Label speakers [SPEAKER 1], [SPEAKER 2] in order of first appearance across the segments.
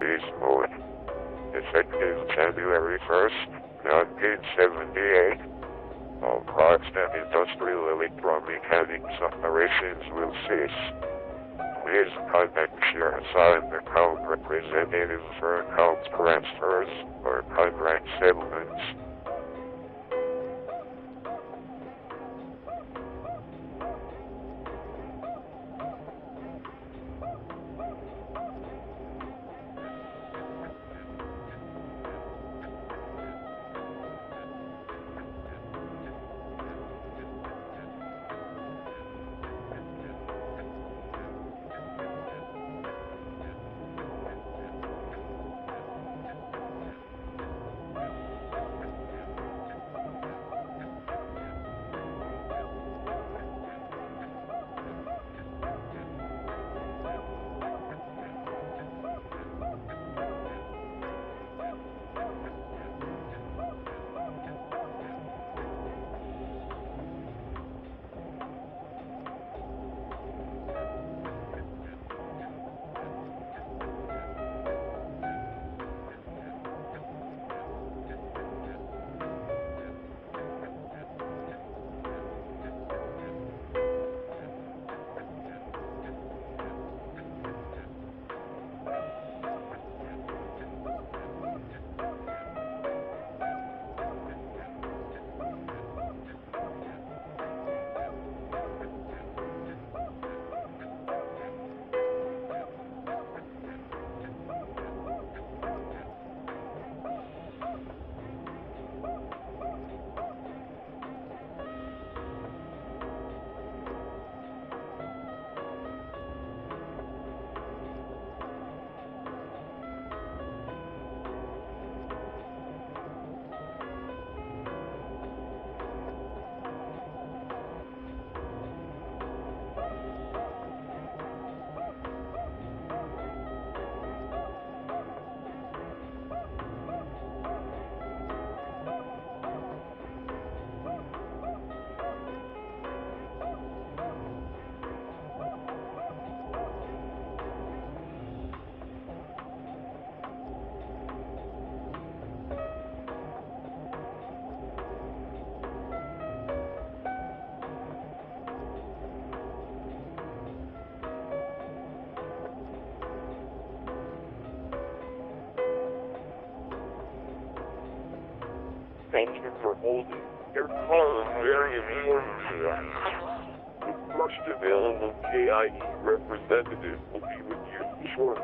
[SPEAKER 1] Beast Mode. Effective January 1st, 1978. All parts and industrial electromechanics operations will cease. Please contact your assigned account representative for account transfers or contract settlements.
[SPEAKER 2] Thank you for holding. Your call is very important. The first available KIE representative will be with you shortly.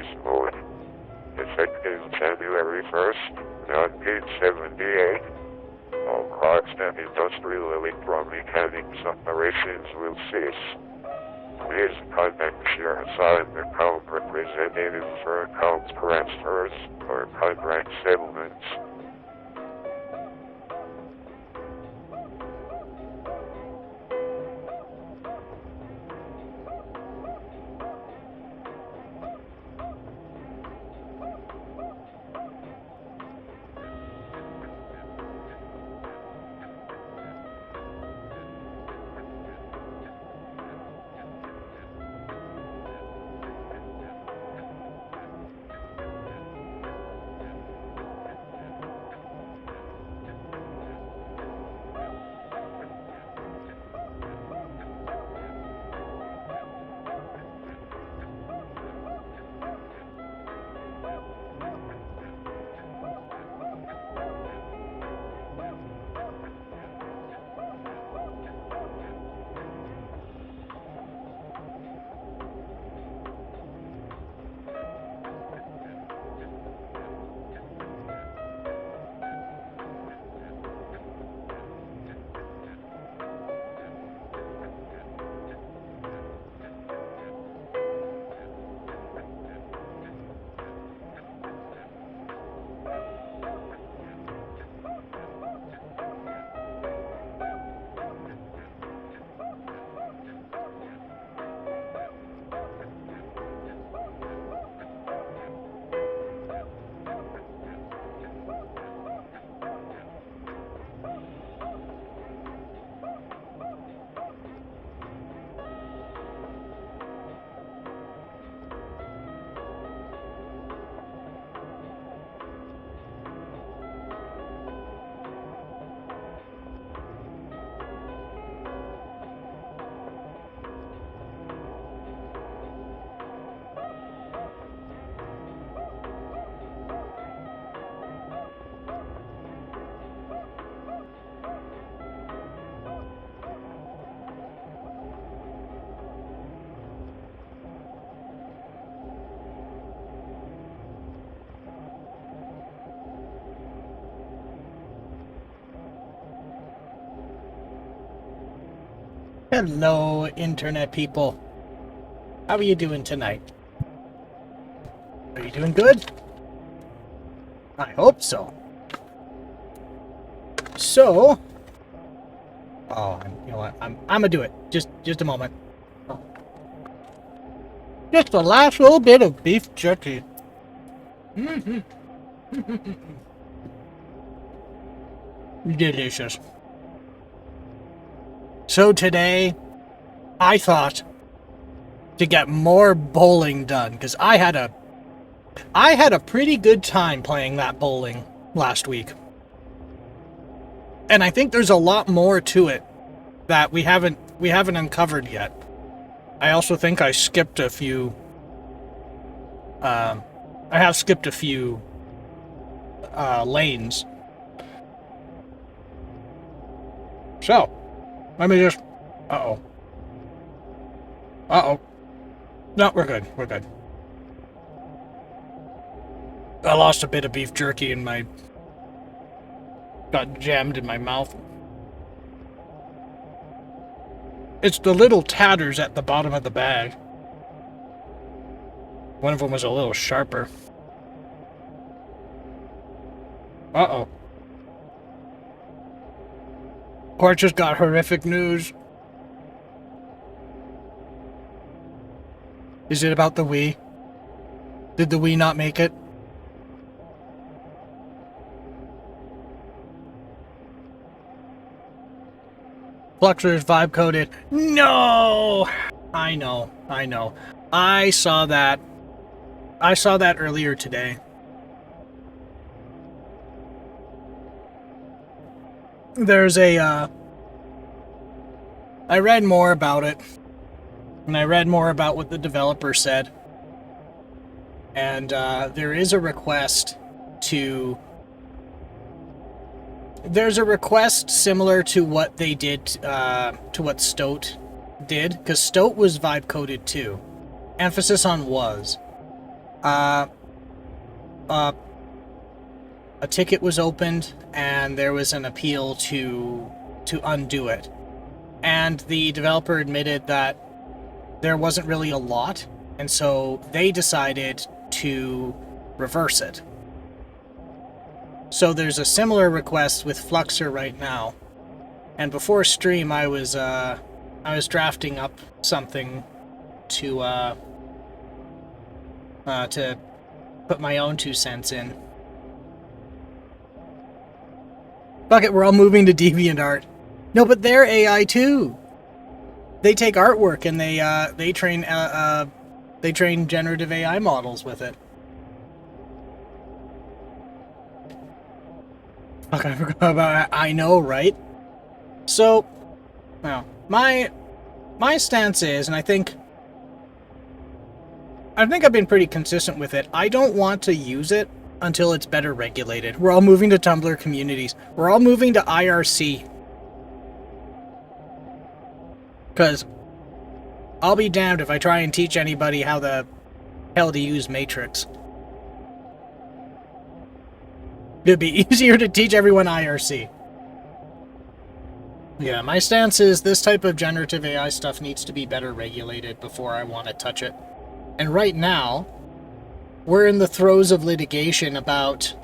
[SPEAKER 1] freeze mode. Effective January 1st, 1978. All clocks and industrial electromechanics operations will cease. Please contact your assigned account representative for account transfers or contract settlements.
[SPEAKER 3] Hello, internet people. How are you doing tonight? Are you doing good? I hope so. So, you know what? I'm gonna do it. Just a moment. Just the last little bit of beef jerky. Delicious. So today, I thought to get more bowling done, because I had a pretty good time playing that bowling last week. And I think there's a lot more to it that we haven't uncovered yet. I also think I skipped a few lanes. So, let me just... Uh-oh. No, we're good. We're good. I lost a bit of beef jerky in my... got jammed in my mouth. It's the little tatters at the bottom of the bag. One of them was a little sharper. Uh-oh. Court just got horrific news. Is it about the Wii? Did the Wii not make it? Fluxor is vibe coded. No! I know. I saw that earlier today. There's I read more about it, and I read more about what the developer said, and there is a request there's a request similar to what they did, to what Stoat did, because Stoat was vibe coded too. Emphasis on was. uh, uh, a ticket was opened, and there was an appeal to undo it. And the developer admitted that there wasn't really a lot, and so they decided to reverse it. So there's a similar request with Fluxer right now. And before stream, I was drafting up something to put my own 2 cents in. Fuck it, we're all moving to DeviantArt. No, but they're AI too. They take artwork and they train generative AI models with it. Fuck, I forgot about it. I know, right? So, well, my stance is, and I think I've been pretty consistent with it. I don't want to use it until it's better regulated. We're all moving to Tumblr communities. We're all moving to IRC. Because I'll be damned if I try and teach anybody how the hell to use Matrix. It'd be easier to teach everyone IRC. Yeah, my stance is this type of generative AI stuff needs to be better regulated before I want to touch it. And right now, we're in the throes of litigation about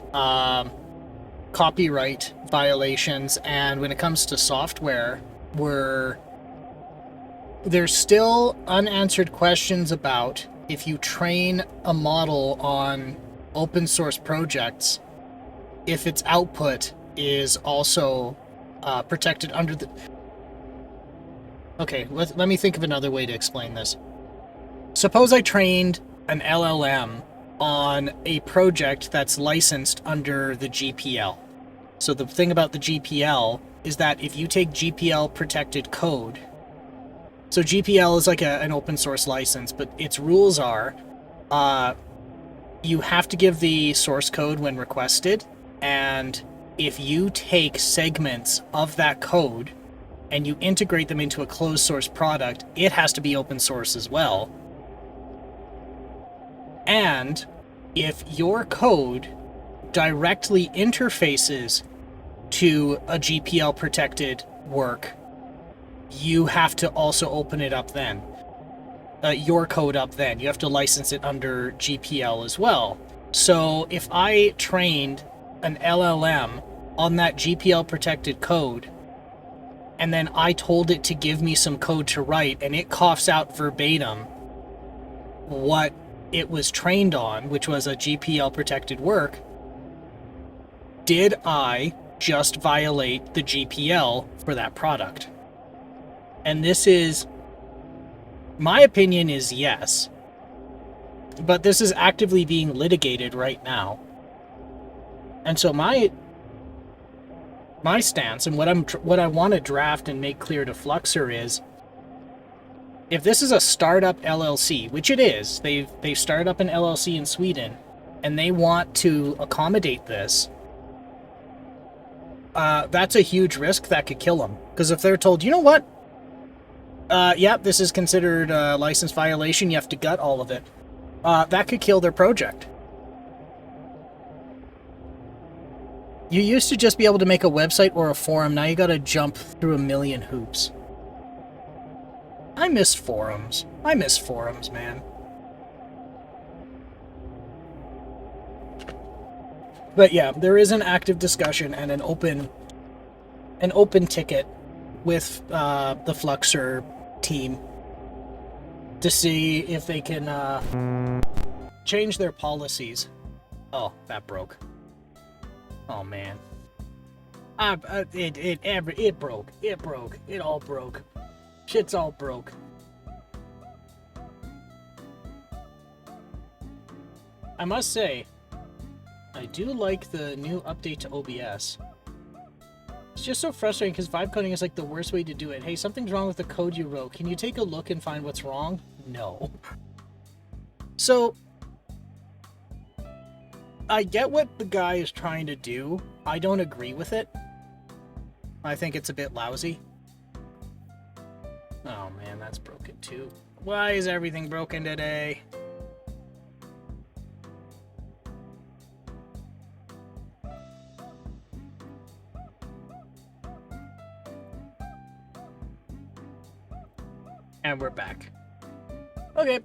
[SPEAKER 3] copyright violations, and when it comes to software, there's still unanswered questions about if you train a model on open source projects, if its output is also protected under the... Okay, let me think of another way to explain this. Suppose I trained an LLM on a project that's licensed under the GPL. So the thing about the GPL is that if you take GPL protected code, so GPL is like an open source license, but its rules are you have to give the source code when requested, and if you take segments of that code and you integrate them into a closed source product, it has to be open source as well. And if your code directly interfaces to a GPL protected work, you have to also open it up then. Your code up then. You have to license it under GPL as well. So if I trained an LLM on that GPL protected code, and then I told it to give me some code to write, and it coughs out verbatim what it was trained on, which was a GPL protected work, did I just violate the GPL for that product? And this is, my opinion is yes, but this is actively being litigated right now. And so my stance and what I want to draft and make clear to Fluxer is, if this is a startup LLC, which it is, they've started up an LLC in Sweden, and they want to accommodate this, that's a huge risk that could kill them. Because if they're told, you know what, yeah, this is considered a license violation, you have to gut all of it, that could kill their project. You used to just be able to make a website or a forum, now you gotta jump through a million hoops. I miss forums. I miss forums, man. But yeah, there is an active discussion and an open ticket with the Fluxer team to see if they can change their policies. Oh, that broke. Oh man. It broke. It broke. It all broke. Shit's all broke. I must say, I do like the new update to OBS. It's just so frustrating because vibe coding is like the worst way to do it. Hey, something's wrong with the code you wrote. Can you take a look and find what's wrong? No. So, I get what the guy is trying to do. I don't agree with it. I think it's a bit lousy. Oh man, that's broken too. Why is everything broken today? And we're back. Okay.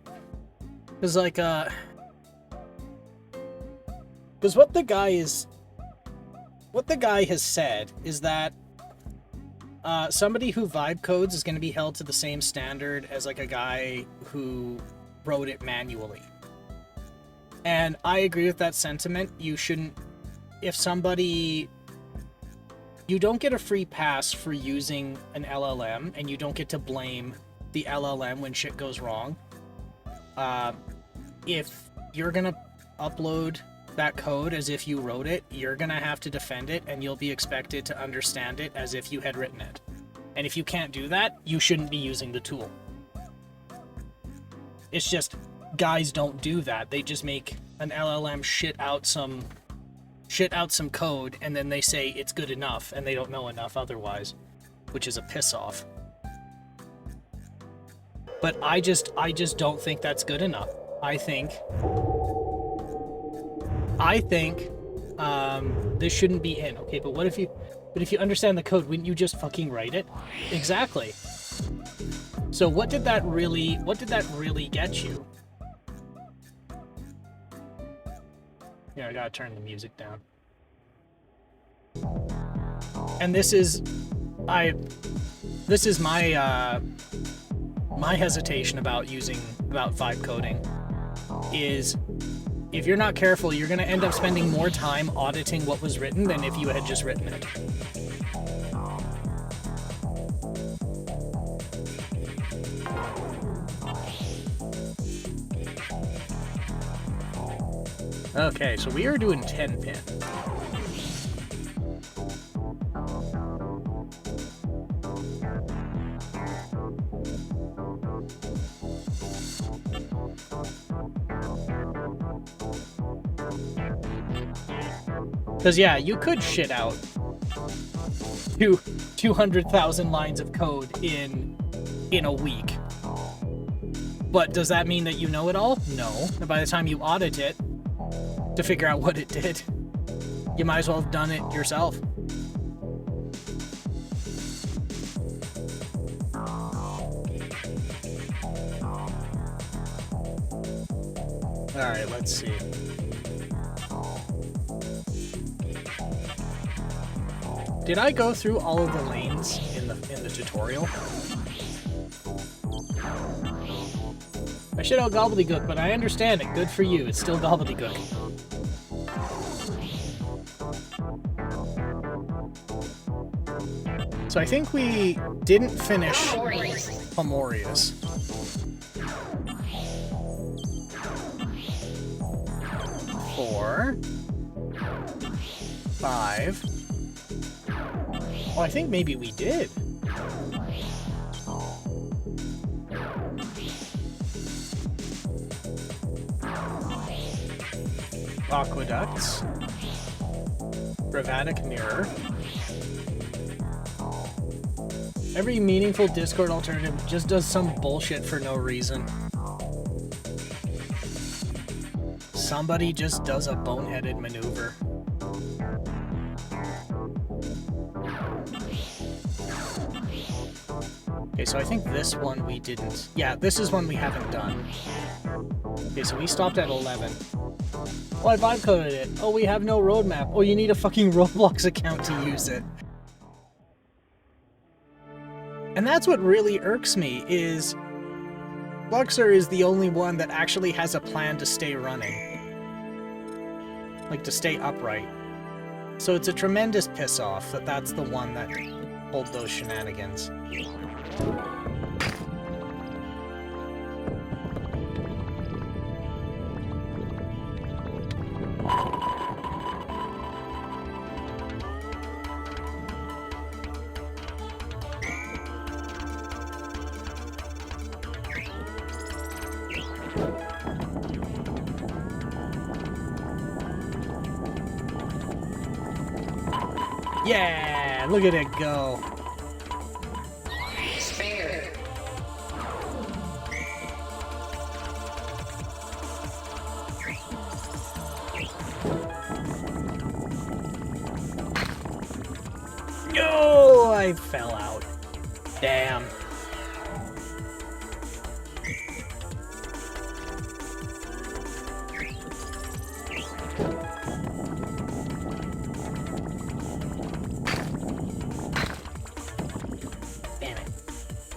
[SPEAKER 3] It's like, because what the guy has said is that somebody who vibe codes is going to be held to the same standard as like a guy who wrote it manually. And I agree with that sentiment. You shouldn't, if somebody, you don't get a free pass for using an LLM, and you don't get to blame the LLM when shit goes wrong. If you're gonna upload that code as if you wrote it, you're gonna have to defend it, and you'll be expected to understand it as if you had written it. And if you can't do that, you shouldn't be using the tool. It's just, guys don't do that. They just make an LLM shit out some code, and then they say it's good enough, and they don't know enough otherwise, which is a piss off. But I just don't think that's good enough. I think this shouldn't be in. Okay, but if you understand the code, wouldn't you just fucking write it? Exactly. So what did that really get you? Yeah, I gotta turn the music down. And this is my hesitation about vibe coding is, if you're not careful, you're gonna end up spending more time auditing what was written than if you had just written it. Okay, so we are doing 10 pin. Because, yeah, you could shit out 200,000 lines of code in a week. But does that mean that you know it all? No. And by the time you audit it to figure out what it did, you might as well have done it yourself. Alright, let's see. Did I go through all of the lanes in the tutorial? I shit out gobbledygook, but I understand it. Good for you. It's still gobbledygook. So I think we didn't finish Amorius. 4, 5. Oh, I think maybe we did. Aqueducts. Gravatic Mirror. Every meaningful Discord alternative just does some bullshit for no reason. Somebody just does a boneheaded maneuver. Okay, so I think this one we didn't. Yeah, this is one we haven't done. Okay, so we stopped at 11. Oh, I vibe coded it. Oh, we have no roadmap. Oh, you need a fucking Roblox account to use it. And that's what really irks me, is Luxor is the only one that actually has a plan to stay running. Like, to stay upright. So it's a tremendous piss-off that that's the one that pulled those shenanigans. Yeah, look at it go.
[SPEAKER 4] Spare.
[SPEAKER 3] No, I fell out. Damn.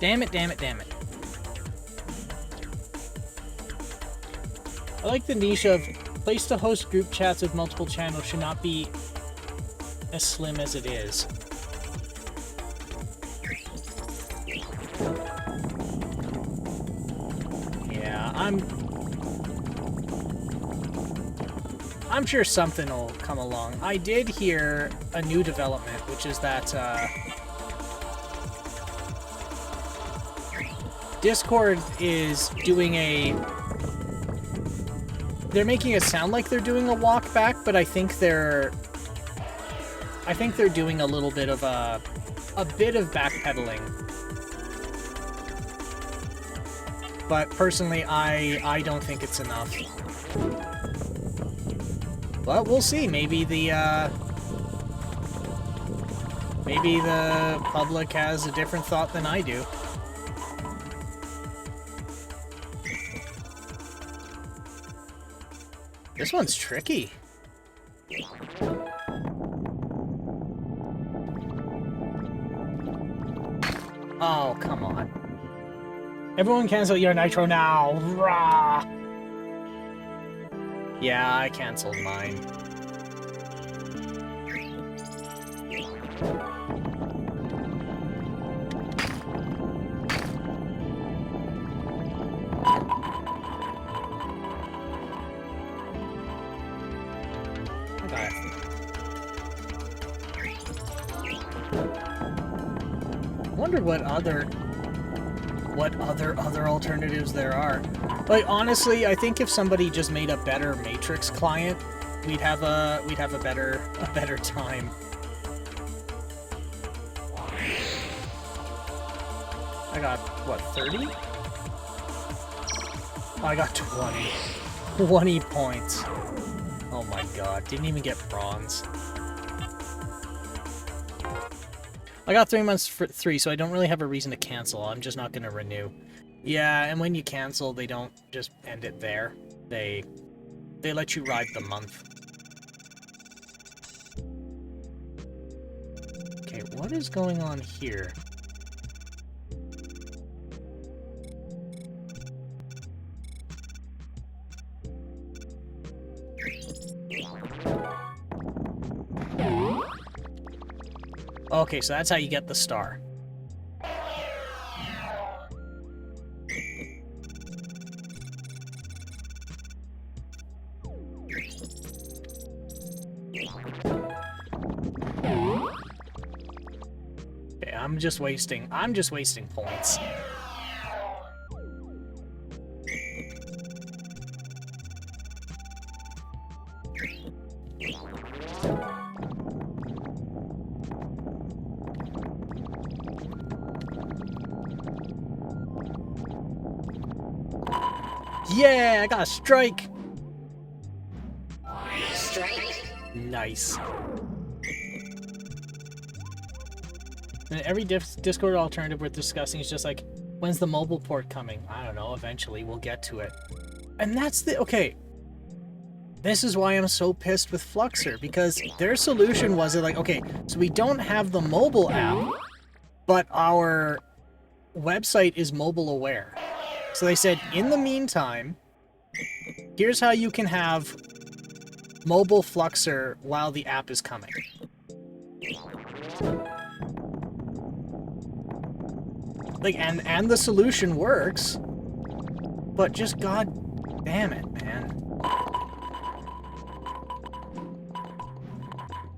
[SPEAKER 3] Damn it, damn it, damn it. I like the niche of place to host group chats with multiple channels should not be as slim as it is. Yeah, I'm sure something will come along. I did hear a new development, which is that Discord is doing they're making it sound like they're doing a walk back, but I think they're doing a little bit of a bit of backpedaling. But personally, I don't think it's enough. But we'll see. Maybe the public has a different thought than I do. This one's tricky. Oh, come on. Everyone cancel your Nitro now! Rah! Yeah, I canceled mine. What other alternatives there are. Like, honestly, I think if somebody just made a better Matrix client, we'd have a better time. I got what, 30? Oh, I got 20. 20 points. Oh my god, didn't even get bronze. I got 3 months for 3, so I don't really have a reason to cancel. I'm just not going to renew. Yeah, and when you cancel, they don't just end it there. They let you ride the month. Okay, what is going on here? Okay, so that's how you get the star. Okay, I'm just wasting points. Yeah, I got a strike.
[SPEAKER 4] Strike.
[SPEAKER 3] Nice. And every Discord alternative we're discussing is just like, when's the mobile port coming? I don't know, eventually we'll get to it. And that's the... Okay. This is why I'm so pissed with Fluxer, because their solution was like, okay, so we don't have the mobile app, but our website is mobile aware. So they said, in the meantime, here's how you can have mobile Fluxer while the app is coming. Like, and the solution works, but just god damn it, man.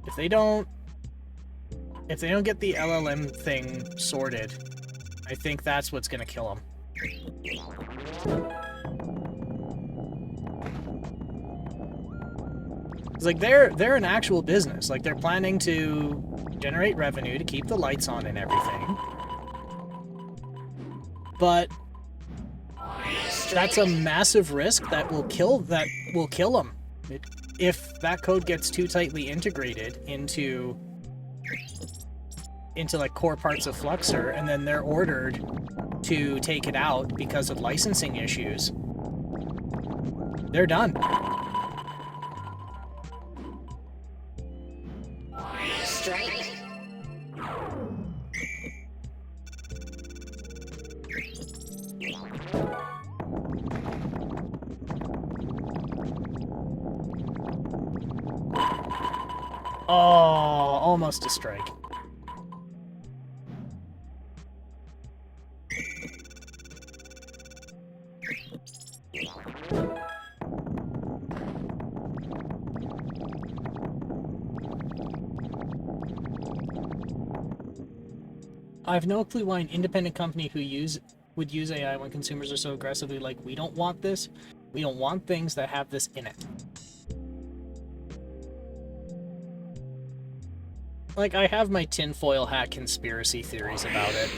[SPEAKER 3] If they don't get the LLM thing sorted, I think that's what's gonna kill them. It's like they're an actual business. Like, they're planning to generate revenue to keep the lights on and everything. But that's a massive risk that will kill them. If that code gets too tightly integrated into like core parts of Fluxer, and then they're ordered to take it out because of licensing issues, they're done.
[SPEAKER 4] Strike.
[SPEAKER 3] Oh, almost a strike. I have no clue why an independent company would use AI when consumers are so aggressively like, we don't want this. We don't want things that have this in it. Like, I have my tinfoil hat conspiracy theories about it.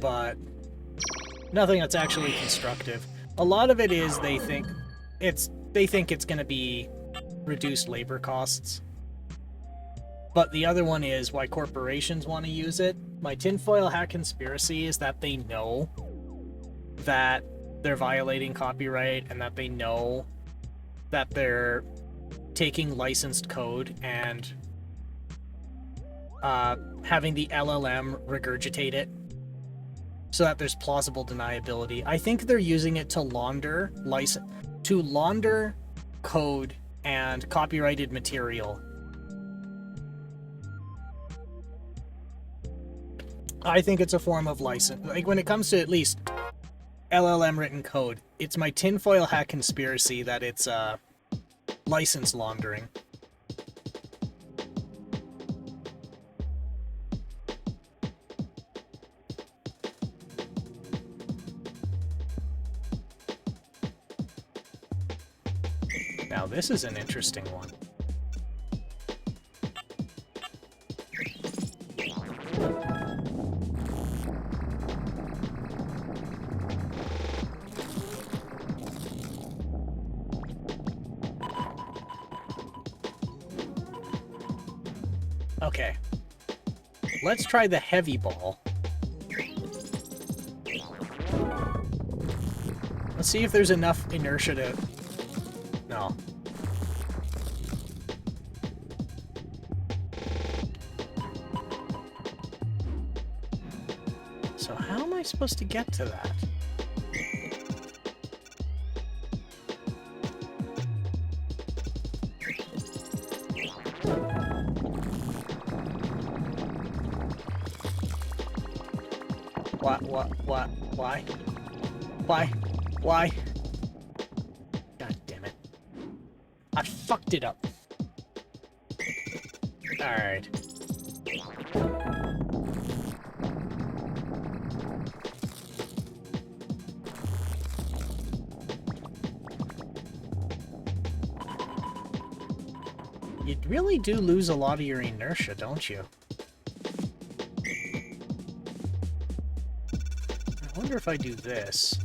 [SPEAKER 3] But nothing that's actually constructive. A lot of it is they think it's going to be reduced labor costs. But the other one is why corporations want to use it. My tinfoil hat conspiracy is that they know that they're violating copyright and that they know that they're taking licensed code and having the LLM regurgitate it so that there's plausible deniability. I think they're using it to launder code and copyrighted material. I think it's a form of license. Like, when it comes to at least LLM written code, it's my tinfoil hat conspiracy that it's license laundering. Now this is an interesting one. Okay. Let's try the heavy ball. Let's see if there's enough inertia to... No. So how am I supposed to get to that? What? Why? God damn it. I fucked it up. Alright. You really do lose a lot of your inertia, don't you? I wonder if I do this.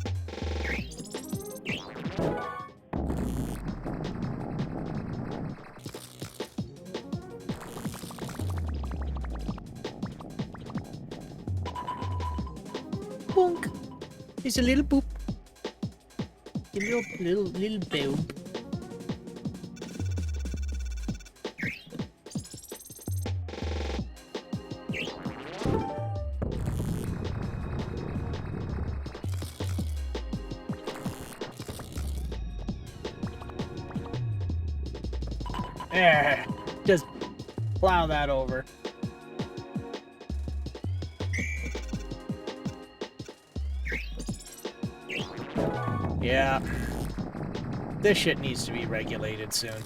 [SPEAKER 3] Boink! It's a little boop. A little boop. There. Just plow that over. Yeah. This shit needs to be regulated soon.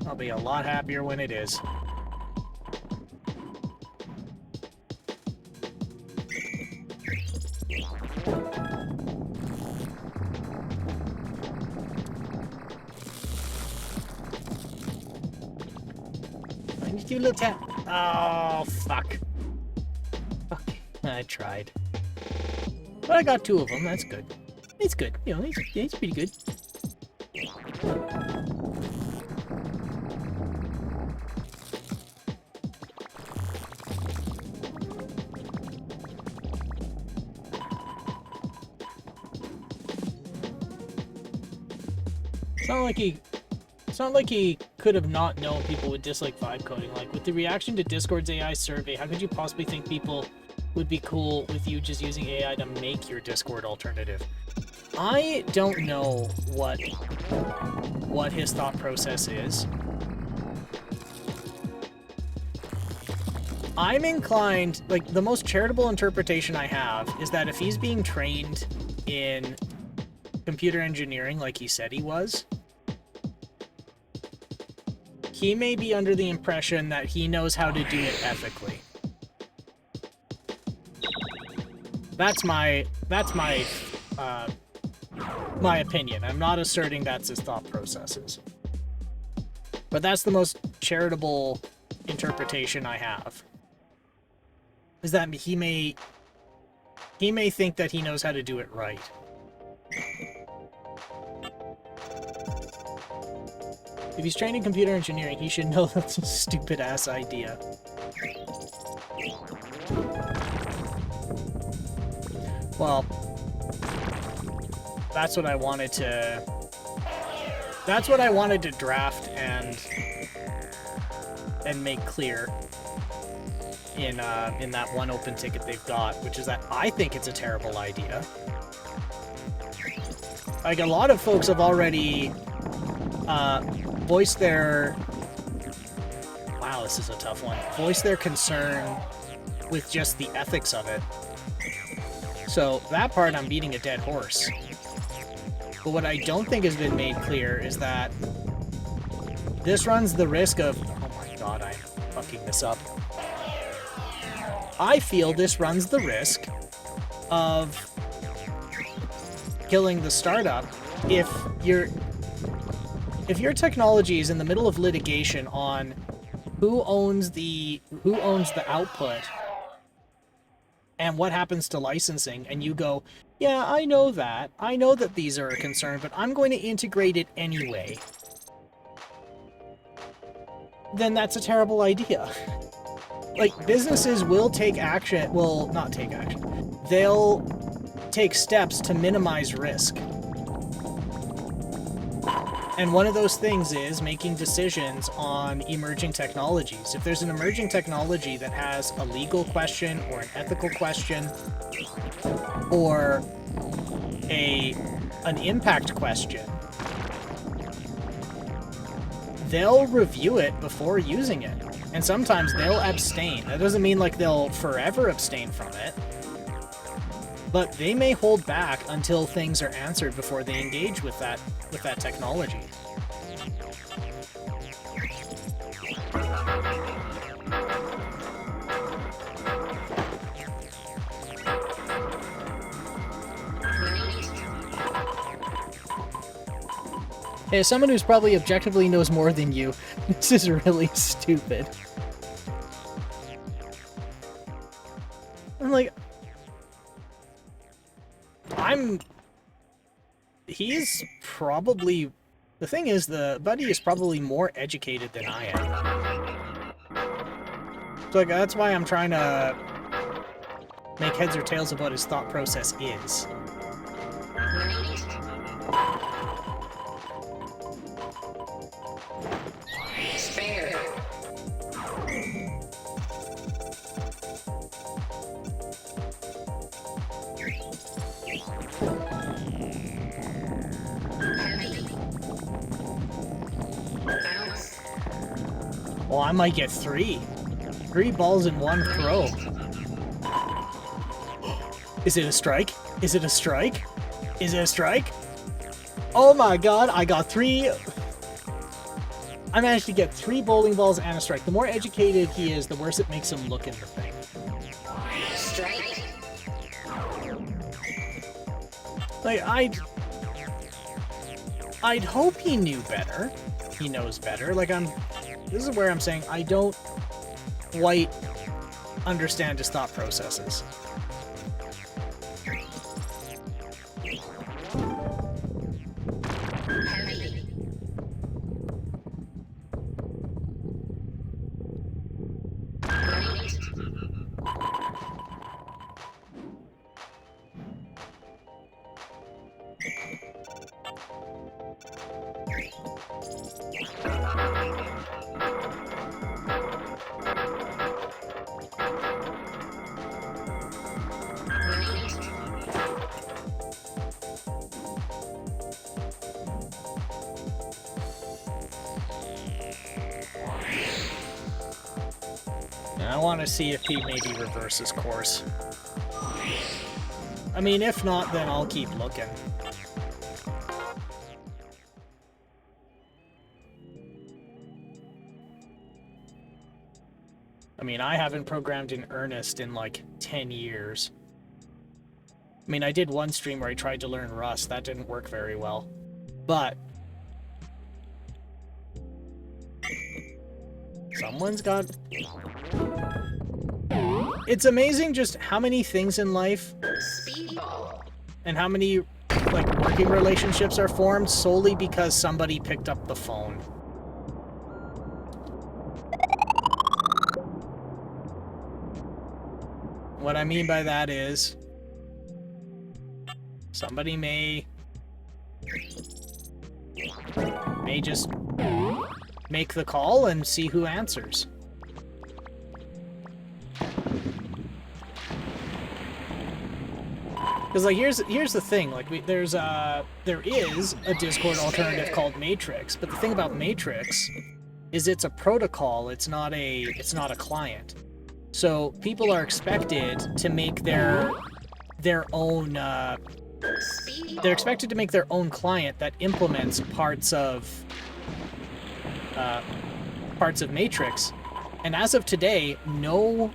[SPEAKER 3] I'll be a lot happier when it is. I need to do a little tap. Oh, fuck. Okay, I tried. But I got 2 of them, that's good. It's good, you know, it's pretty good. It's not like he could have not known people would dislike vibe coding. Like, with the reaction to Discord's AI survey, how could you possibly think people would be cool with you just using AI to make your Discord alternative? I don't know what his thought process is. I'm inclined, like, the most charitable interpretation I have is that if he's being trained in computer engineering like he said he was, he may be under the impression that he knows how to do it ethically. That's my opinion. I'm not asserting that's his thought processes. But that's the most charitable interpretation I have. Is that he may think that he knows how to do it right. If he's trained in computer engineering, he should know that's a stupid-ass idea. Well, that's what I wanted to... That's what I wanted to draft and make clear in that one open ticket they've got, which is that I think it's a terrible idea. Like, a lot of folks have already voiced their... Wow, this is a tough one. Voiced their concern with just the ethics of it. So that part I'm beating a dead horse. But what I don't think has been made clear is that this runs the risk of... Oh my god, I'm fucking this up. I feel this runs the risk of killing the startup if your technology is in the middle of litigation on who owns the output and what happens to licensing, and you go, yeah, I know that these are a concern, but I'm going to integrate it anyway, then that's a terrible idea. Like, businesses will take action, well, not take action, they'll take steps to minimize risk. And one of those things is making decisions on emerging technologies. If there's an emerging technology that has a legal question or an ethical question or an impact question, they'll review it before using it. And sometimes they'll abstain. That doesn't mean like they'll forever abstain from it, but they may hold back until things are answered before they engage with that technology. Hey, as someone who's probably objectively knows more than you, this is really stupid. I'm like... He's probably... The thing is, the buddy is probably more educated than I am. So like, that's why I'm trying to make heads or tails of what his thought process is. Well, I might get 3 balls in one throw. Is it a strike? Is it a strike? Is it a strike? Oh my god, I got 3... I managed to get 3 bowling balls and a strike. The more educated he is, the worse it makes him look in the thing.
[SPEAKER 4] Strike.
[SPEAKER 3] Like, I'd hope he knew better. He knows better. Like, this is where I'm saying I don't quite understand his thought processes. I want to see if he maybe reverses course. I mean, if not, then I'll keep looking. I mean, I haven't programmed in earnest in like 10 years. I mean, I did one stream where I tried to learn Rust. That didn't work very well. But someone's got... It's amazing just how many things in life
[SPEAKER 4] Speedball.
[SPEAKER 3] and how many like working relationships are formed solely because somebody picked up the phone. What I mean by that is somebody may just make the call and see who answers. Because like here's the thing, like there is a Discord alternative called Matrix, but the thing about Matrix is it's a protocol, it's not a client. So people are expected to make their own they're expected to make their own client that implements parts of Matrix. And as of today, no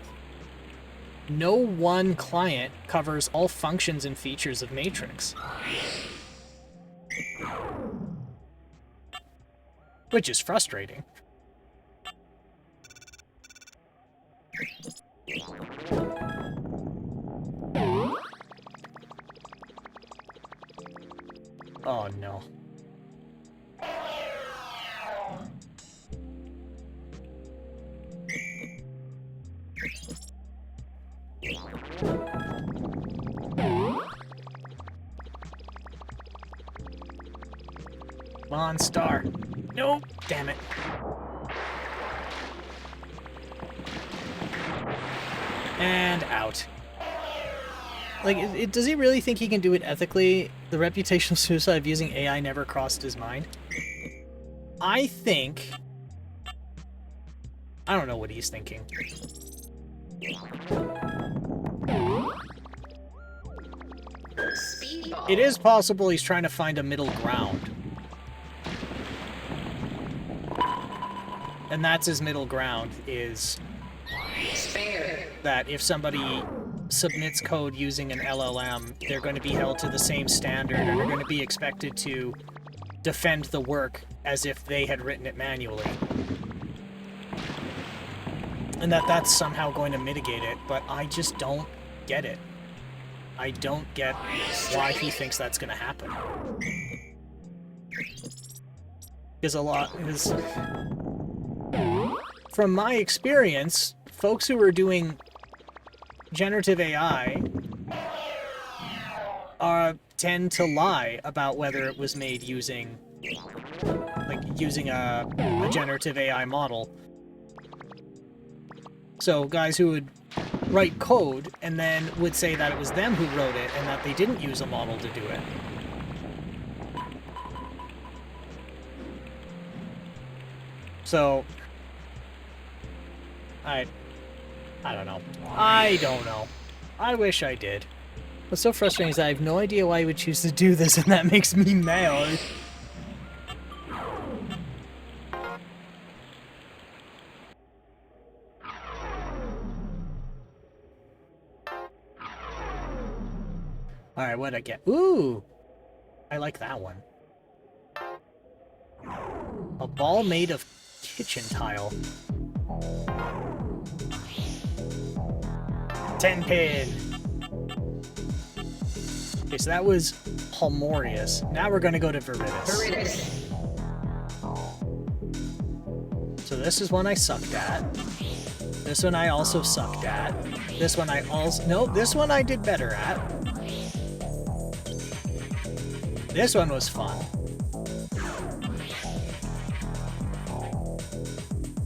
[SPEAKER 3] one client covers all functions and features of Matrix. Which is frustrating. Oh no. Come on, Star. Nope, damn it. And out. Like, does he really think he can do it ethically? The reputational suicide of using AI never crossed his mind. I think... I don't know what he's thinking.
[SPEAKER 4] Speedball.
[SPEAKER 3] It is possible he's trying to find a middle ground. And that's his middle ground, is
[SPEAKER 4] Spare.
[SPEAKER 3] that if somebody submits code using an LLM, they're going to be held to the same standard and are going to be expected to defend the work as if they had written it manually. And that's somehow going to mitigate it, but I just don't get it. I don't get why he thinks that's going to happen. Because from my experience, folks who are doing generative AI tend to lie about whether it was made using a generative AI model. So guys who would write code and then would say that it was them who wrote it and that they didn't use a model to do it. So I don't know. I don't know. I wish I did. What's so frustrating is that I have no idea why he would choose to do this, and that makes me mad. Alright, what'd I get? Ooh! I like that one. A ball made of kitchen tile. 10-pin! Okay, so that was Palmorius. Now we're gonna go to Viridis.
[SPEAKER 4] Viridis.
[SPEAKER 3] So this is one I sucked at. This one I also sucked at. This one I also... Nope, this one I did better at. This one was fun.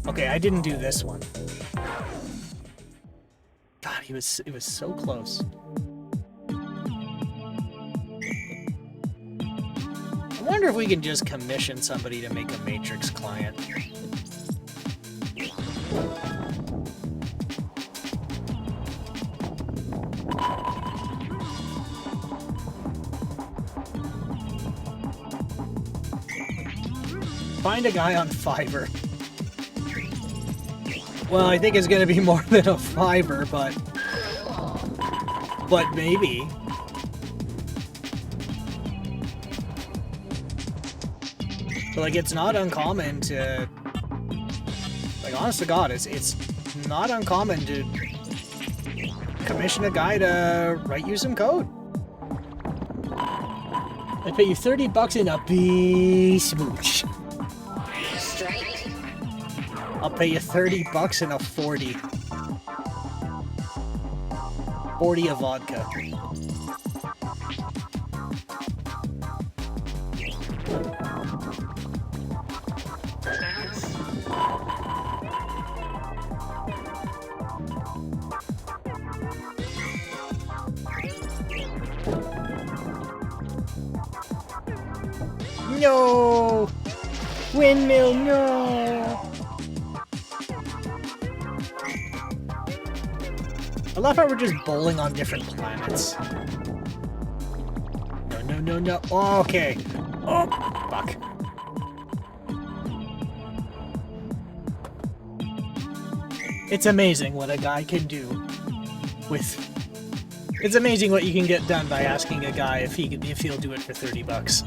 [SPEAKER 3] Okay, I didn't do this one. God, it was so close. I wonder if we can just commission somebody to make a Matrix client. Find a guy on Fiverr. Well, I think it's gonna be more than a Fiverr, but maybe. So, like, it's not uncommon to, like, honest to God, it's not uncommon to commission a guy to write you some code. I pay you $30 in a big smooch.
[SPEAKER 4] Strike.
[SPEAKER 3] I'll pay you $30 in a 40. 40 of vodka. No! Windmill, no! I love how we're just bowling on different planets. No. Oh, okay. Oh, fuck. It's amazing what a guy can do with... It's amazing what you can get done by asking a guy if he'll do it for $30.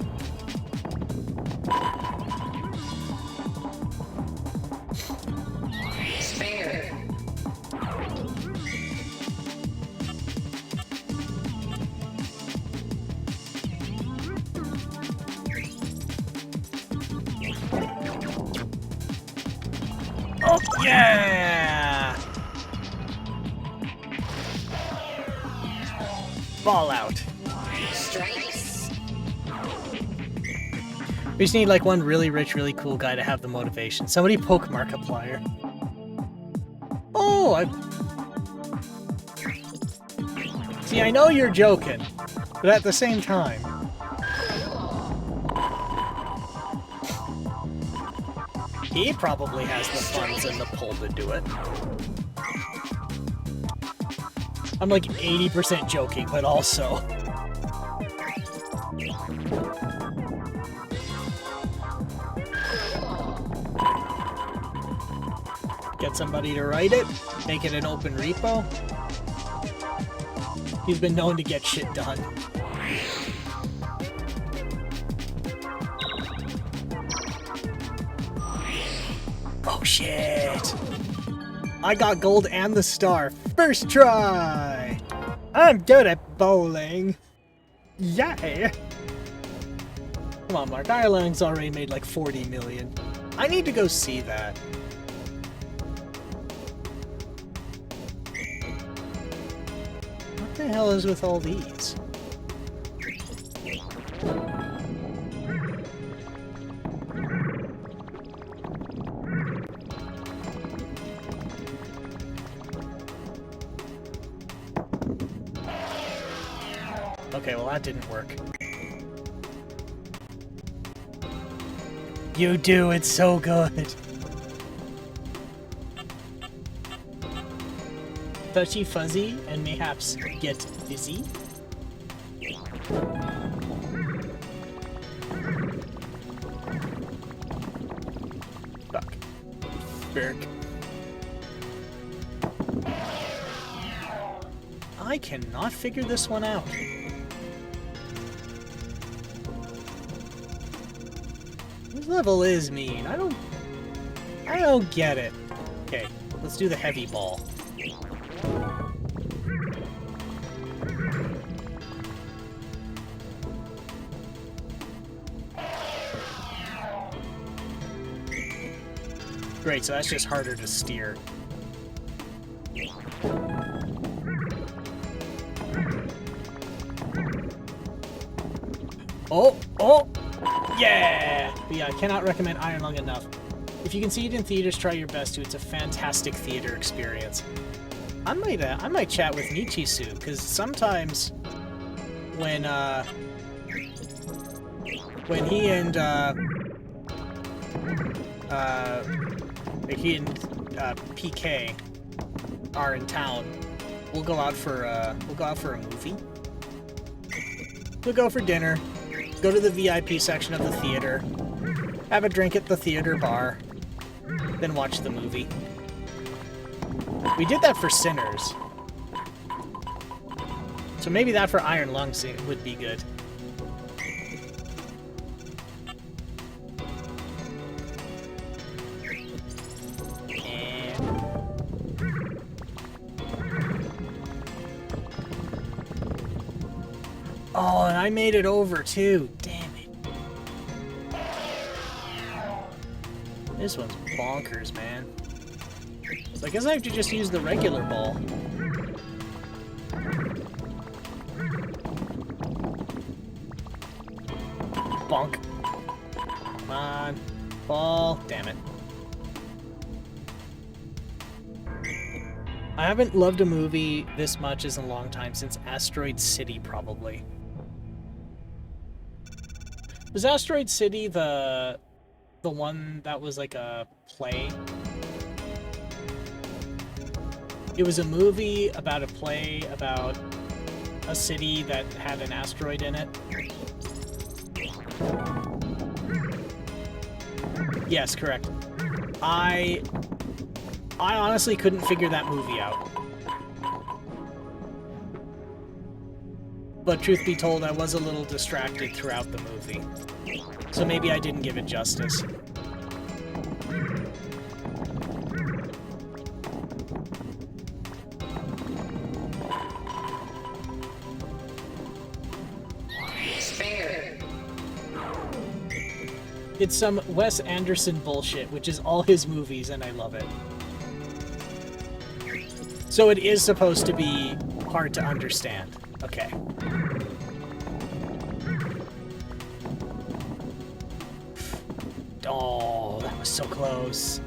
[SPEAKER 4] Spare.
[SPEAKER 3] Oh, yeah! Ball out.
[SPEAKER 4] Strikes.
[SPEAKER 3] We just need, like, one really rich, really cool guy to have the motivation. Somebody poke Markiplier. Oh, See, I know you're joking, but at the same time... He probably has the funds and the pull to do it. I'm like 80% joking, but also... Get somebody to write it, make it an open repo. He's been known to get shit done. Oh shit! I got gold and the star. First try! I'm good at bowling. Yay! Come on, Mark. Ireland's already made like 40 million. I need to go see that. What the hell is with all these? Okay, well that didn't work. You do, it's so good. Touchy fuzzy and mayhaps get dizzy. Fuck. Berg. I cannot figure this one out. This level is mean. I don't get it. Okay, let's do the heavy ball. Great, so that's just harder to steer. Oh! Yeah! But yeah, I cannot recommend Iron Lung enough. If you can see it in theaters, try your best to. It's a fantastic theater experience. I might chat with Nichisu, because sometimes when he and PK are in town, we'll go out for a movie. We'll go for dinner, go to the VIP section of the theater, have a drink at the theater bar, then watch the movie. We did that for Sinners. So maybe that for Iron Lungs would be good. Oh, and I made it over too. Damn it. This one's bonkers, man. So I guess I have to just use the regular ball. Bonk. Come on. Ball. Damn it. I haven't loved a movie this much in a long time, since Asteroid City, probably. Was Asteroid City the one that was like a play? It was a movie about a play about a city that had an asteroid in it. Yes, correct. I honestly couldn't figure that movie out. But truth be told, I was a little distracted throughout the movie. So maybe I didn't give it justice.
[SPEAKER 4] Spare.
[SPEAKER 3] It's some Wes Anderson bullshit, which is all his movies, and I love it. So it is supposed to be hard to understand. Okay. Oh, that was so close.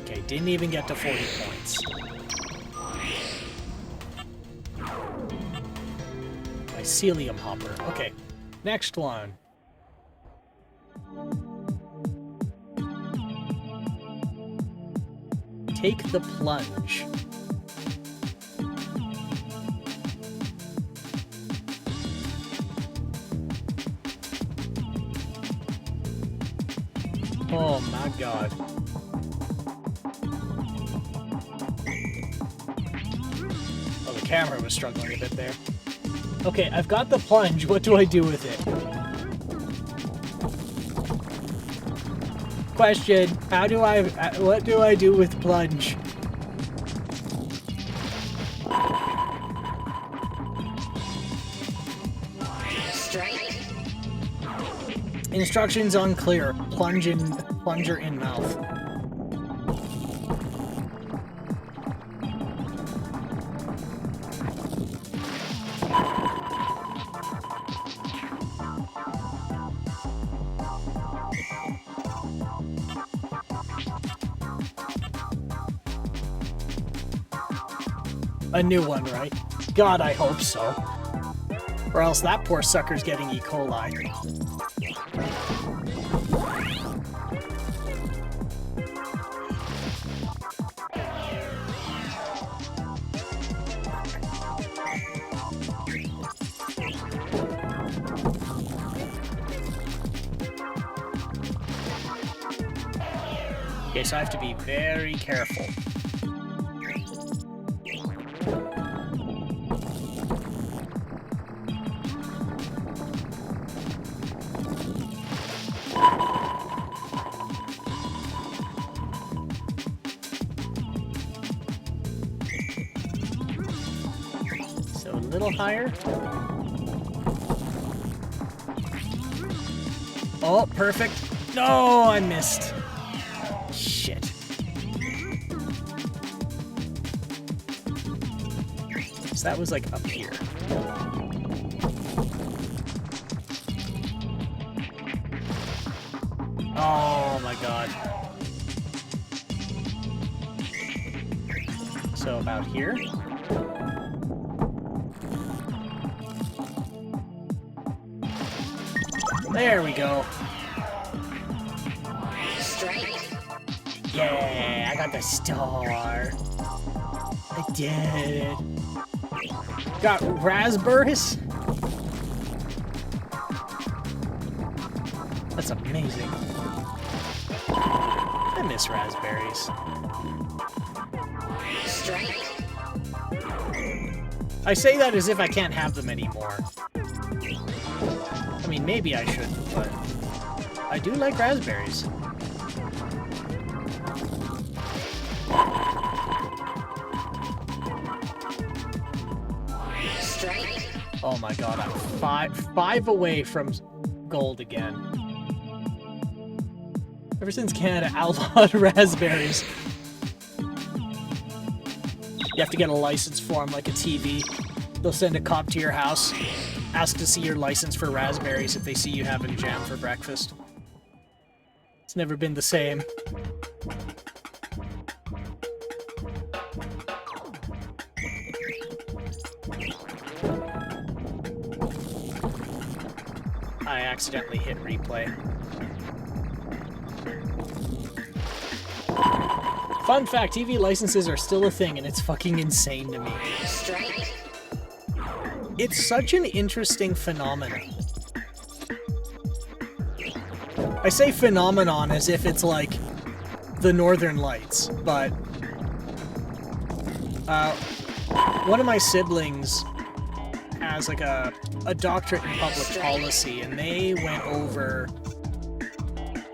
[SPEAKER 3] Okay, didn't even get to 40 points. Mycelium hopper. Okay, next one. Take the plunge. Oh my god. Oh, the camera was struggling a bit there. Okay, I've got the plunge. What do I do with it? Question, what do I do with plunge?
[SPEAKER 4] Strike.
[SPEAKER 3] Instructions unclear. Plunger in mouth. A new one, right? God, I hope so. Or else that poor sucker's getting E. coli. Okay, so I have to be very careful. So a little higher. Oh, perfect. No, I missed. Shit. So that was like up here. Oh my god. So about here. There we go.
[SPEAKER 4] Strike.
[SPEAKER 3] Yeah, I got the star. I did it. Got raspberries? That's amazing. I miss raspberries.
[SPEAKER 4] Strike.
[SPEAKER 3] I say that as if I can't have them anymore. I mean, maybe I shouldn't, but I do like raspberries.
[SPEAKER 4] Strike.
[SPEAKER 3] Oh my god, I'm five away from gold again. Ever since Canada outlawed raspberries. You have to get a license for them like a TV. They'll send a cop to your house, ask to see your license for raspberries if they see you having jam for breakfast. It's never been the same. I accidentally hit replay. Fun fact, TV licenses are still a thing and it's fucking insane to me.
[SPEAKER 4] Strike.
[SPEAKER 3] It's such an interesting phenomenon. I say phenomenon as if it's like the Northern Lights, but one of my siblings has like a doctorate in public policy, and they went over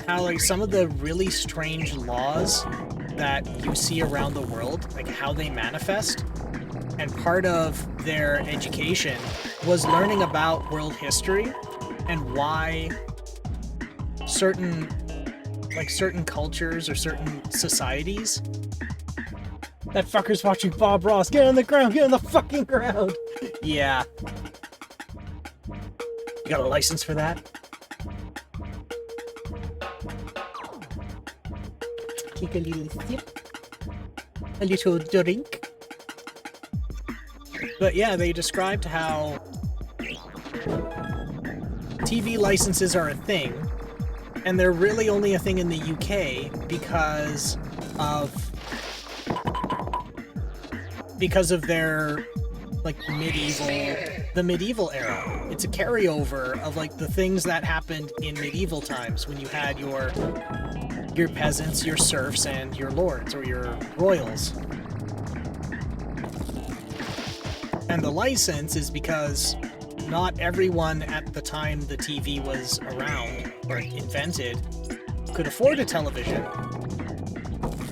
[SPEAKER 3] how like some of the really strange laws that you see around the world, like how they manifest. And part of their education was learning about world history and why certain cultures or certain societies. That fucker's watching Bob Ross. Get on the ground, get on the fucking ground. Yeah. You got a license for that? Take a little sip. A little drink. But yeah, they described how TV licenses are a thing, and they're really only a thing in the UK because of their like the medieval era. It's a carryover of like the things that happened in medieval times when you had your peasants, your serfs, and your lords or your royals. And the license is because not everyone at the time the TV was around or invented could afford a television.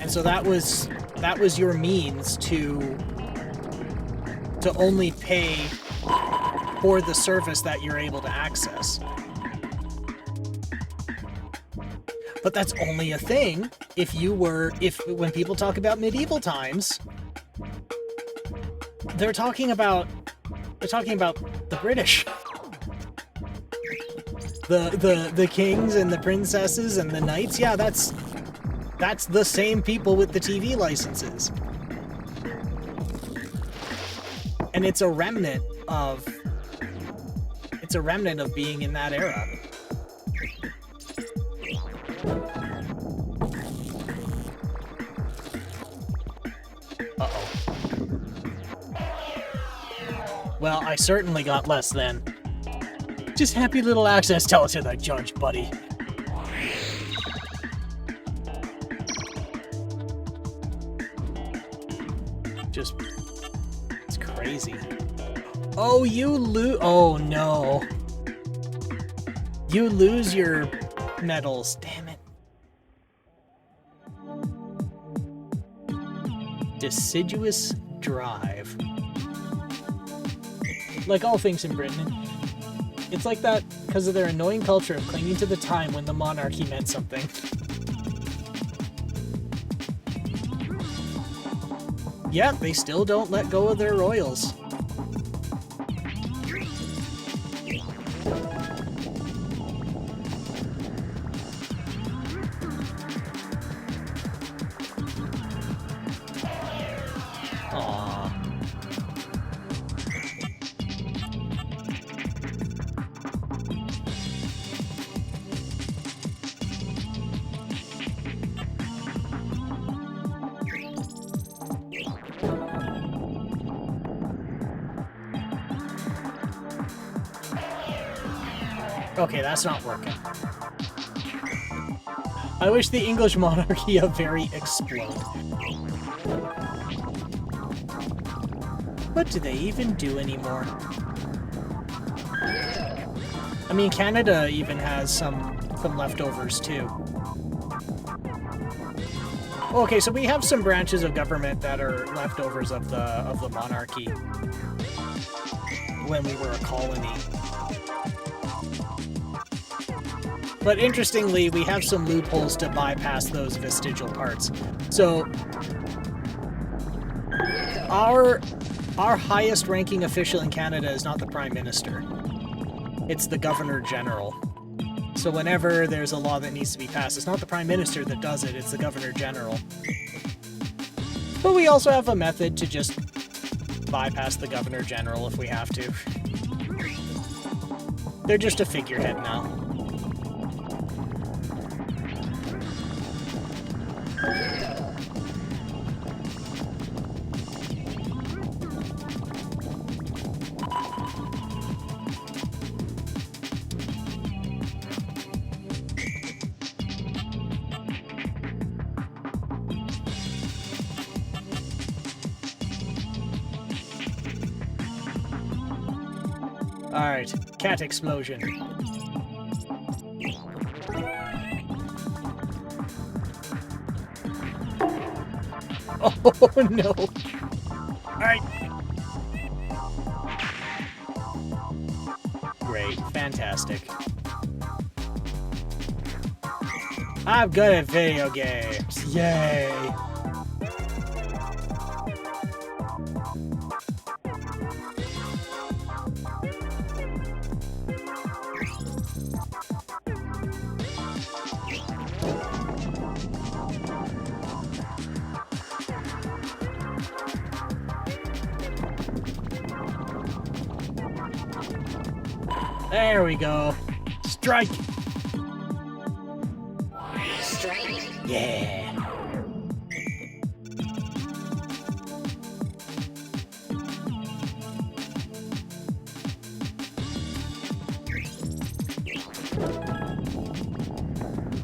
[SPEAKER 3] And so that was your means to only pay for the service that you're able to access. But that's only a thing if when people talk about medieval times, they're talking about the British. The kings and the princesses and the knights, yeah, that's the same people with the TV licenses. And it's a remnant of being in that era. Uh-oh. Well, I certainly got less than. Just happy little access. Tell it to the judge, buddy. It's crazy. Oh, oh no. You lose your medals. Damn it. Deciduous drive. Like all things in Britain, it's like that because of their annoying culture of clinging to the time when the monarchy meant something. Yeah, they still don't let go of their royals. Aww. Okay, that's not working. I wish the English monarchy a very explode. What do they even do anymore? I mean, Canada even has some leftovers too. Okay, so we have some branches of government that are leftovers of the monarchy when we were a colony. But interestingly, we have some loopholes to bypass those vestigial parts. So our highest ranking official in Canada is not the Prime Minister. It's the Governor General. So whenever there's a law that needs to be passed, it's not the Prime Minister that does it, it's the Governor General. But we also have a method to just bypass the Governor General if we have to. They're just a figurehead now. Alright, cat explosion. Oh no! Alright. Great, fantastic. I'm good at video games. Yay! There we go. Strike!
[SPEAKER 4] Strike.
[SPEAKER 3] Yeah!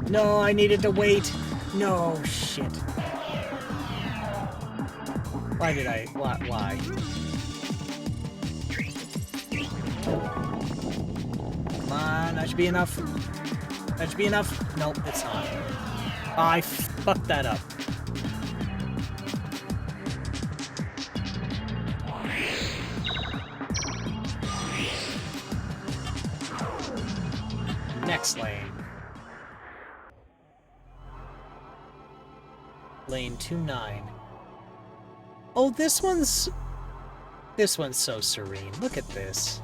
[SPEAKER 3] No, I needed to wait. No, shit. Why did I... Why? Come on, that should be enough. That should be enough. Nope, it's not. I fucked that up. Next lane. Lane 29. Oh, this one's so serene. Look at this.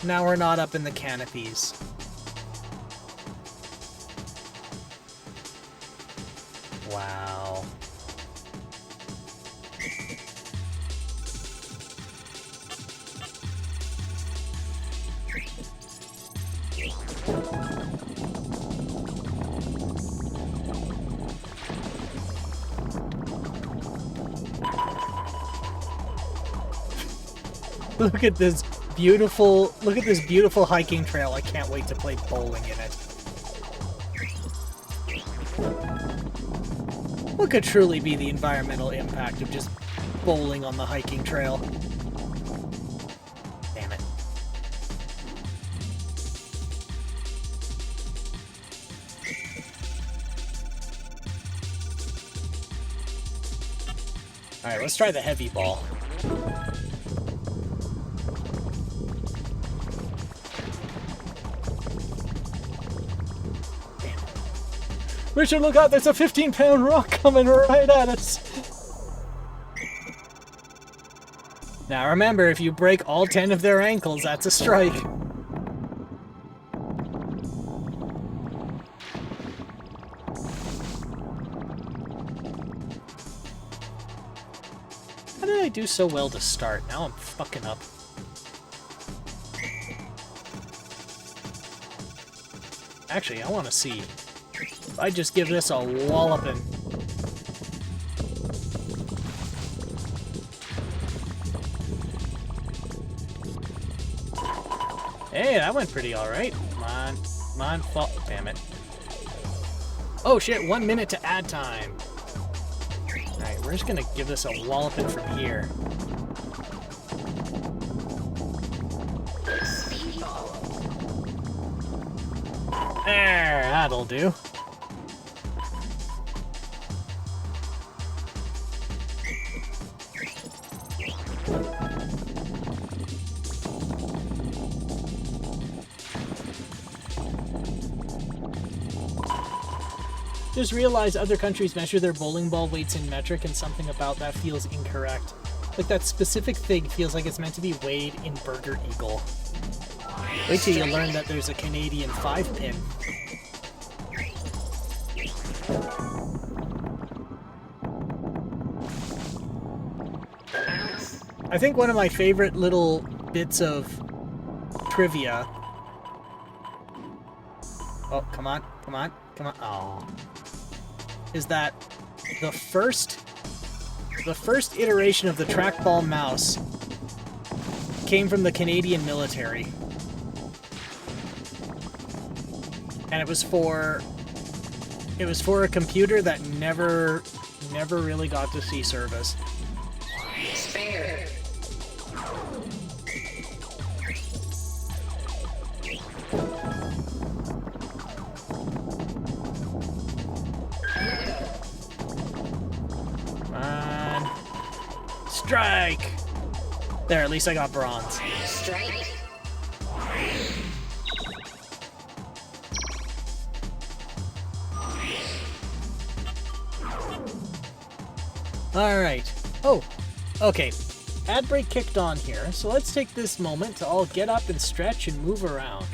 [SPEAKER 3] Now we're not up in the canopies. Wow. Look at this beautiful hiking trail. I can't wait to play bowling in it. What could truly be the environmental impact of just bowling on the hiking trail? Damn it. Alright, let's try the heavy ball. Richard, look out! There's a 15-pound rock coming right at us! Now remember, if you break all 10 of their ankles, that's a strike. How did I do so well to start? Now I'm fucking up. Actually, I want to see. If I just give this a walloping. Hey, that went pretty alright. Come on. Come on, fall. Damn it. Oh shit, 1 minute to add time. Alright, we're just gonna give this a walloping from here. There, that'll do. Just realized other countries measure their bowling ball weights in metric, and something about that feels incorrect. Like that specific thing feels like it's meant to be weighed in Burger Eagle. Wait till you learn that there's a Canadian 5-pin. I think one of my favorite little bits of trivia... Oh, come on, come on, come on. Oh. Is that the first iteration of the trackball mouse came from the Canadian military. And it was for a computer that never really got to see service.
[SPEAKER 4] Spare.
[SPEAKER 3] Strike! There, at least I got bronze.
[SPEAKER 4] Strike.
[SPEAKER 3] Alright. Oh, okay. Ad break kicked on here, so let's take this moment to all get up and stretch and move around.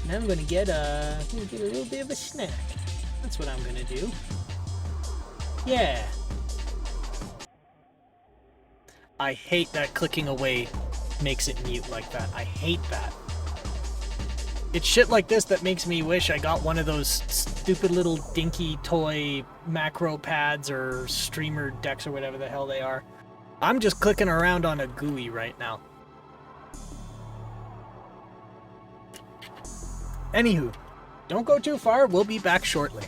[SPEAKER 3] And I'm gonna get a little bit of a snack. That's what I'm gonna do. Yeah. I hate that clicking away makes it mute like that. I hate that. It's shit like this that makes me wish I got one of those stupid little dinky toy macro pads or streamer decks or whatever the hell they are. I'm just clicking around on a GUI right now. Anywho, don't go too far. We'll be back shortly.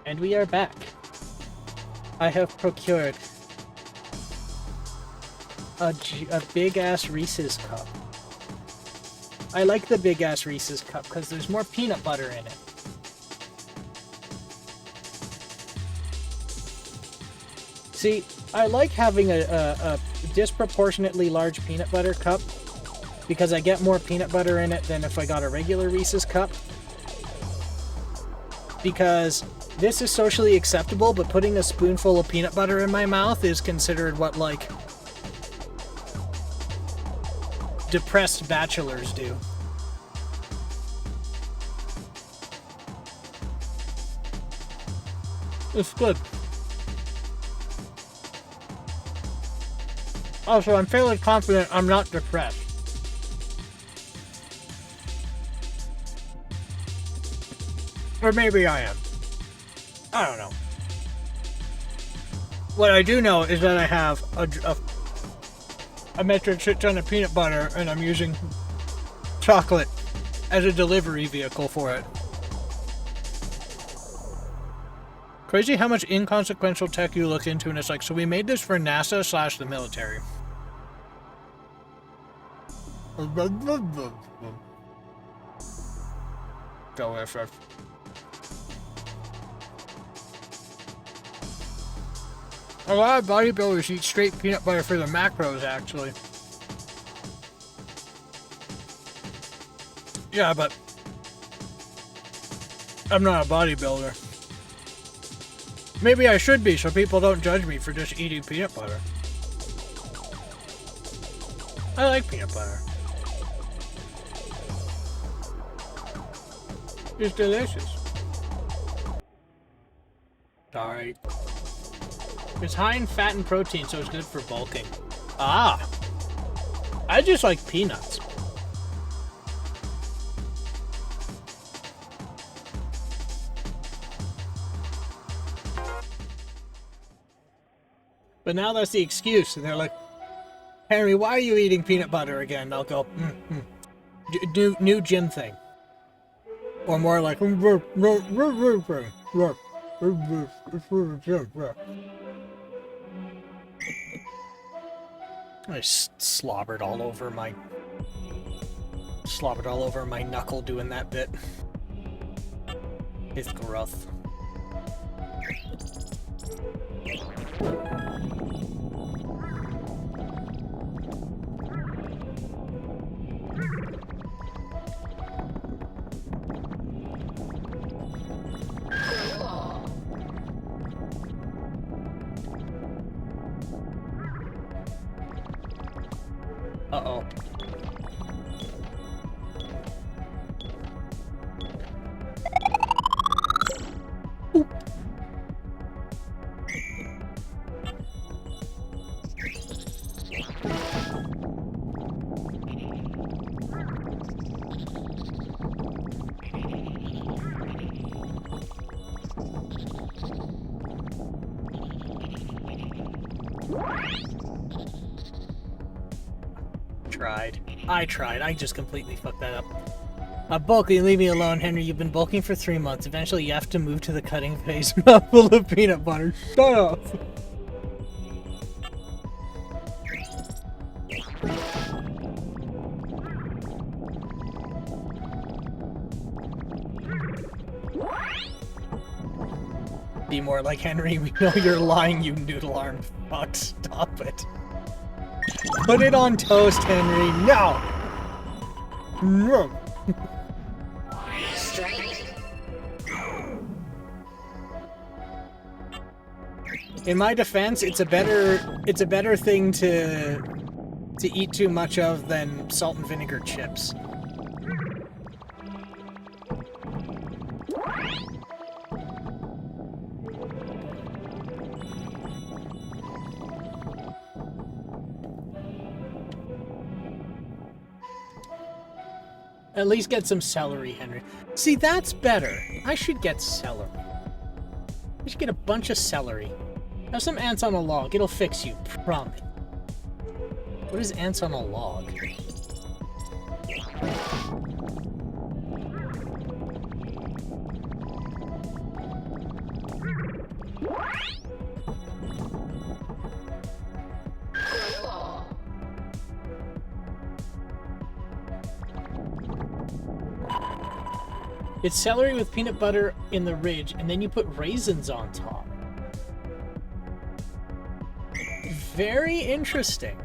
[SPEAKER 3] And we are back. I have procured a big-ass Reese's cup. I like the big-ass Reese's cup because there's more peanut butter in it. See, I like having a disproportionately large peanut butter cup because I get more peanut butter in it than if I got a regular Reese's cup. Because this is socially acceptable, but putting a spoonful of peanut butter in my mouth is considered what, like, depressed bachelors do. It's good. Also, I'm fairly confident I'm not depressed. Or maybe I am. I don't know. What I do know is that I have a metric shit ton of peanut butter, and I'm using chocolate as a delivery vehicle for it. Crazy how much inconsequential tech you look into, and it's like, so we made this for NASA / the military. Go FF. A lot of bodybuilders eat straight peanut butter for the macros, actually. Yeah, but I'm not a bodybuilder. Maybe I should be, so people don't judge me for just eating peanut butter. I like peanut butter. It's delicious. Alright. It's high in fat and protein, so it's good for bulking. Ah! I just like peanuts. But now that's the excuse, and they're like, Henry, why are you eating peanut butter again? And I'll go, new gym thing. Or more like, I slobbered all over my knuckle doing that bit. It's gross. Uh-oh. Oop. I tried. I just completely fucked that up. Bulking, leave me alone, Henry. You've been bulking for 3 months. Eventually, you have to move to the cutting phase. Mouthful of peanut butter. Shut up. Be more like Henry. We know you're lying, you noodle arm fuck. Stop it. Put it on toast, Henry. No! No!
[SPEAKER 4] Strike.
[SPEAKER 3] In my defense, it's a better thing to eat too much of than salt and vinegar chips. At least get some celery, Henry. See, that's better. I should get celery. I should get a bunch of celery. Have some ants on a log. It'll fix you. Promise. What is ants on a log? It's celery with peanut butter in the ridge, and then you put raisins on top. Very interesting.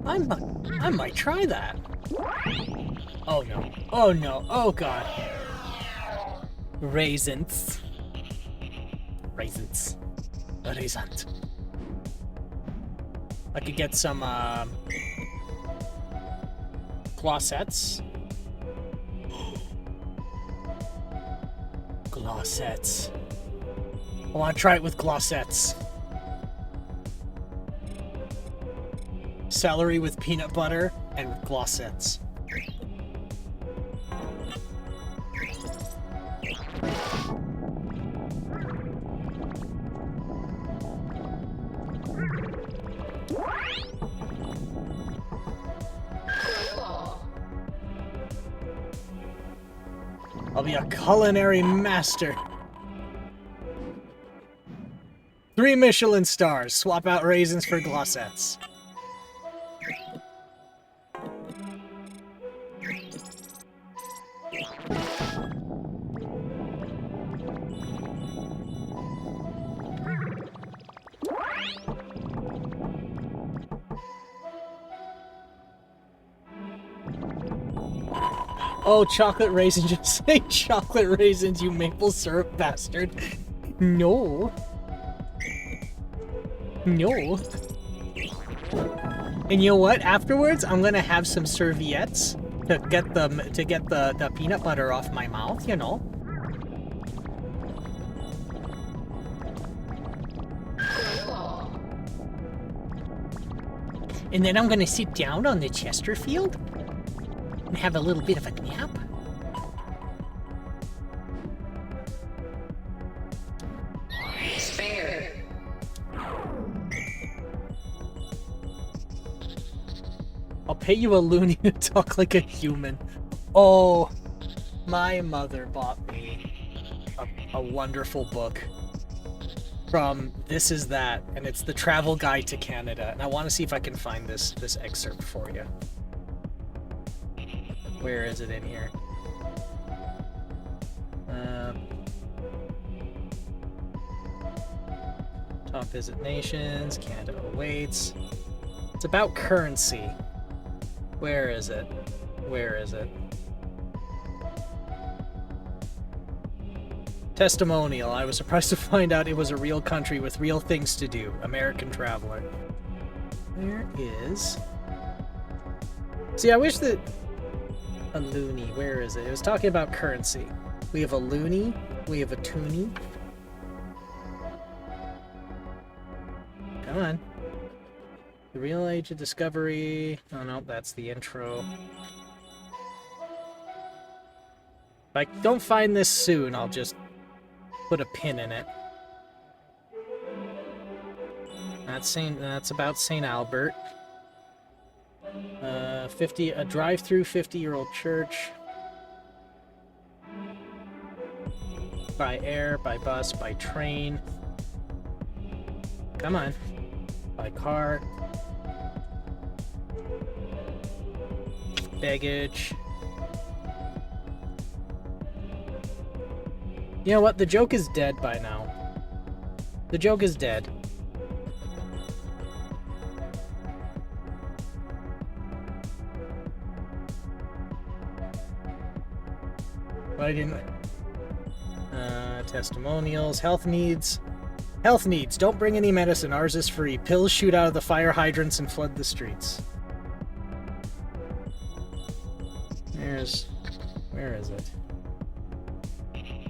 [SPEAKER 3] I might try that. Oh no. Oh no. Oh god. Raisins. Raisins. Raisins. I could get some glossettes. Glossettes. I want to try it with glossettes. Celery with peanut butter and glossettes. I'll be a culinary master. 3 Michelin stars. Swap out raisins for glossettes. Oh, chocolate raisins. Just say chocolate raisins, you maple syrup bastard. No. No. And you know what? Afterwards, I'm gonna have some serviettes to get the peanut butter off my mouth, you know. And then I'm gonna sit down on the Chesterfield and have a little bit of a nap.
[SPEAKER 4] Spare.
[SPEAKER 3] I'll pay you a loony to talk like a human. Oh, my mother bought me a wonderful book from This Is That, and it's the travel guide to Canada. And I want to see if I can find this excerpt for you. Where is it in here? Top visit nations, Canada awaits. It's about currency. Where is it? Where is it? Testimonial. I was surprised to find out it was a real country with real things to do. American Traveler. Where is... See, I wish that... A loony. Where is it? It was talking about currency. We have a loony. We have a toonie. Come on. The Real Age of Discovery... Oh no, that's the intro. If I don't find this soon, I'll just put a pin in it. That's about St. Albert. A drive-through 50-year-old church. By air, by bus, by train. Come on. By car. Baggage. You know what? The joke is dead by now. The joke is dead. But I didn't... testimonials. Health needs. Health needs. Don't bring any medicine. Ours is free. Pills shoot out of the fire hydrants and flood the streets. Where is it?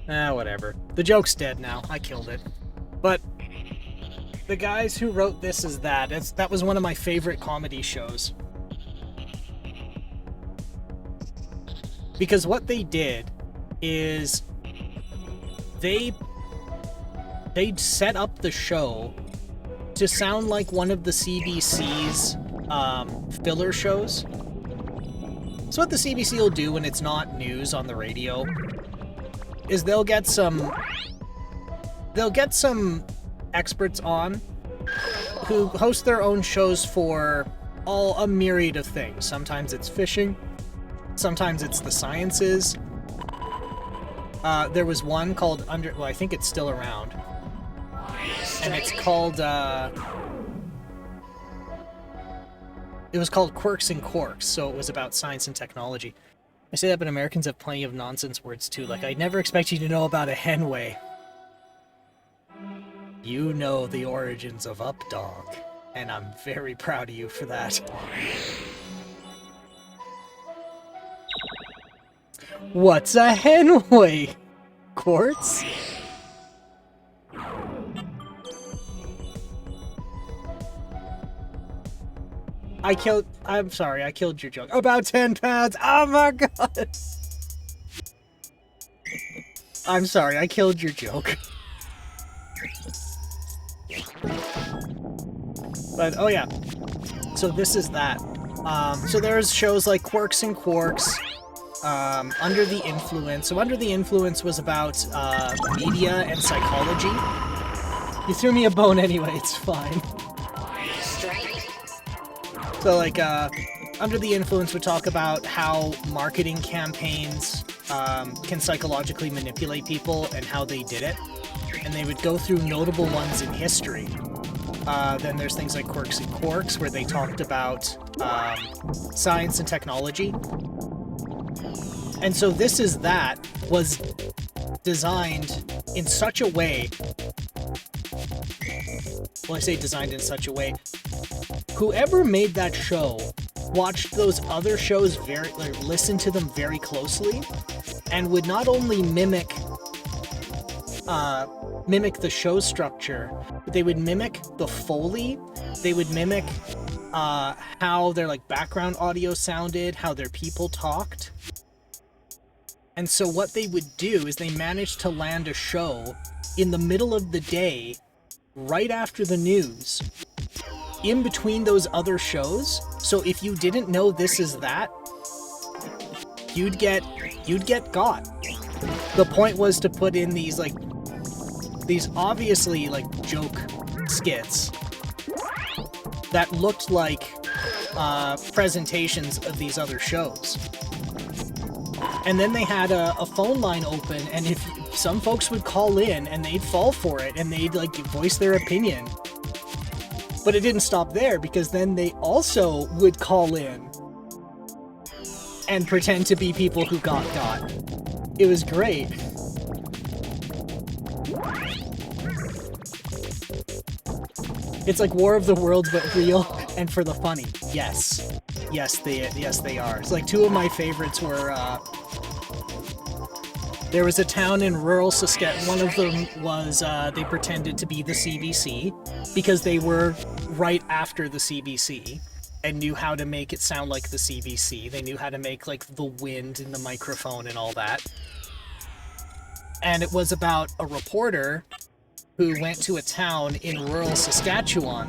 [SPEAKER 3] Whatever. The joke's dead now. I killed it. But the guys who wrote This Is That, that was one of my favorite comedy shows. Because what they did is they set up the show to sound like one of the CBC's filler shows. So what the CBC will do when it's not news on the radio is they'll get some experts on who host their own shows for a myriad of things. Sometimes it's fishing, sometimes it's the sciences. There was one called I think it's still around, and it's called it was called Quirks and Quarks, so it was about science and technology. I say that, but Americans have plenty of nonsense words too. Like, I never expect you to know about a henway. You know the origins of Updog, and I'm very proud of you for that. What's a henway? Quartz? I'm sorry, I killed your joke. About 10 pounds! Oh my god! I'm sorry, I killed your joke. But, oh yeah. So this is that. So there's shows like Quirks and Quarks, Under the Influence. So Under the Influence was about media and psychology. You threw me a bone anyway, it's fine. So, like, Under the Influence would talk about how marketing campaigns can psychologically manipulate people and how they did it. And they would go through notable ones in history. Then there's things like Quirks and Quarks, where they talked about science and technology. And so This Is That was designed in such a way... Well, I say designed in such a way. Whoever made that show watched those other shows listened to them very closely, and would not only mimic the show structure, but they would mimic the Foley. They would mimic how their background audio sounded, how their people talked. And so what they would do is they managed to land a show in the middle of the day, right after the news, in between those other shows. So if you didn't know This Is That, you'd get got. The point was to put in these obviously joke skits that looked like presentations of these other shows. And then they had a phone line open, and if some folks would call in and they'd fall for it and they'd voice their opinion. But it didn't stop there, because then they also would call in and pretend to be people who got. It was great. It's like War of the Worlds, but real and for the funny. Yes, they are. It's like two of my favorites were. There was a town in rural Saskatchewan. One of them was they pretended to be the CBC because they were right after the CBC and knew how to make it sound like the CBC. They knew how to make the wind in the microphone and all that. And it was about a reporter who went to a town in rural Saskatchewan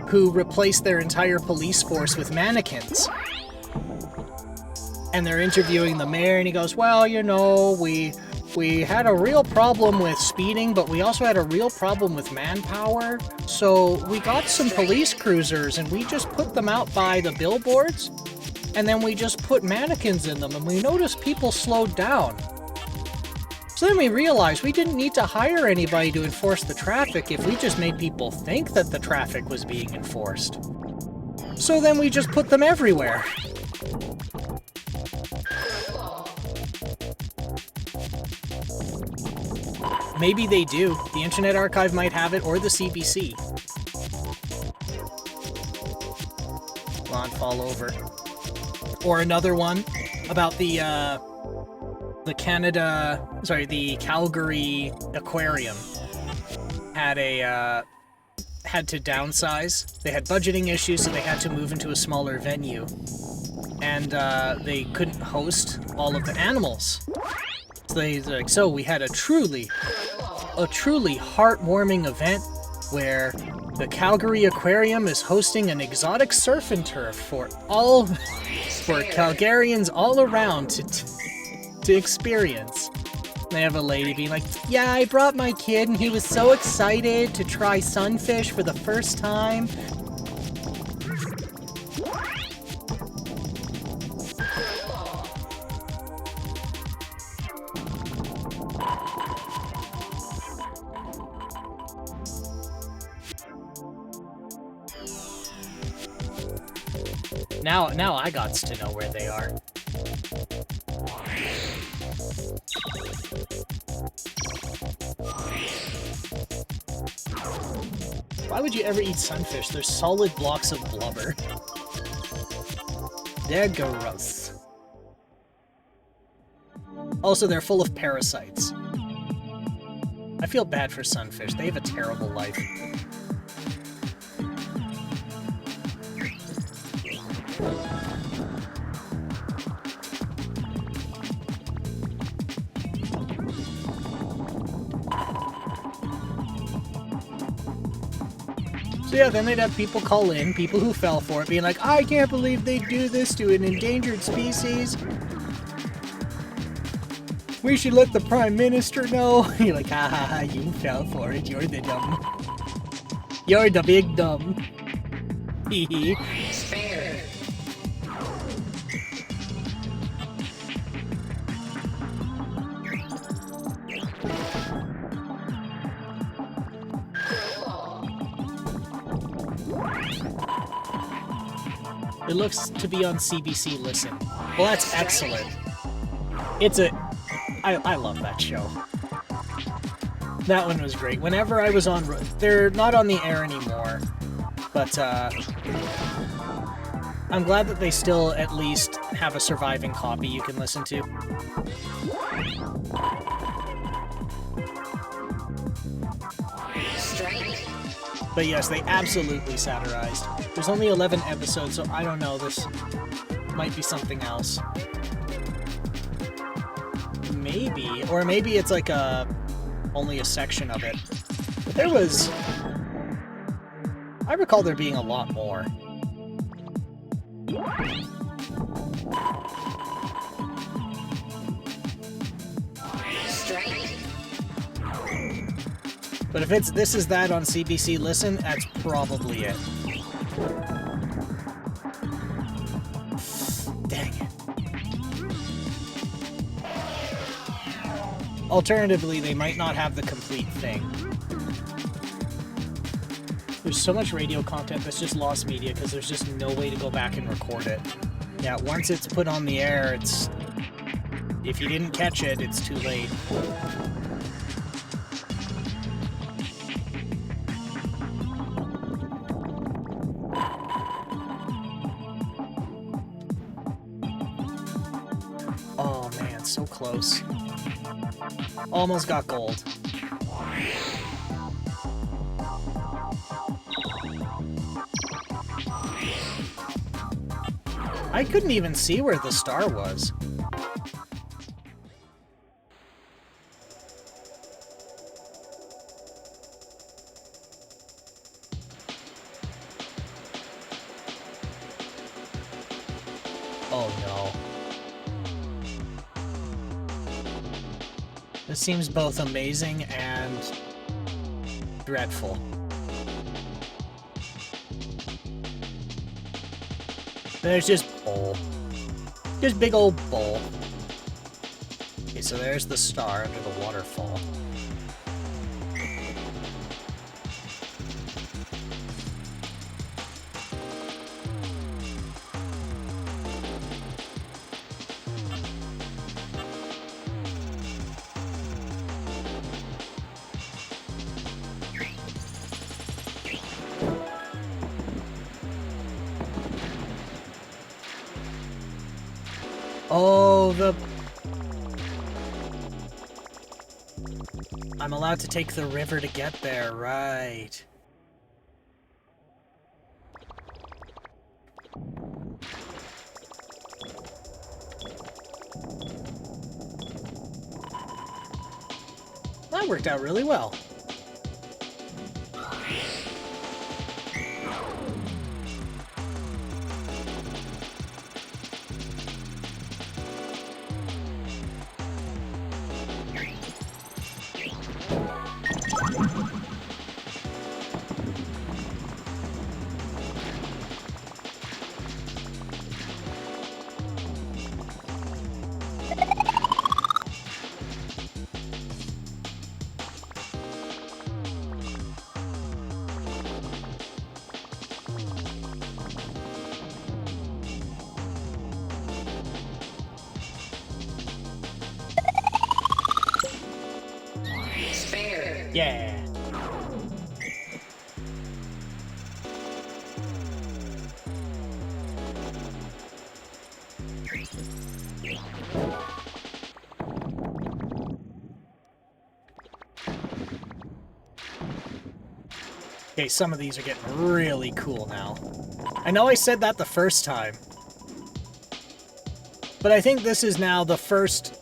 [SPEAKER 3] who replaced their entire police force with mannequins. And they're interviewing the mayor, and he goes, well, we had a real problem with speeding, but we also had a real problem with manpower. So we got some police cruisers, and we just put them out by the billboards, and then we just put mannequins in them, and we noticed people slowed down. So then we realized we didn't need to hire anybody to enforce the traffic if we just made people think that the traffic was being enforced. So then we just put them everywhere. Maybe they do. The Internet Archive might have it, or the CBC. Come on, fall over. Or another one about the Calgary Aquarium had to downsize. They had budgeting issues, so they had to move into a smaller venue. And they couldn't host all of the animals. So we had a truly heartwarming event where the Calgary Aquarium is hosting an exotic surf and turf for Calgarians all around to experience. They have a lady being like, yeah, I brought my kid and he was so excited to try sunfish for the first time. Now I gots to know where they are. Why would you ever eat sunfish? They're solid blocks of blubber. They're gross. Also, they're full of parasites. I feel bad for sunfish. They have a terrible life. So yeah, then they'd have people call in, people who fell for it, being like, I can't believe they do this to an endangered species. We should let the Prime Minister know. You're like, ha ha ha, you fell for it. You're the dumb. You're the big dumb. Hee
[SPEAKER 4] Spared.
[SPEAKER 3] It looks to be on CBC Listen. Well, that's excellent. It's a... I love that show. That one was great. Whenever I was on... They're not on the air anymore. But, I'm glad that they still at least have a surviving copy you can listen to.
[SPEAKER 4] Strike.
[SPEAKER 3] But yes, they absolutely satirized. There's only 11 episodes, so I don't know, this might be something else. Maybe, or maybe it's like only a section of it. But there was... I recall there being a lot more.
[SPEAKER 4] Strike.
[SPEAKER 3] But if it's This Is That on CBC Listen, that's probably it. Dang it. Alternatively, they might not have the complete thing. There's so much radio content that's just lost media because there's just no way to go back and record it. Yeah, once it's put on the air, it's... If you didn't catch it, it's too late. Oh man, so close. Almost got gold. I couldn't even see where the star was. Oh no. This seems both amazing and dreadful. There's just bowl. Just big old bowl. Okay, so there's the star under the waterfall. Oh, I'm allowed to take the river to get there, right. That worked out really well. Yeah. Okay, some of these are getting really cool now. I know I said that the first time, but I think this is now the first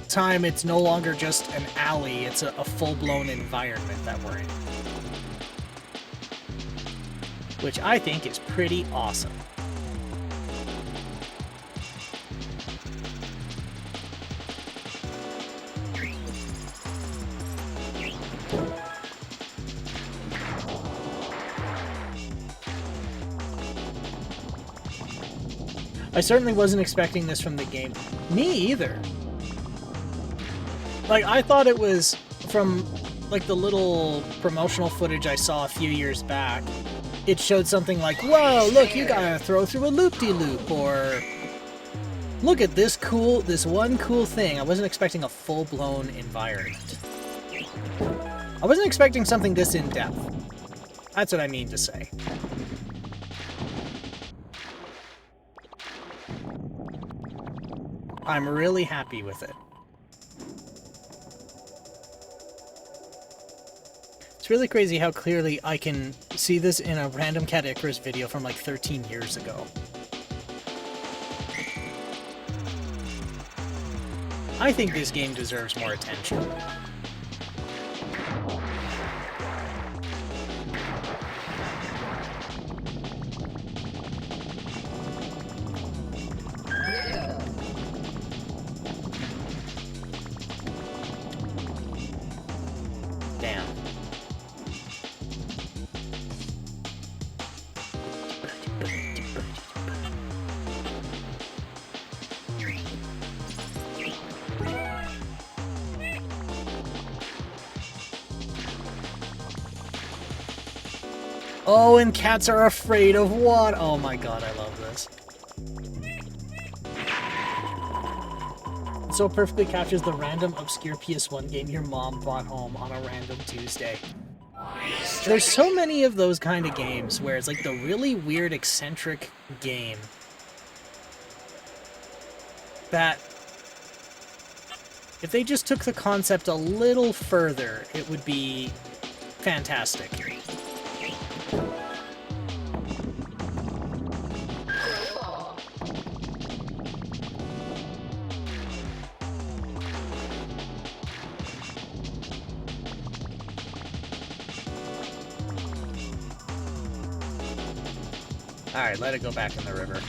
[SPEAKER 3] time it's no longer just an alley, it's a full-blown environment that we're in. Which I think is pretty awesome. I certainly wasn't expecting this from the game. Me either. Like, I thought it was from, like, the little promotional footage I saw a few years back. It showed something like, whoa, look, you gotta throw through a loop-de-loop, or look at this one cool thing. I wasn't expecting a full-blown environment. I wasn't expecting something this in-depth. That's what I mean to say. I'm really happy with it. It's really crazy how clearly I can see this in a random Cat Icarus video from like 13 years ago. I think this game deserves more attention. Damn. Oh, and cats are afraid of what? Oh my god, I love this. It so perfectly captures the random, obscure PS1 game your mom brought home on a random Tuesday. There's so many of those kind of games where it's like the really weird, eccentric game that if they just took the concept a little further, it would be fantastic. Alright, let it go back in the river.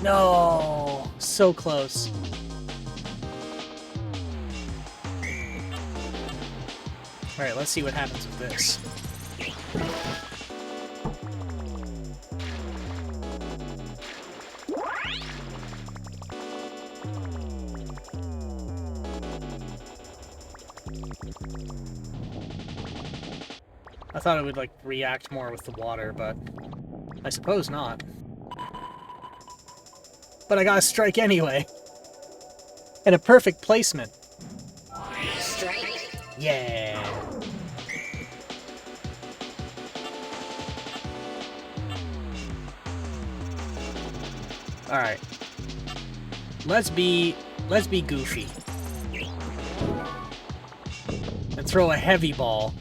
[SPEAKER 3] No! So close. Alright, let's see what happens with this. I thought it would, like, react more with the water, but I suppose not. But I got a strike anyway. And a perfect placement.
[SPEAKER 4] Strike.
[SPEAKER 3] Yeah. Alright. Let's be goofy. And throw a heavy ball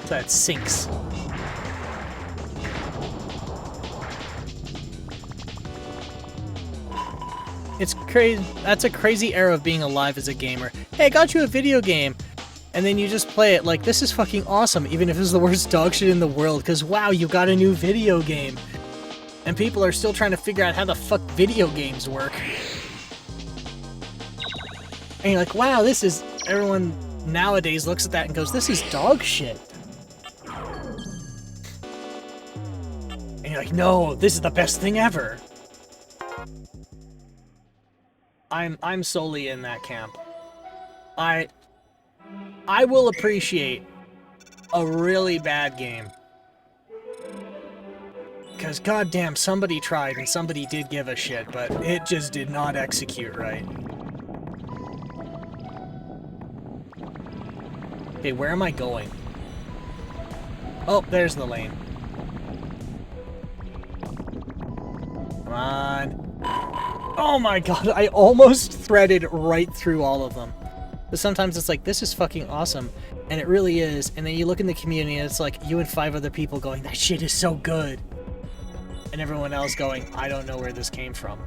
[SPEAKER 3] that sinks. It's crazy. That's a crazy era of being alive as a gamer. Hey, I got you a video game. And then you just play it like, this is fucking awesome, even if it's the worst dog shit in the world, because wow, you got a new video game. And people are still trying to figure out how the fuck video games work. And you're like, wow, this is... Everyone nowadays looks at that and goes, this is dog shit. And you're like, no, this is the best thing ever. I'm solely in that camp. I will appreciate a really bad game Because goddamn, somebody tried and somebody did give a shit, but it just did not execute right. Okay, where am I going? Oh, there's the lane. Come on. Oh my god, I almost threaded right through all of them. But sometimes it's like, this is fucking awesome. And it really is. And then you look in the community and it's like you and 5 other people going, that shit is so good. And everyone else going, I don't know where this came from.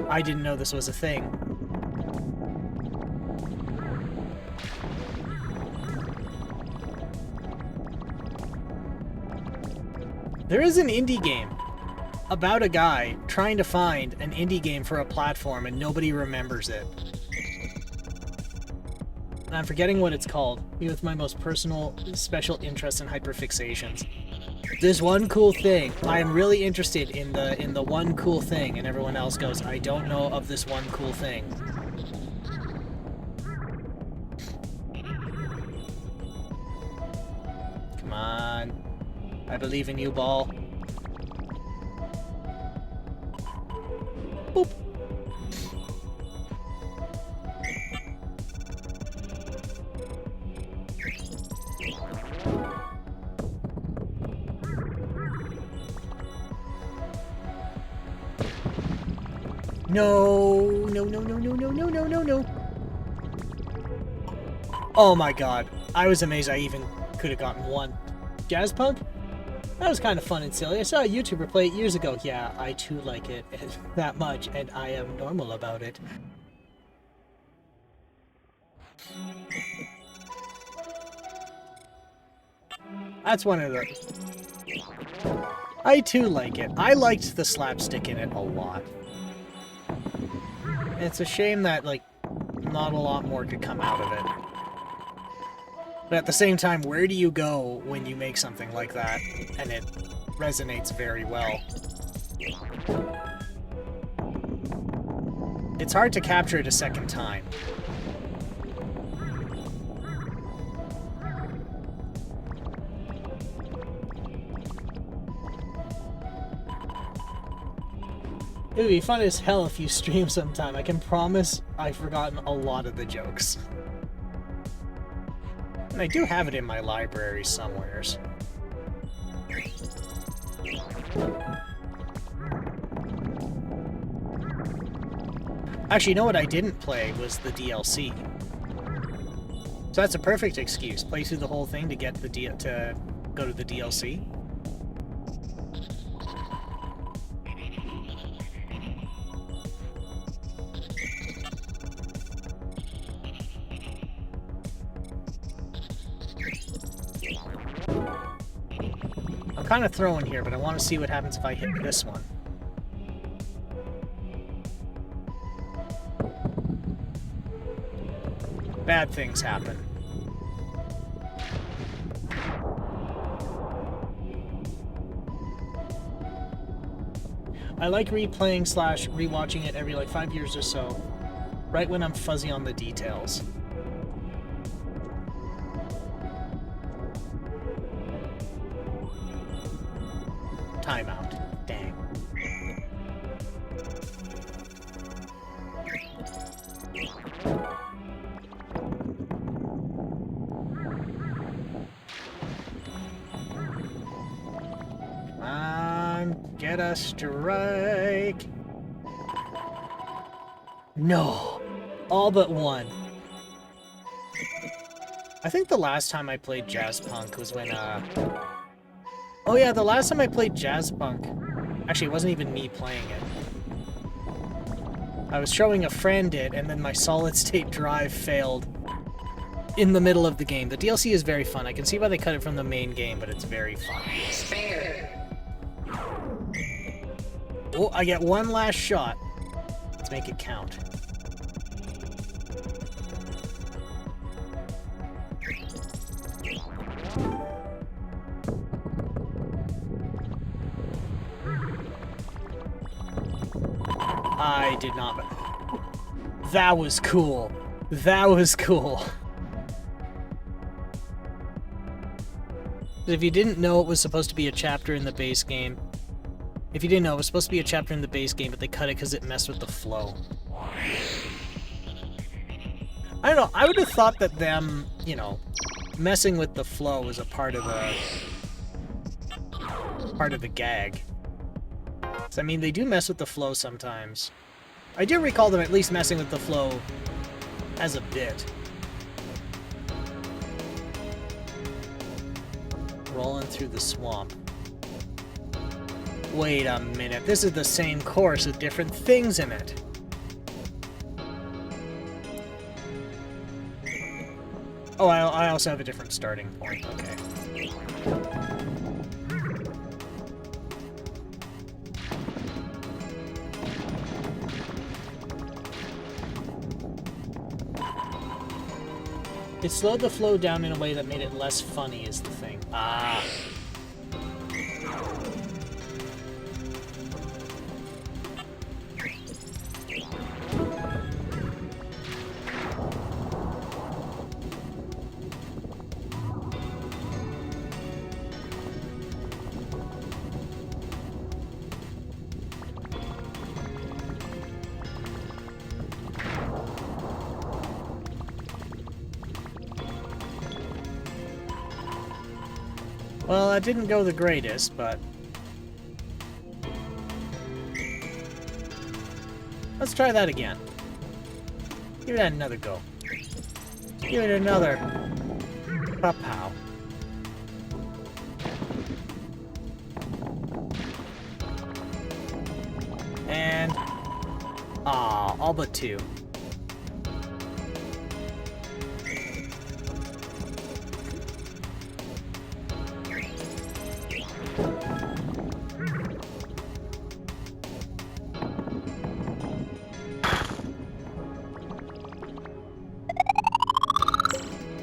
[SPEAKER 3] I didn't know this was a thing. There is an indie game about a guy trying to find an indie game for a platform and nobody remembers it. And I'm forgetting what it's called, me with my most personal special interests and hyperfixations. This one cool thing. I am really interested in the one cool thing, and everyone else goes, I don't know of this one cool thing. Come on. I believe in you, ball. Boop. No, no, no, no, no, no, no, no, no, no. Oh my god. I was amazed I even could have gotten one. Jazzpunk? That was kind of fun and silly. I saw a YouTuber play it years ago. Yeah, I too like it that much, and I am normal about it. That's one of those. I too like it. I liked the slapstick in it a lot. It's a shame that, like, not a lot more could come out of it. But at the same time, where do you go when you make something like that and it resonates very well? It's hard to capture it a second time. It would be fun as hell if you stream sometime. I can promise I've forgotten a lot of the jokes. And I do have it in my library somewheres. Actually, you know what I didn't play was the DLC. So that's a perfect excuse. Play through the whole thing to get the to go to the DLC. I'm kind of throwing here, but I want to see what happens if I hit this one. Bad things happen. I like replaying / rewatching it every like 5 years or so, right when I'm fuzzy on the details. Timeout. Dang. Come on, get a strike. No, all but one. I think the last time I played Jazzpunk was when, oh yeah, the last time I played Jazzpunk, actually it wasn't even me playing it. I was showing a friend it, and then my solid-state drive failed in the middle of the game. The DLC is very fun. I can see why they cut it from the main game, but it's very fun. Oh, I get one last shot. Let's make it count. I did not. That was cool. That was cool. If you didn't know it was supposed to be a chapter in the base game, but they cut it because it messed with the flow. I don't know, I would have thought that them, you know, messing with the flow was a part of the gag. So, I mean, they do mess with the flow sometimes. I do recall them at least messing with the flow as a bit. Rolling through the swamp. Wait a minute, this is the same course with different things in it. Oh, I also have a different starting point, okay. It slowed the flow down in a way that made it less funny is the thing. Ah. Well, that didn't go the greatest, but... let's try that again. Give that another go. Give it another... pow. And... ah, all but two.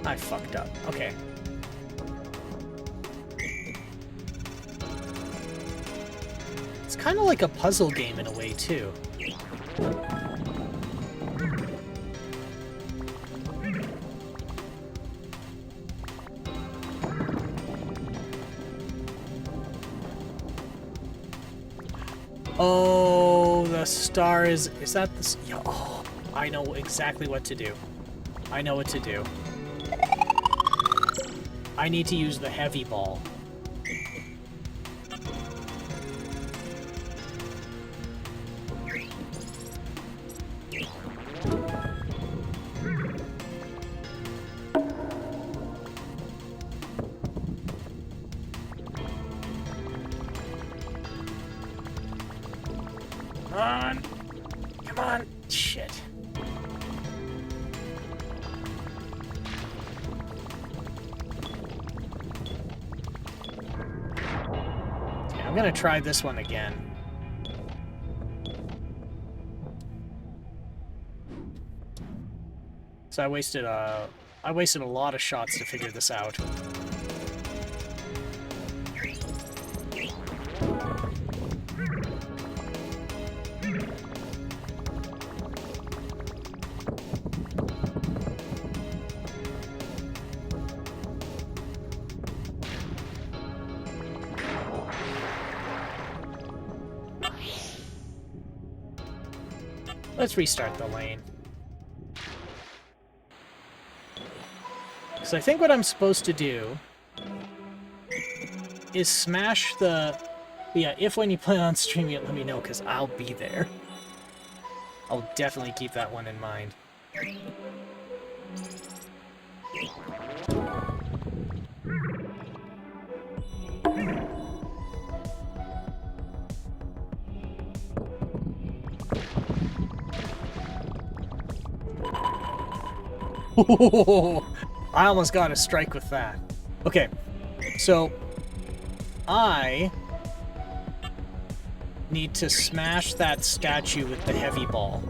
[SPEAKER 3] I fucked up. Okay. It's kind of like a puzzle game in a way, too. Oh, the star is that the... oh, I know exactly what to do. I know what to do. I need to use the heavy ball. Come on! Come on! Shit. I'm gonna try this one again. So I wasted a lot of shots to figure this out. Let's restart the lane. So I think what I'm supposed to do is smash the... yeah, if when you play on stream, let me know, because I'll be there. I'll definitely keep that one in mind. I almost got a strike with that. Okay, so I need to smash that statue with the heavy ball.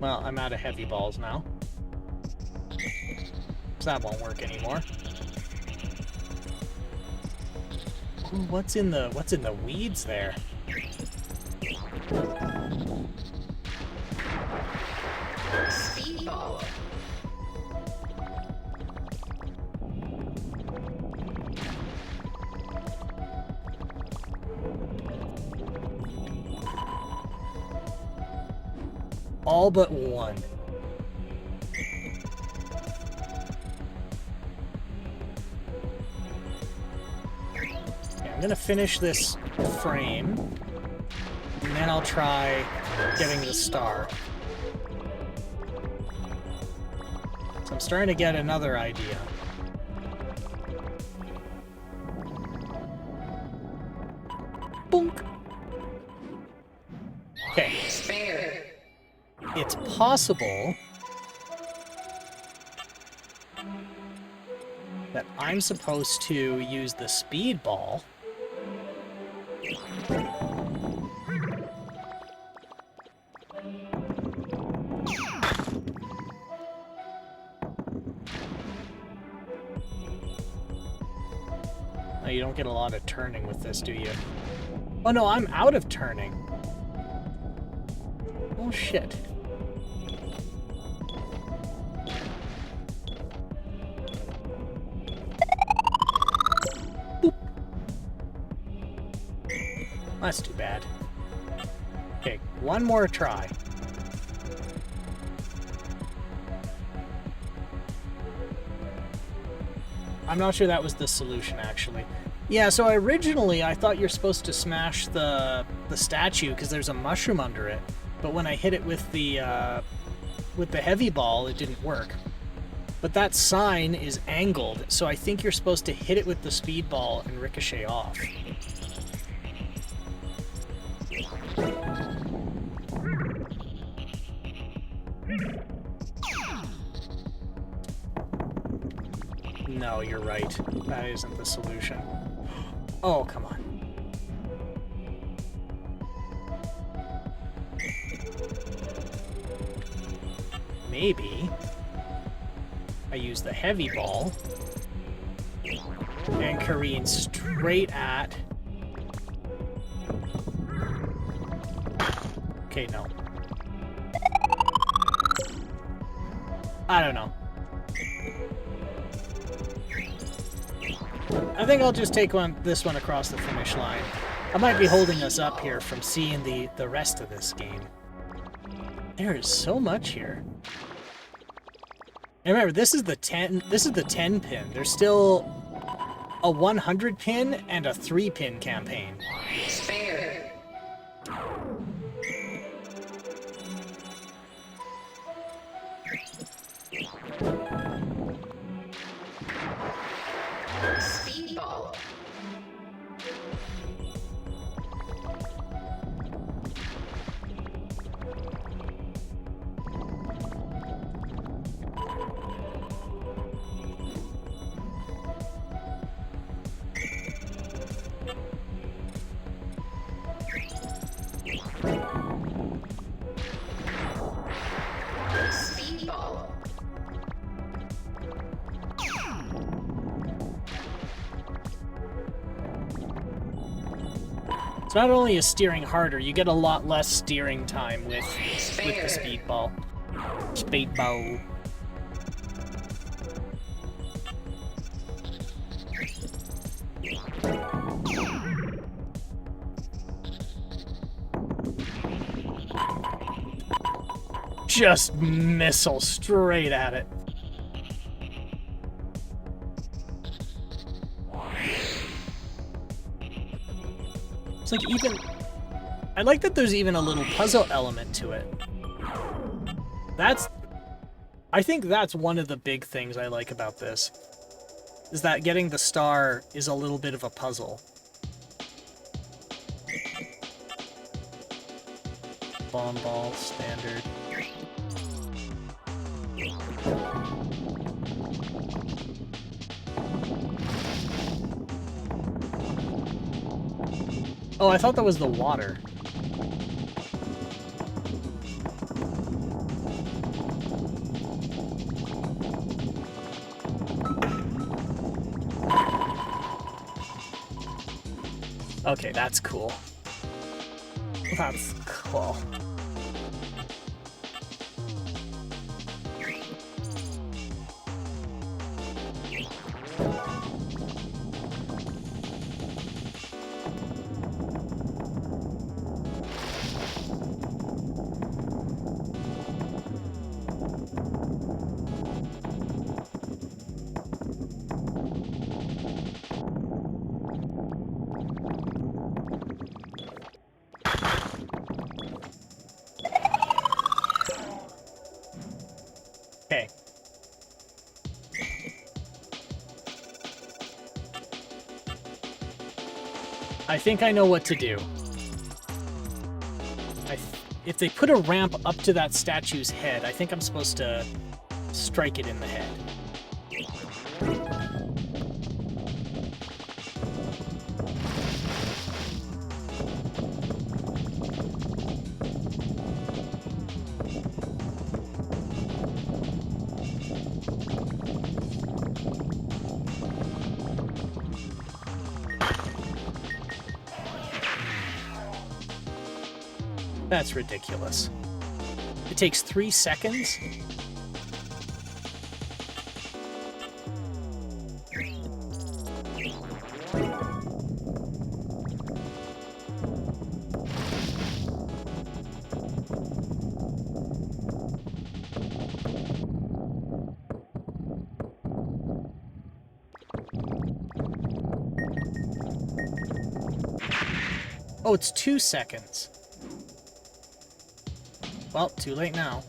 [SPEAKER 3] Well, I'm out of heavy balls now. So that won't work anymore. Ooh, what's in the weeds there?
[SPEAKER 4] Speedball.
[SPEAKER 3] All but one. Okay, I'm gonna finish this frame, and then I'll try getting the star. So I'm starting to get another idea. Boonk. Okay.
[SPEAKER 4] Spare.
[SPEAKER 3] It's possible that I'm supposed to use the speed ball Oh, you don't get a lot of turning with this, do you? Oh no, I'm out of turning. Oh shit. Boop. That's too bad. Okay, one more try. I'm not sure that was the solution, actually. Yeah, so originally I thought you're supposed to smash the statue because there's a mushroom under it. But when I hit it with the heavy ball, it didn't work. But that sign is angled, so I think you're supposed to hit it with the speed ball and ricochet off. No, you're right. That isn't the solution. Oh, come on. Maybe I use the heavy ball and careen straight at... Okay, no. I don't know. I think I'll just take this one across the finish line. I might be holding us up here from seeing the rest of this game. There is so much here. And remember, this is the 10 pin. There's still a 100 pin and a 3-pin campaign.
[SPEAKER 4] Spare. Speedball. Speedball.
[SPEAKER 3] So not only is steering harder, you get a lot less steering time with the speedball. Speedball. Just missile straight at it. It's like even... I like that there's even a little puzzle element to it. I think that's one of the big things I like about this. Is that getting the star is a little bit of a puzzle. Bomb ball, standard. Oh, I thought that was the water. Okay, that's cool. That's cool. Okay. I think I know what to do. If they put a ramp up to that statue's head, I think I'm supposed to strike it in the head. That's ridiculous. It takes 3 seconds? Oh, it's 2 seconds. Well, too late now.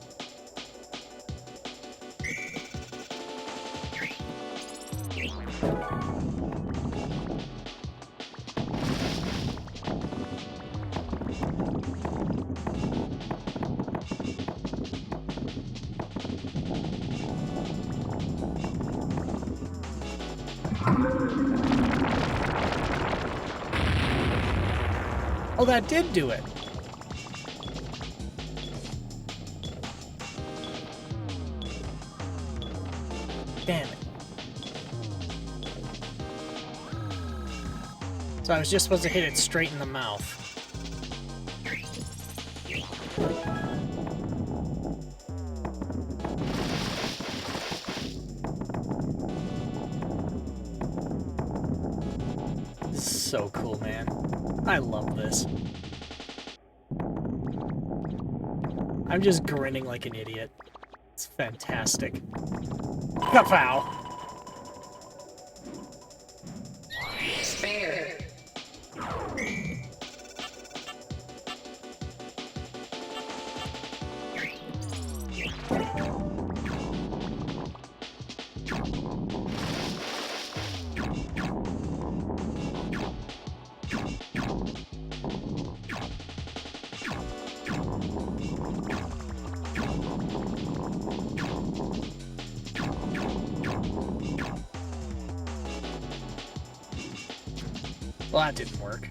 [SPEAKER 3] Oh, that did do it. Damn it. So I was just supposed to hit it straight in the mouth. This is so cool, man. I love this. I'm just grinning like an idiot. It's fantastic. Kapow!
[SPEAKER 4] Spare.
[SPEAKER 3] Well, that didn't work.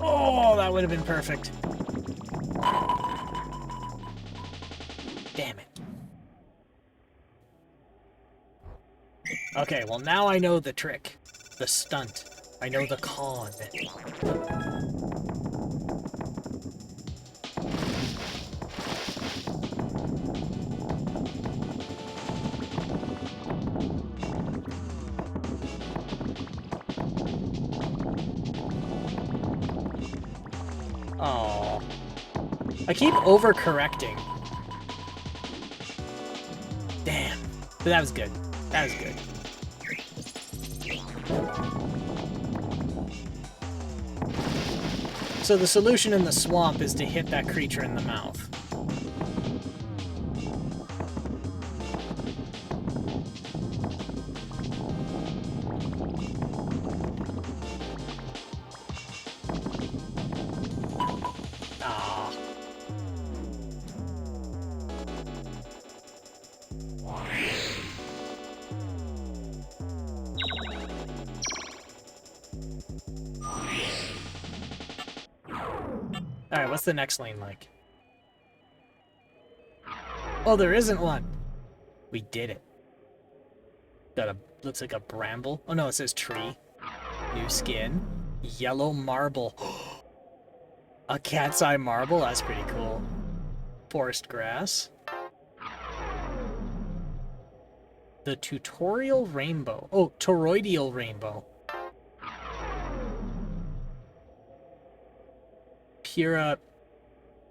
[SPEAKER 3] Oh, that would have been perfect. Damn it. Okay, well now I know the trick. The stunt. I know the con. Oh, I keep overcorrecting. Damn. But that was good. That was good. So the solution in the swamp is to hit that creature in the mouth. Ah. Alright, what's the next lane like? Oh, there isn't one! We did it. Got a, looks like a bramble. Oh no, it says tree. New skin. Yellow marble. A cat's eye marble? That's pretty cool. Forest grass. The tutorial rainbow. Oh, toroidal rainbow.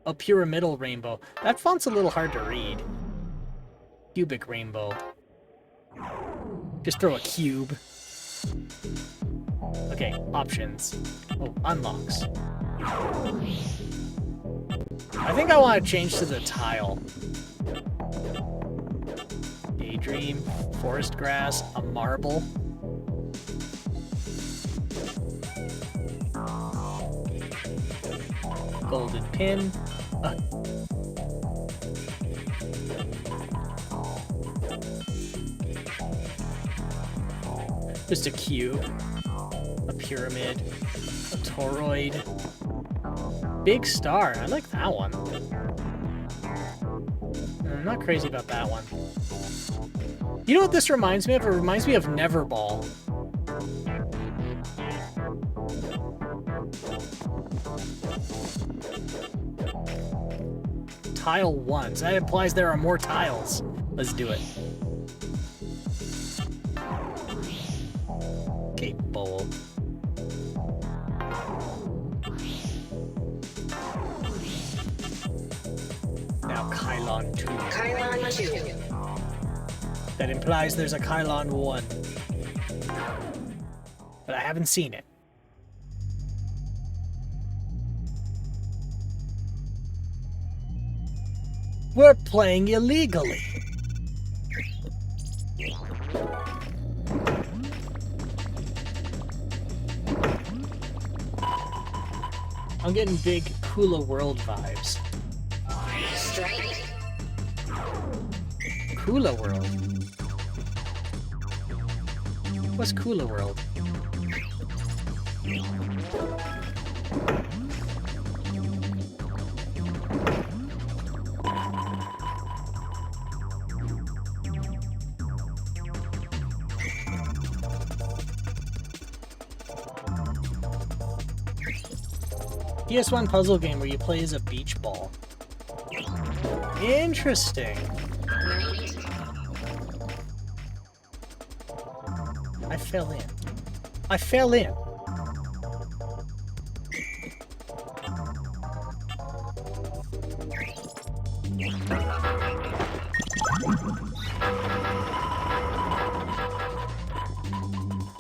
[SPEAKER 3] A pyramidal rainbow. That font's a little hard to read. Cubic rainbow. Just throw a cube. Okay, options. Oh, unlocks. I think I want to change to the tile. Daydream, forest grass, a marble. Golden pin. Just a cube. A pyramid. A toroid. Big star. I like that one. I'm not crazy about that one. You know what this reminds me of? It reminds me of Neverball. Tile 1. So that implies there are more tiles. Let's do it. Okay, bowl. Now Kylon 2.
[SPEAKER 4] Kylon 2.
[SPEAKER 3] That implies there's a Kylon 1. But I haven't seen it. We're playing illegally. I'm getting big Kula World vibes.
[SPEAKER 4] Strike.
[SPEAKER 3] Kula World? What's Kula World? PS1 puzzle game where you play as a beach ball. Interesting. I fell in. I fell in.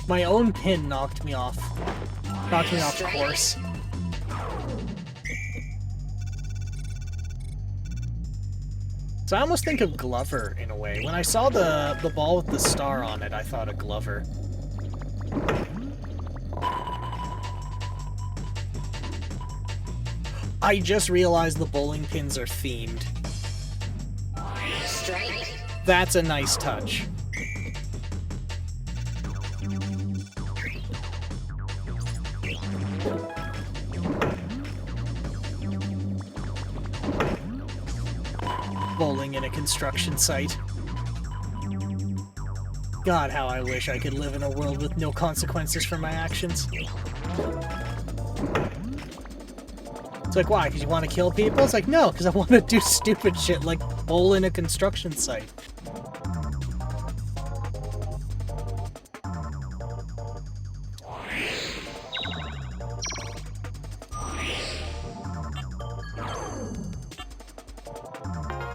[SPEAKER 3] My own pin knocked me off. Knocked me off course. So I almost think of Glover in a way. When I saw the ball with the star on it, I thought of Glover. I just realized the bowling pins are themed.
[SPEAKER 4] Strike.
[SPEAKER 3] That's a nice touch. Bowling in a construction site. God, how I wish I could live in a world with no consequences for my actions. It's like, why? Because you want to kill people? It's like, no, because I want to do stupid shit like bowl in a construction site.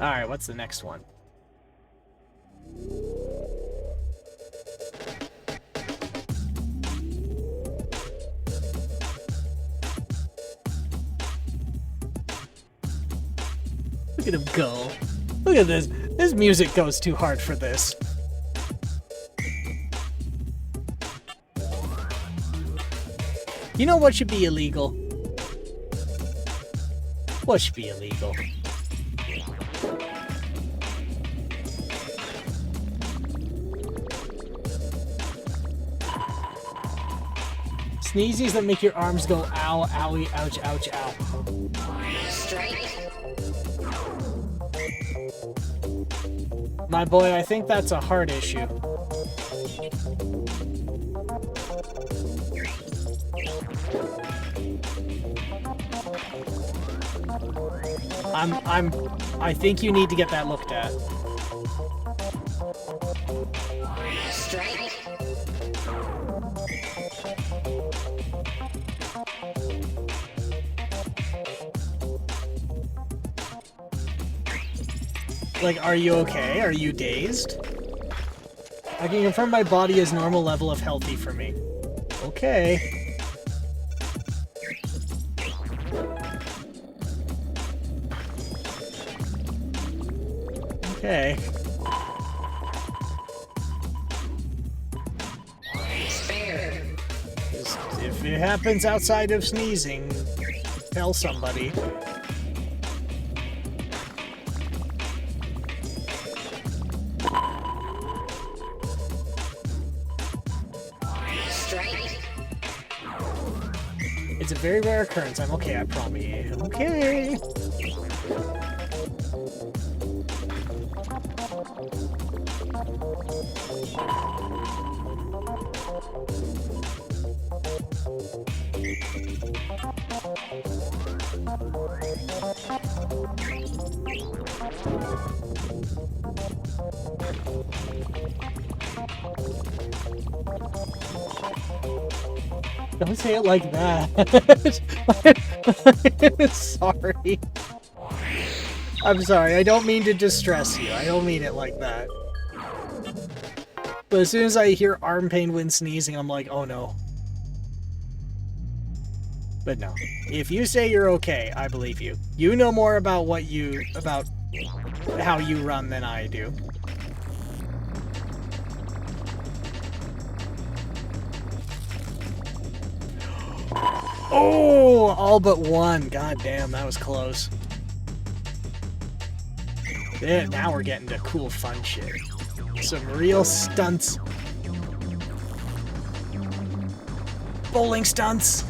[SPEAKER 3] Alright, what's the next one? Look at him go. Look at this. This music goes too hard for this. You know what should be illegal? What should be illegal? Sneezies that make your arms go ow, owie, ouch, ouch, ow.
[SPEAKER 4] Strike.
[SPEAKER 3] My boy, I think that's a heart issue. I think you need to get that looked at.
[SPEAKER 4] Strike.
[SPEAKER 3] Like, are you okay? Are you dazed? I can confirm my body is normal level of healthy for me. Okay. Okay.
[SPEAKER 4] Spare.
[SPEAKER 3] If it happens outside of sneezing, tell somebody.
[SPEAKER 4] Strike.
[SPEAKER 3] It's a very rare occurrence. I'm okay, I promise. Okay. Don't say it like that. Sorry. I'm sorry. I don't mean to distress you. I don't mean it like that. But as soon as I hear arm pain when sneezing, I'm like, oh no. But no. If you say you're okay, I believe you. You know more about about how you run than I do. Oh, all but one. God damn, that was close. Yeah, now we're getting to cool, fun shit. Some real stunts. Bowling stunts.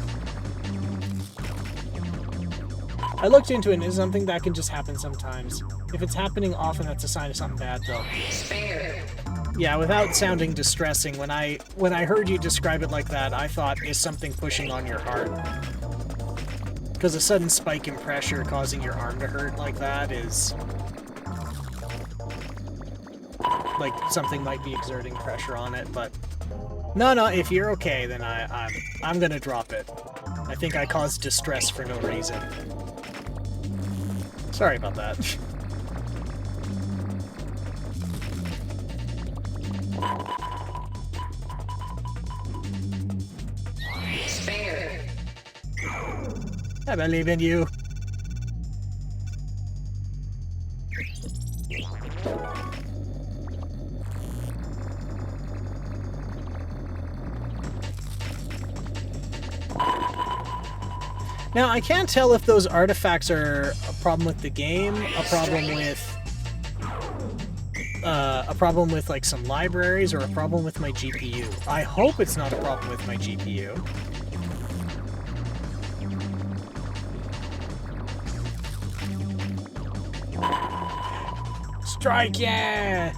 [SPEAKER 3] I looked into it, and it's something that can just happen sometimes. If it's happening often, that's a sign of something bad, though.
[SPEAKER 4] Spare.
[SPEAKER 3] Yeah, without sounding distressing, when I heard you describe it like that, I thought, is something pushing on your heart? Because a sudden spike in pressure causing your arm to hurt like that is... like, something might be exerting pressure on it, but... No, if you're okay, then I'm gonna drop it. I think I caused distress for no reason. Sorry about that.
[SPEAKER 4] Spare.
[SPEAKER 3] I believe in you. Now, I can't tell if those artifacts are a problem with the game, a problem with like some libraries, or a problem with my GPU. I hope it's not a problem with my GPU. Strike, yeah!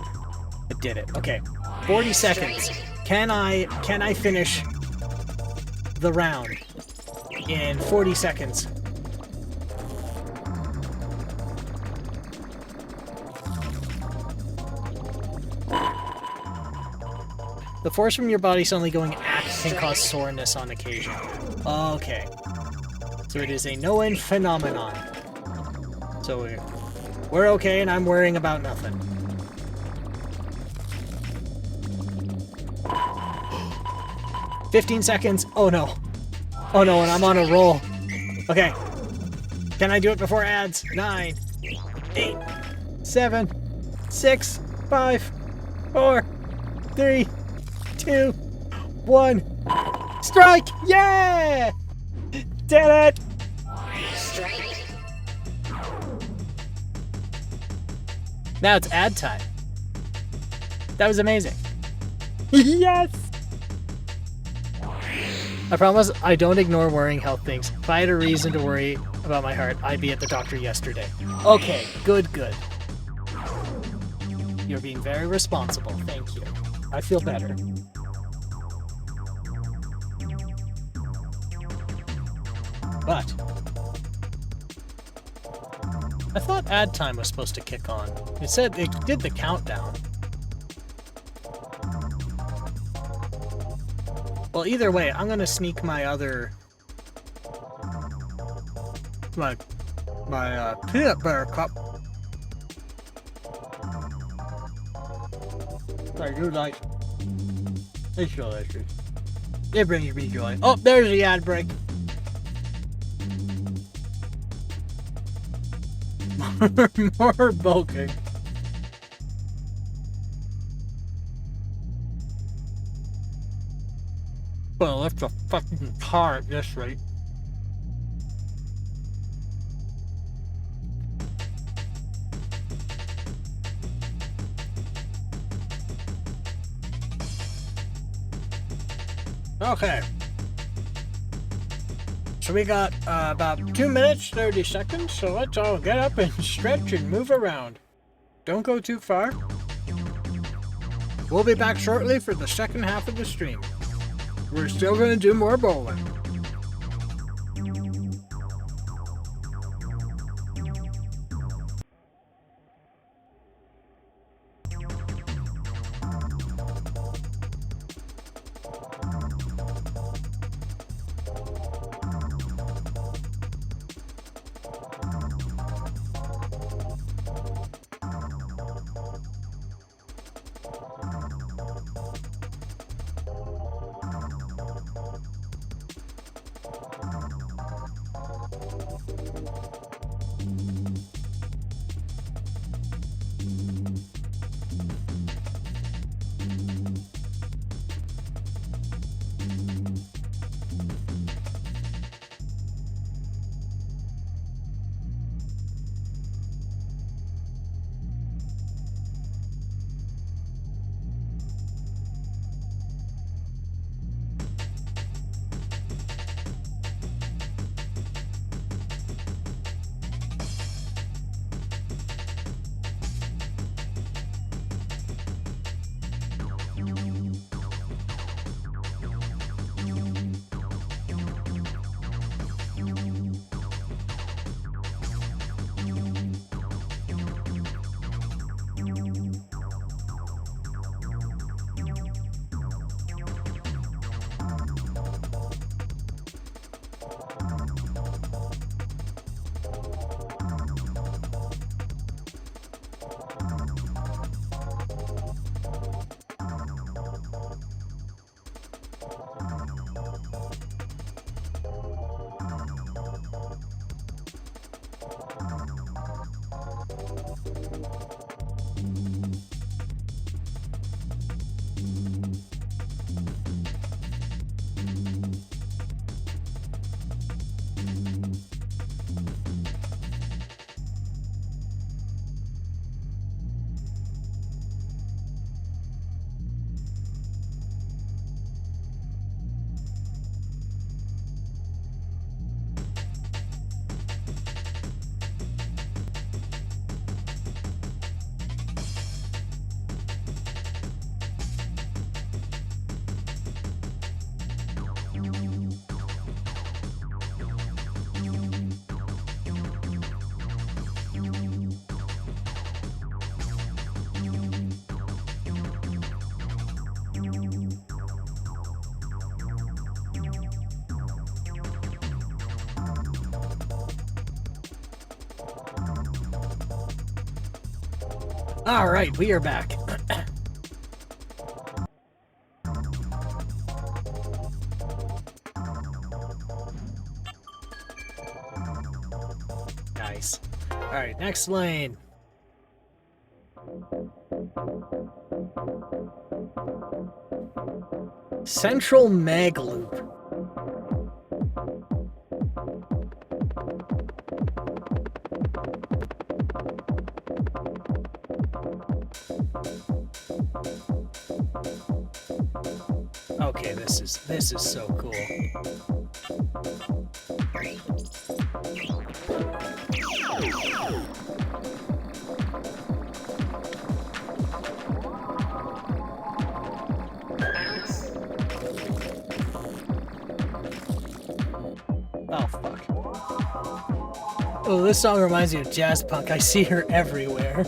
[SPEAKER 3] I did it. Okay. 40 seconds. Can I finish the round in 40 seconds? The force from your body suddenly going act can cause soreness on occasion. Okay. So it is a known phenomenon. So we're okay, and I'm worrying about nothing. "15 seconds. Oh no. Oh no, and I'm on a roll. Okay. Can I do it before ads? 9, 8, 7, 6, 5, 4, 3, 2, 1. Strike! Yeah! Did it!
[SPEAKER 4] Strike.
[SPEAKER 3] Now it's ad time. That was amazing. Yes! I promise I don't ignore worrying health things. If I had a reason to worry about my heart, I'd be at the doctor yesterday. Okay, good. You're being very responsible. Thank you. I feel better. But I thought ad time was supposed to kick on. It said it did the countdown. Well, either way, I'm gonna sneak my other my peanut butter cup. I do like. It's delicious. It brings me joy. Oh, there's the ad break. More bulking. Well, that's a fucking car at this rate. Okay. So we got about 2 minutes, 30 seconds, so let's all get up and stretch and move around. Don't go too far. We'll be back shortly for the second half of the stream. We're still going to do more bowling. All right, we are back. Nice. All right, next lane. Central Mag Loop. Okay. Okay, this is so cool. Oh fuck. Oh, this song reminds me of Jazz Punk. I see her everywhere.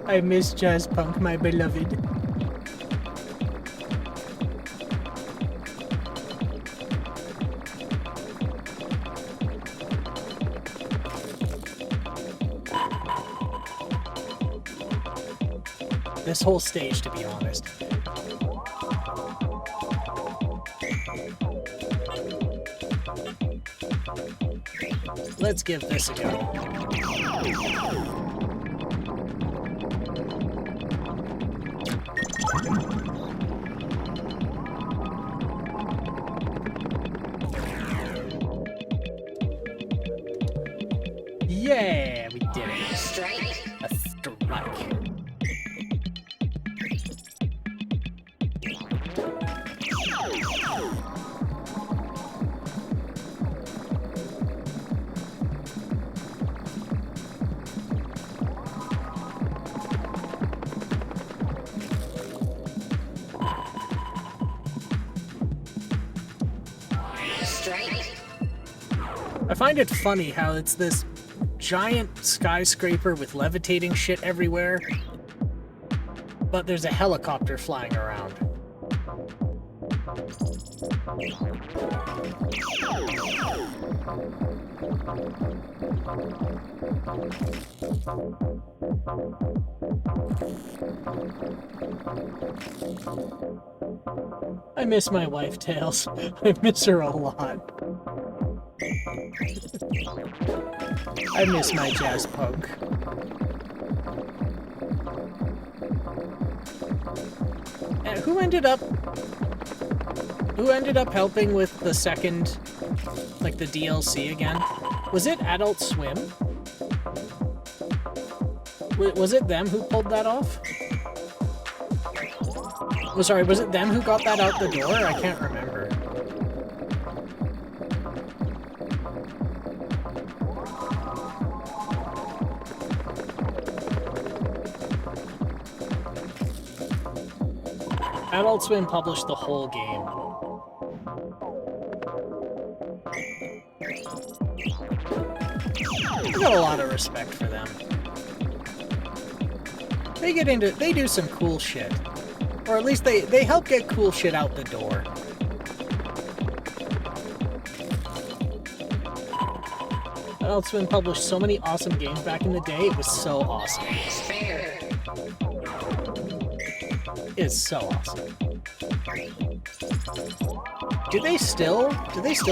[SPEAKER 3] I miss Jazz Punk, my beloved. This whole stage, to be honest. Let's give this a go. Yeah, we did it.
[SPEAKER 4] Strike.
[SPEAKER 3] A strike.
[SPEAKER 4] Strike.
[SPEAKER 3] I find it funny how it's this giant skyscraper with levitating shit everywhere, but there's a helicopter flying around. I miss my wife, Tails. I miss her a lot. I miss my Jazz Punk. And who ended up helping with the second, like the DLC again? Was it Adult Swim? Was it them who pulled that off? Oh, sorry, was it them who got that out the door? I can't remember. Adult Swim published the whole game. I got a lot of respect for them. They do some cool shit. Or at least they help get cool shit out the door. Adult Swim published so many awesome games back in the day, it was so awesome.
[SPEAKER 4] Spare.
[SPEAKER 3] It's so awesome. Do they still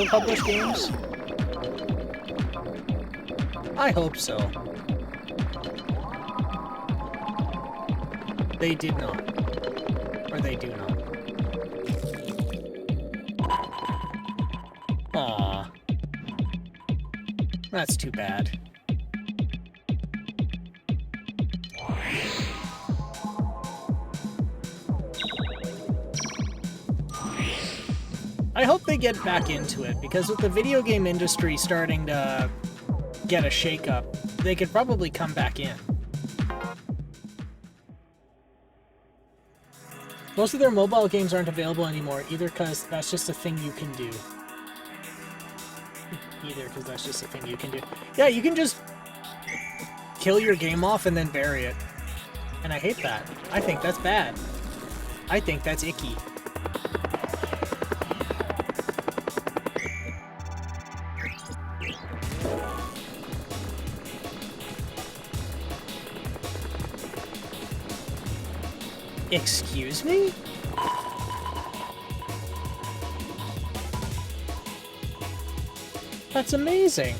[SPEAKER 3] publish games? I hope so. They did not. Or they do not. Aww. That's too bad. I hope they get back into it, because with the video game industry starting to get a shakeup, they could probably come back in. Most of their mobile games aren't available anymore, either because that's just a thing you can do. Yeah, you can just kill your game off and then bury it. And I hate that. I think that's bad. I think that's icky. Excuse me? That's amazing.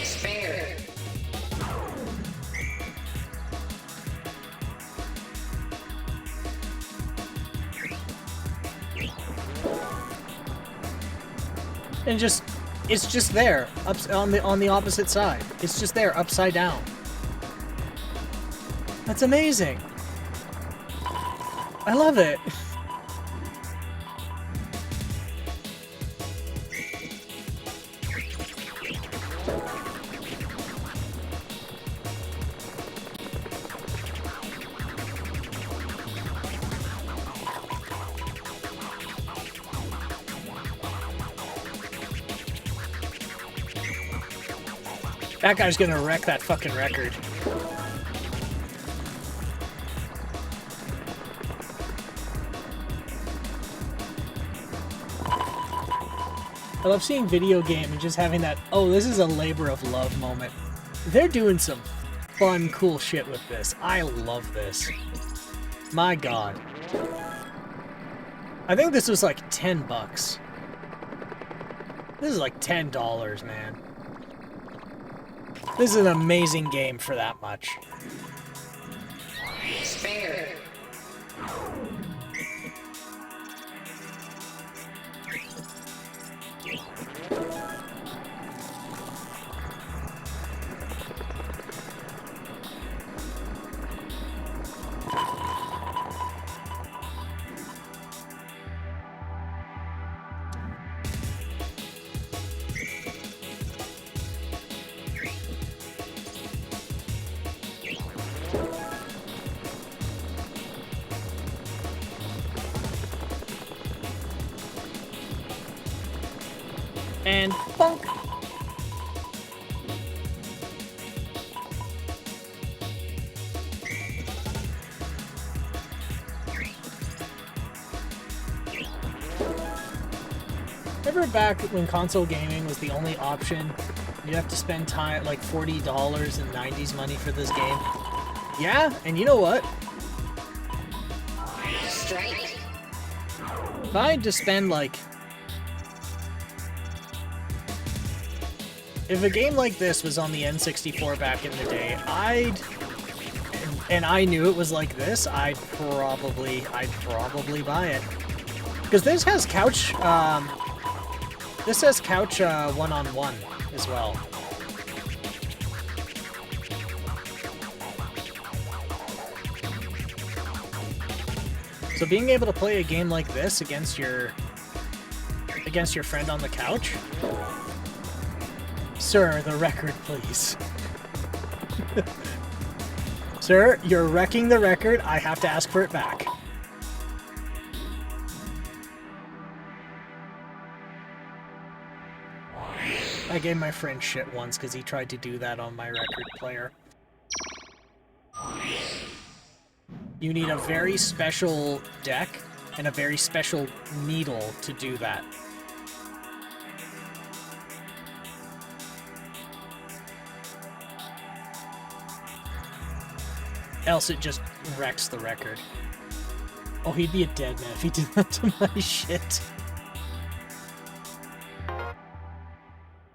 [SPEAKER 4] Spare.
[SPEAKER 3] And just, it's just there, on the opposite side. It's just there, upside down. That's amazing. I love it. That guy's gonna wreck that fucking record. I love seeing video game and just having that, oh, this is a labor of love moment. They're doing some fun, cool shit with this. I love this. My god. I think this was like 10 bucks. This is like $10, man. This is an amazing game for that much.
[SPEAKER 4] Spare.
[SPEAKER 3] And bonk. Remember back when console gaming was the only option? You'd have to spend time, like $40 in 90s money for this game. Yeah, and you know what?
[SPEAKER 4] Strike.
[SPEAKER 3] If I had to spend like... If a game like this was on the N64 back in the day, and I knew it was like this, I'd probably buy it. Because this has couch one-on-one as well. So being able to play a game like this against your friend on the couch. Sir, the record, please. Sir, you're wrecking the record. I have to ask for it back. I gave my friend shit once because he tried to do that on my record player. You need a very special deck and a very special needle to do that. Else it just wrecks the record. Oh, he'd be a dead man if he did that to my shit.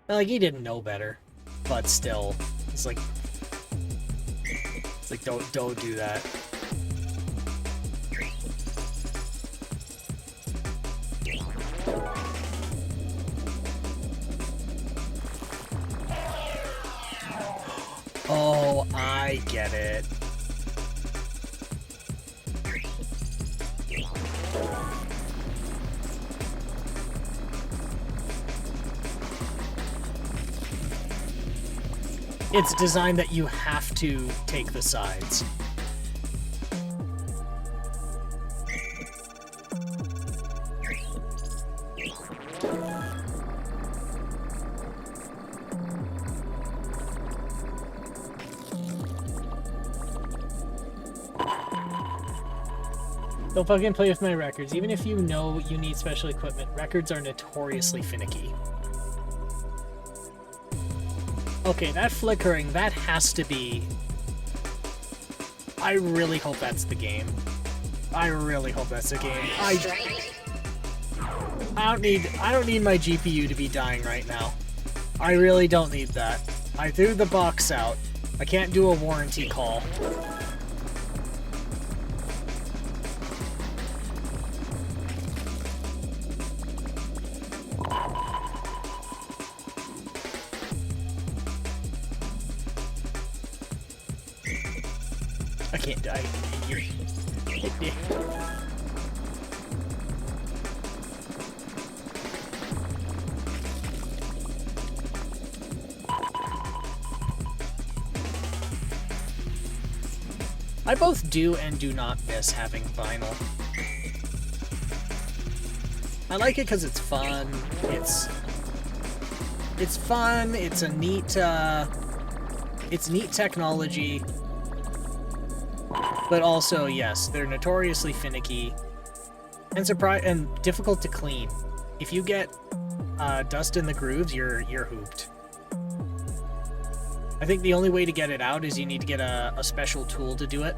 [SPEAKER 3] Like, he didn't know better. But still, it's like don't do that. Oh, I get it. It's designed that you have to take the sides. Don't fucking play with my records. Even if you know you need special equipment, records are notoriously finicky. Okay, that flickering, that has to be... I really hope that's the game. I really hope that's the game.
[SPEAKER 4] Strike.
[SPEAKER 3] I don't need my GPU to be dying right now. I really don't need that. I threw the box out. I can't do a warranty call. I can't die. I both do and do not miss having vinyl. I like it because it's fun. It's fun. It's a neat. It's neat technology. But also, yes, they're notoriously finicky and difficult to clean. If you get dust in the grooves, you're hooped. I think the only way to get it out is you need to get a special tool to do it.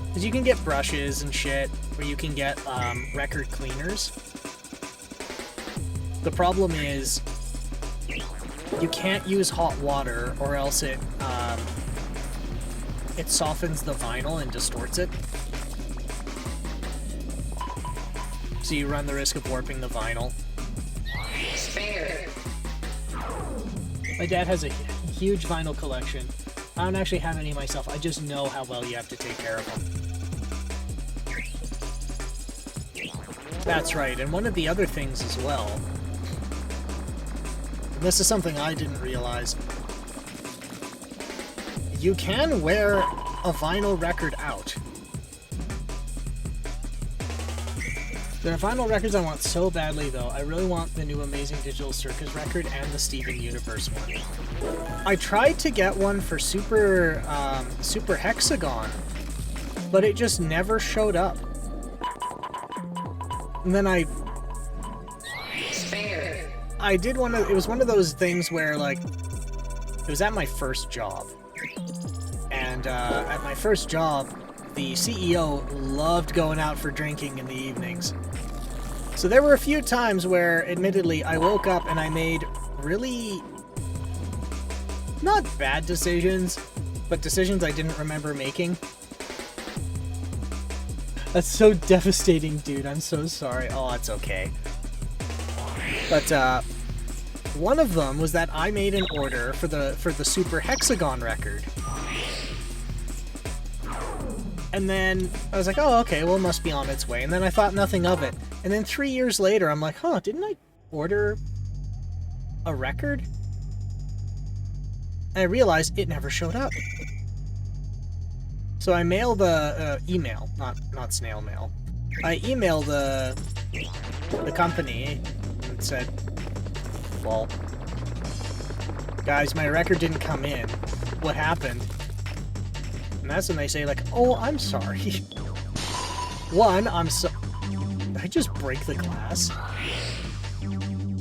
[SPEAKER 3] Because you can get brushes and shit, or you can get record cleaners. The problem is you can't use hot water, or else it softens the vinyl and distorts it. So you run the risk of warping the vinyl.
[SPEAKER 4] Spare.
[SPEAKER 3] My dad has a huge vinyl collection. I don't actually have any myself. I just know how well you have to take care of them. That's right, and one of the other things as well, and this is something I didn't realize, you can wear a vinyl record out. There are vinyl records I want so badly, though. I really want the new Amazing Digital Circus record and the Steven Universe one. I tried to get one for Super Hexagon, but it just never showed up. And then I did it was one of those things where, like, it was at my first job. And at my first job, the CEO loved going out for drinking in the evenings. So there were a few times where, admittedly, I woke up and I made really not bad decisions, but decisions I didn't remember making. That's so devastating, dude. I'm so sorry. Oh, it's okay. But one of them was that I made an order for the Super Hexagon record. And then I was like, oh, okay, well, it must be on its way. And then I thought nothing of it. And then 3 years later, I'm like, huh, didn't I order a record? And I realized it never showed up. So I mailed the email, not snail mail. I emailed the company and said, well, guys, my record didn't come in. What happened? And that's when they say, like, oh, I'm sorry. One, did I just break the glass?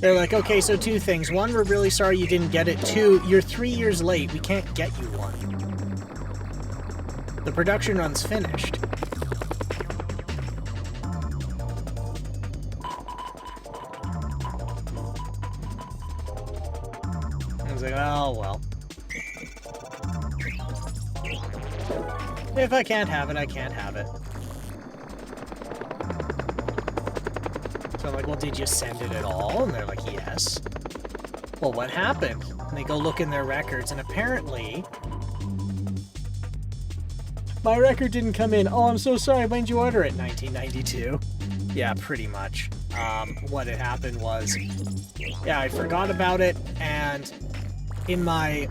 [SPEAKER 3] They're like, okay, so two things. One, we're really sorry you didn't get it. Two, you're 3 years late. We can't get you one. The production run's finished. I was like, oh, well. If I can't have it, I can't have it. So I'm like, well, did you send it at all? And they're like, yes. Well, what happened? And they go look in their records, and apparently my record didn't come in. Oh, I'm so sorry. When did you order it? 1992. Yeah, pretty much. What had happened was, yeah, I forgot about it, and in my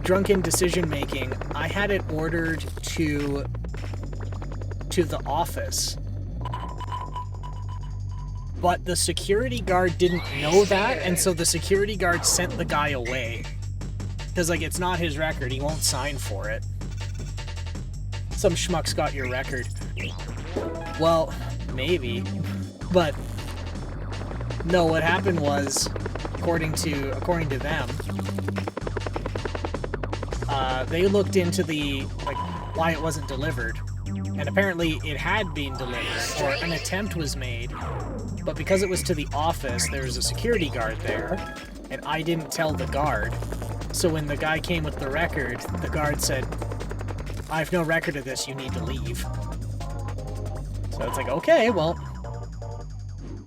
[SPEAKER 3] drunken decision-making, I had it ordered to the office. But the security guard didn't know that, and so the security guard sent the guy away. Because, like, it's not his record. He won't sign for it. Some schmuck's got your record. Well, maybe. But no, what happened was, according to them, they looked into why it wasn't delivered. And apparently it had been delivered, or an attempt was made. But because it was to the office, there was a security guard there, and I didn't tell the guard. So when the guy came with the record, the guard said, I have no record of this, you need to leave. So it's like, okay, well,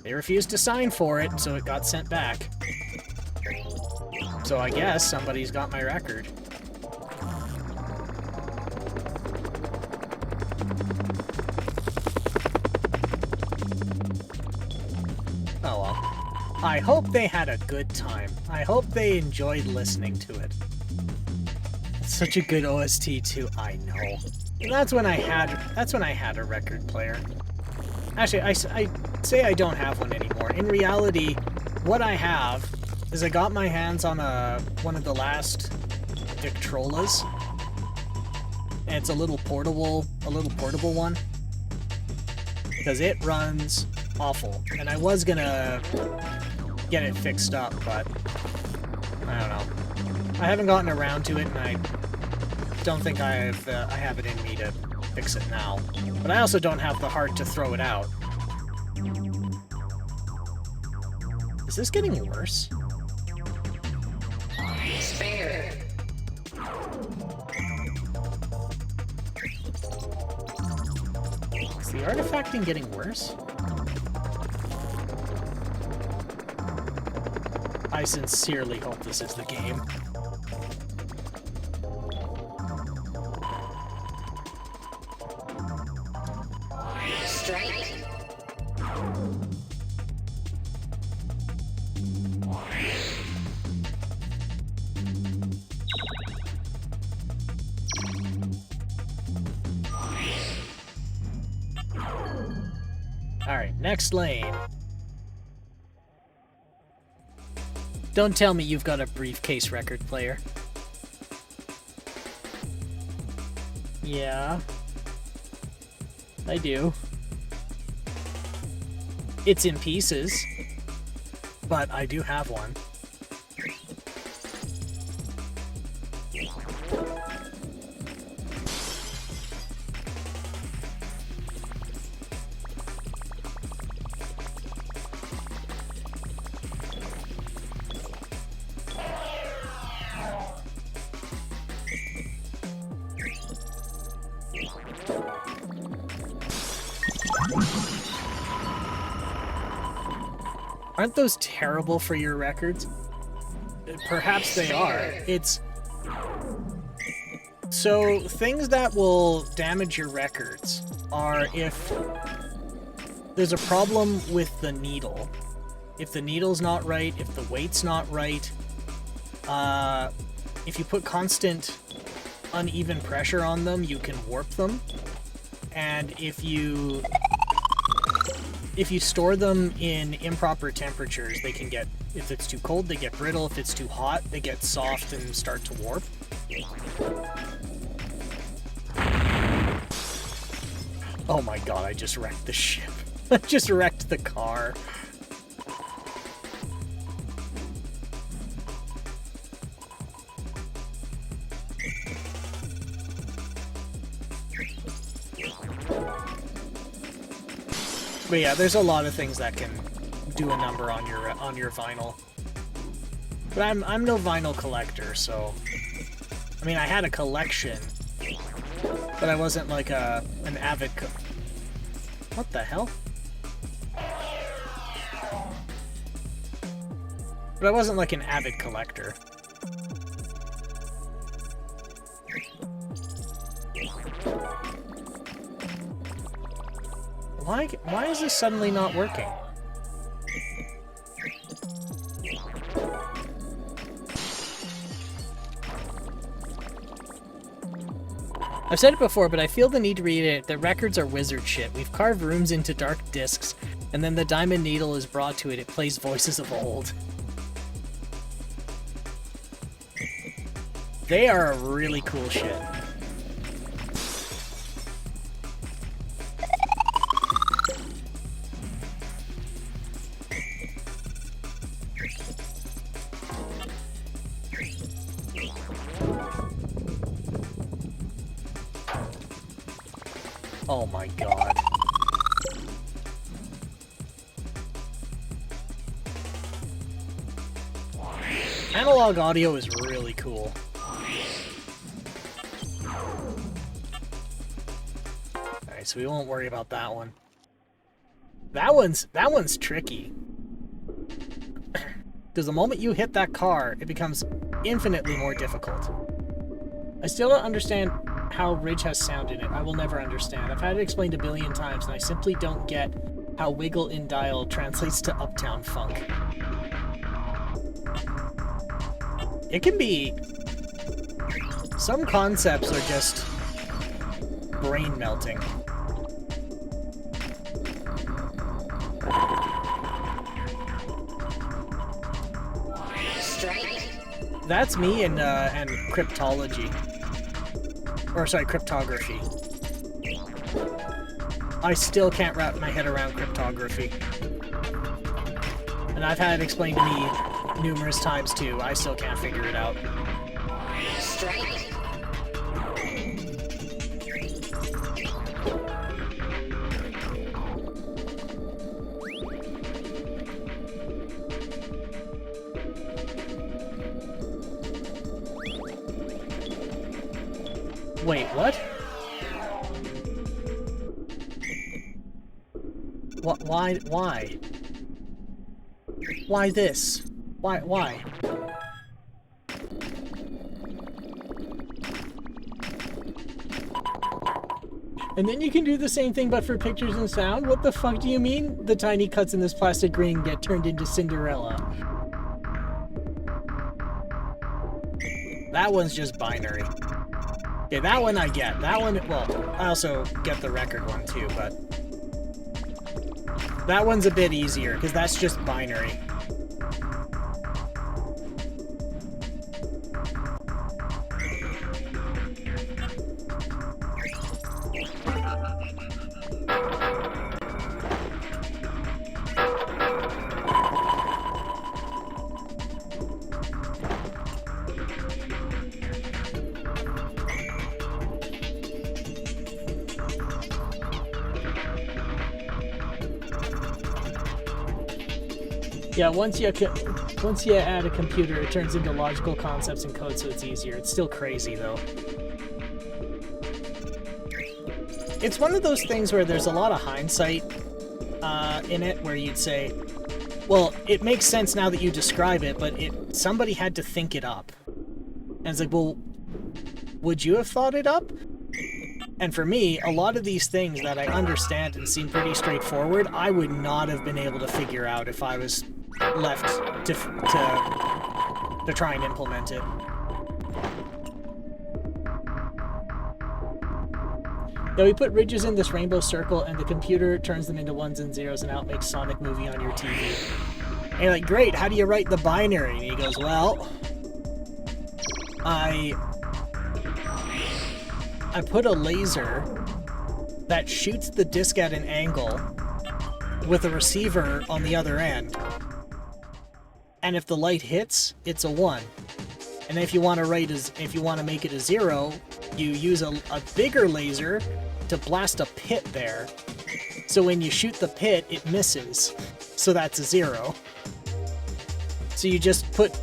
[SPEAKER 3] they refused to sign for it, so it got sent back. So I guess somebody's got my record. Oh well. I hope they had a good time. I hope they enjoyed listening to it. It's such a good OST too, I know. And that's when I had a record player. Actually, I say I don't have one anymore. In reality, what I have is I got my hands on one of the last Victrolas. And it's a little portable one. Because it runs awful. And I was gonna get it fixed up, but I don't know. I haven't gotten around to it, and I don't think I have it in me to fix it now. But I also don't have the heart to throw it out. Is this getting worse?
[SPEAKER 4] Spare.
[SPEAKER 3] Is the artifacting getting worse? I sincerely hope this is the game.
[SPEAKER 4] Strike.
[SPEAKER 3] Alright, next lane. Don't tell me you've got a briefcase record player. Yeah. I do. It's in pieces, but I do have one. Aren't those terrible for your records? Perhaps they are. It's... So, things that will damage your records are if there's a problem with the needle. If the needle's not right, if the weight's not right, if you put constant uneven pressure on them, you can warp them. And if you store them in improper temperatures, they can get, if it's too cold, they get brittle. If it's too hot, they get soft and start to warp. Oh my god, I just wrecked the ship. I just wrecked the car. But yeah, there's a lot of things that can do a number on your vinyl. But I'm no vinyl collector, so I mean I had a collection, but I wasn't like an avid what the hell? But I wasn't like an avid collector. Why is this suddenly not working? I've said it before, but I feel the need to reiterate that records are wizard shit. We've carved rooms into dark discs, and then the diamond needle is brought to it. It plays voices of old. They are a really cool shit. Oh my god. Analog audio is really cool. Alright, so we won't worry about that one. That one's tricky. Because the moment you hit that car, it becomes infinitely more difficult. I still don't understand how Ridge has sound in it. I will never understand. I've had it explained a billion times, and I simply don't get how Wiggle in Dial translates to Uptown Funk. It can be... Some concepts are just brain-melting. That's me and cryptology. Or sorry, cryptography. I still can't wrap my head around cryptography. And I've had it explained to me numerous times too. I still can't figure it out. Wait, what? What? Why? Why? Why this? Why? And then you can do the same thing but for pictures and sound? What the fuck do you mean the tiny cuts in this plastic ring get turned into Cinderella? That one's just binary. Okay, that one I get. That one, well, I also get the record one too, but... That one's a bit easier, because that's just binary. Yeah, once you add a computer, it turns into logical concepts and code, so it's easier. It's still crazy, though. It's one of those things where there's a lot of hindsight in it, where you'd say, well, it makes sense now that you describe it, but somebody had to think it up. And it's like, well, would you have thought it up? And for me, a lot of these things that I understand and seem pretty straightforward, I would not have been able to figure out if I was left to try and implement it. Yeah, we put ridges in this rainbow circle, and the computer turns them into ones and zeros, and out makes Sonic movie on your TV. And you're like, great, how do you write the binary? And he goes, well, I put a laser that shoots the disc at an angle with a receiver on the other end. And if the light hits, it's a 1. And if you want to make it a 0, you use a bigger laser to blast a pit there. So when you shoot the pit, it misses. So that's a 0. So you just put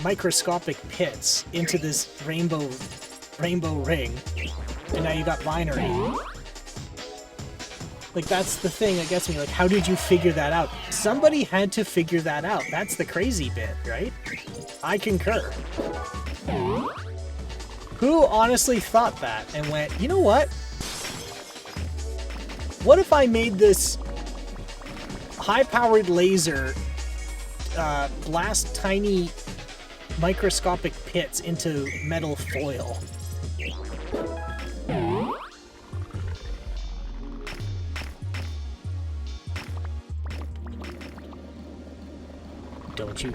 [SPEAKER 3] microscopic pits into this rainbow ring, and now you got binary. Like, that's the thing that gets me. Like, how did you figure that out? Somebody had to figure that out. That's the crazy bit, right? I concur. Who honestly thought that and went, you know what? What if I made this high-powered laser blast tiny microscopic pits into metal foil? Don't you?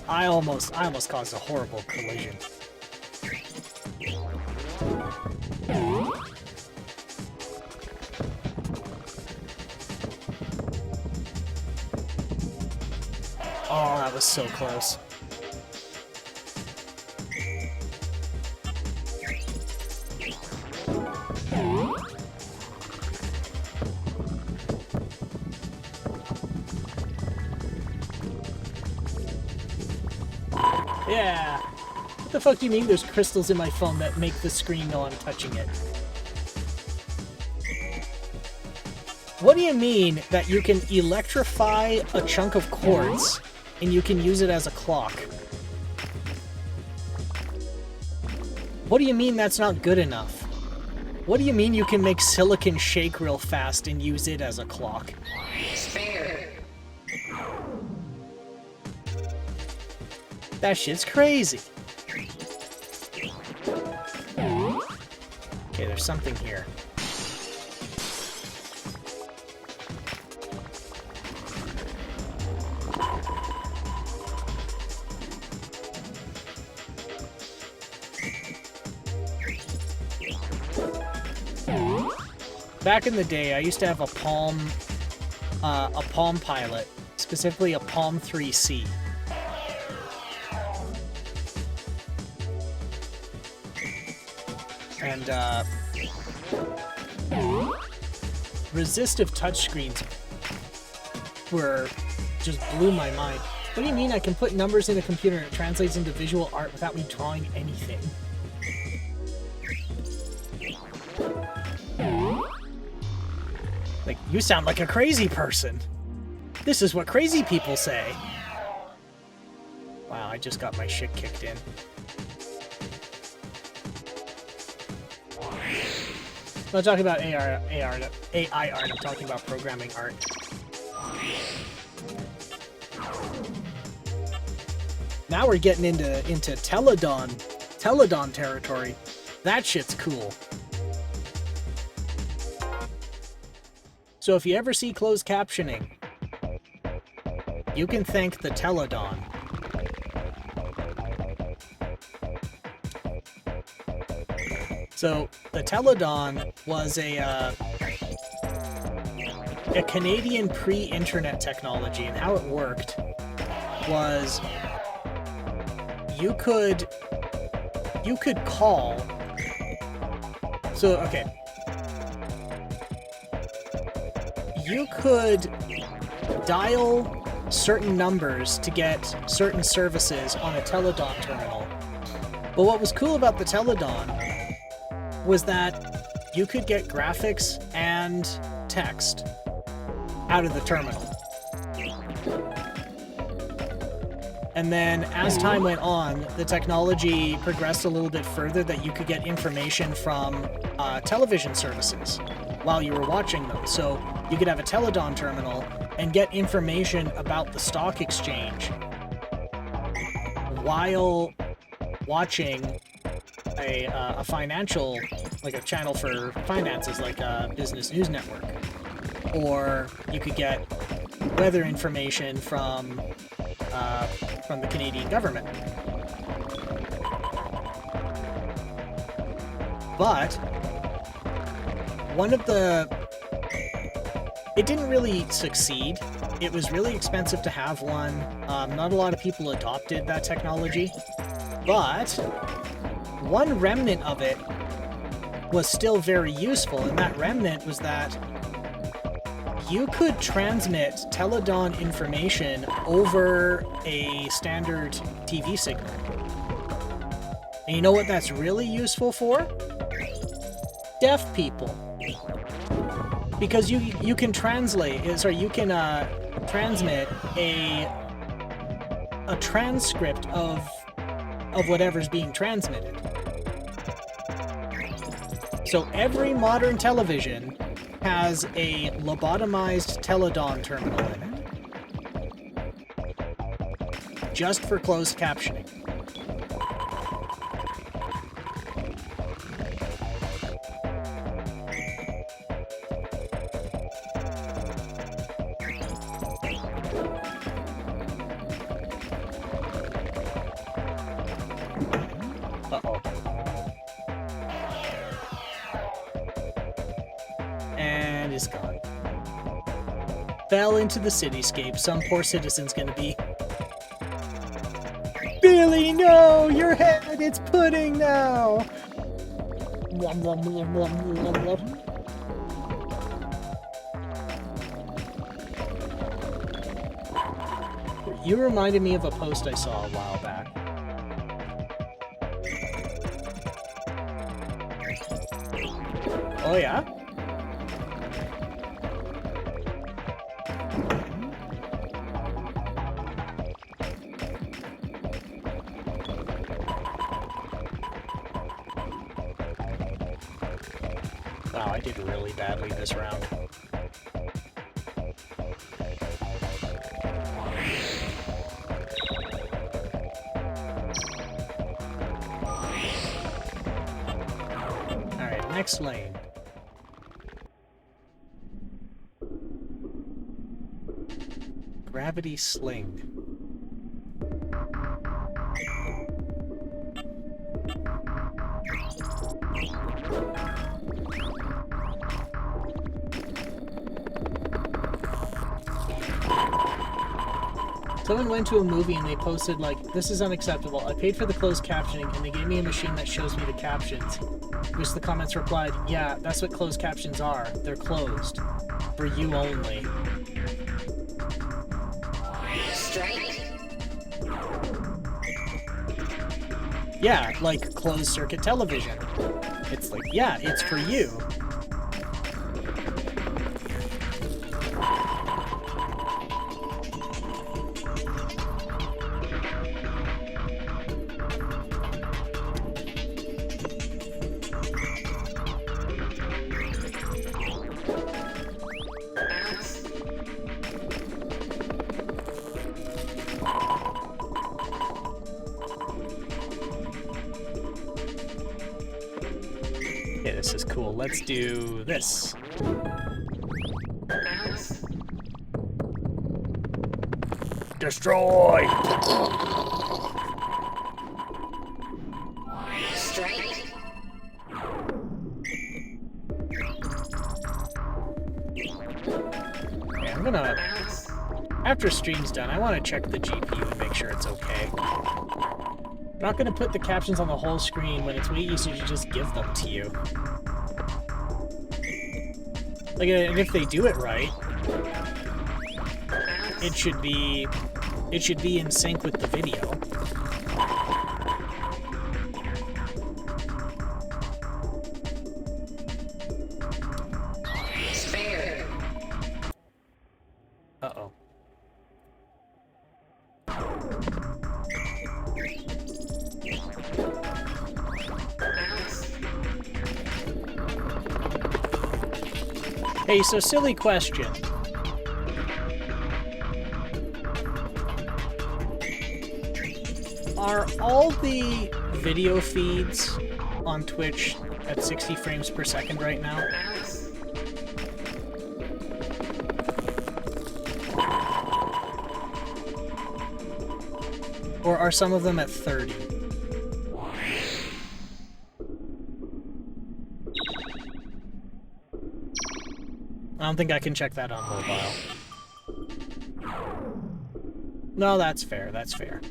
[SPEAKER 3] I almost caused a horrible collision. Oh, that was so close. Yeah. What the fuck do you mean there's crystals in my phone that make the screen know I'm touching it? What do you mean that you can electrify a chunk of quartz and you can use it as a clock? What do you mean that's not good enough? What do you mean you can make silicon shake real fast and use it as a clock?
[SPEAKER 4] Stinger.
[SPEAKER 3] That shit's crazy. Okay, there's something here. Back in the day, I used to have a Palm Pilot, specifically a Palm 3C. And resistive touchscreens just blew my mind. What do you mean I can put numbers in a computer and it translates into visual art without me drawing anything? Like, you sound like a crazy person. This is what crazy people say. Wow, I just got my shit kicked in. I'm not talking about AI art, I'm talking about programming art. Now we're getting into Teledon territory. That shit's cool. So if you ever see closed captioning, you can thank the Teledon. So the Teledon was a Canadian pre-internet technology, and how it worked was you could call. So okay. You could dial certain numbers to get certain services on a Teledon terminal. But what was cool about the Teledon was that you could get graphics and text out of the terminal. And then as time went on, the technology progressed a little bit further that you could get information from television services while you were watching them. So you could have a Teledon terminal and get information about the stock exchange while watching a financial, like a channel for finances, like a Business News Network. Or you could get weather information from the Canadian government. But it didn't really succeed. It was really expensive to have one. Not a lot of people adopted that technology. But one remnant of it was still very useful, and that remnant was that you could transmit Teledon information over a standard TV signal. And you know what that's really useful for? Deaf people. Because you can transmit a transcript of whatever's being transmitted. So every modern television has a lobotomized Teledon terminal in it, just for closed captioning. Uh-oh. And it's gone. Fell into the cityscape. Some poor citizen's gonna be... Billy, no! Your head! It's pudding now! You reminded me of a post I saw a while back. Oh yeah? did really badly this round. Alright, next lane. Gravity Sling. Someone went to a movie and they posted, like, this is unacceptable. I paid for the closed captioning and they gave me a machine that shows me the captions. Which the comments replied, yeah, that's what closed captions are. They're closed. For you only.
[SPEAKER 4] Strike.
[SPEAKER 3] Yeah, like closed circuit television. It's like, yeah, it's for you. Yeah, this is cool. Let's do this.
[SPEAKER 4] Bounce.
[SPEAKER 3] Destroy!
[SPEAKER 4] Strike.
[SPEAKER 3] Yeah, I'm gonna...
[SPEAKER 4] Bounce.
[SPEAKER 3] After stream's done, I want to check the GPU and make sure it's okay. I'm not gonna put the captions on the whole screen when it's way easier to just give them to you. Like, and if they do it right, it should be in sync with the video.
[SPEAKER 4] Spare.
[SPEAKER 3] Uh-oh.
[SPEAKER 4] Bounce.
[SPEAKER 3] Hey, so silly question. Are all the video feeds on Twitch at 60 frames per second right now?
[SPEAKER 4] Bounce.
[SPEAKER 3] Or are some of them at 30? I don't think I can check that on mobile. No, that's fair, that's fair.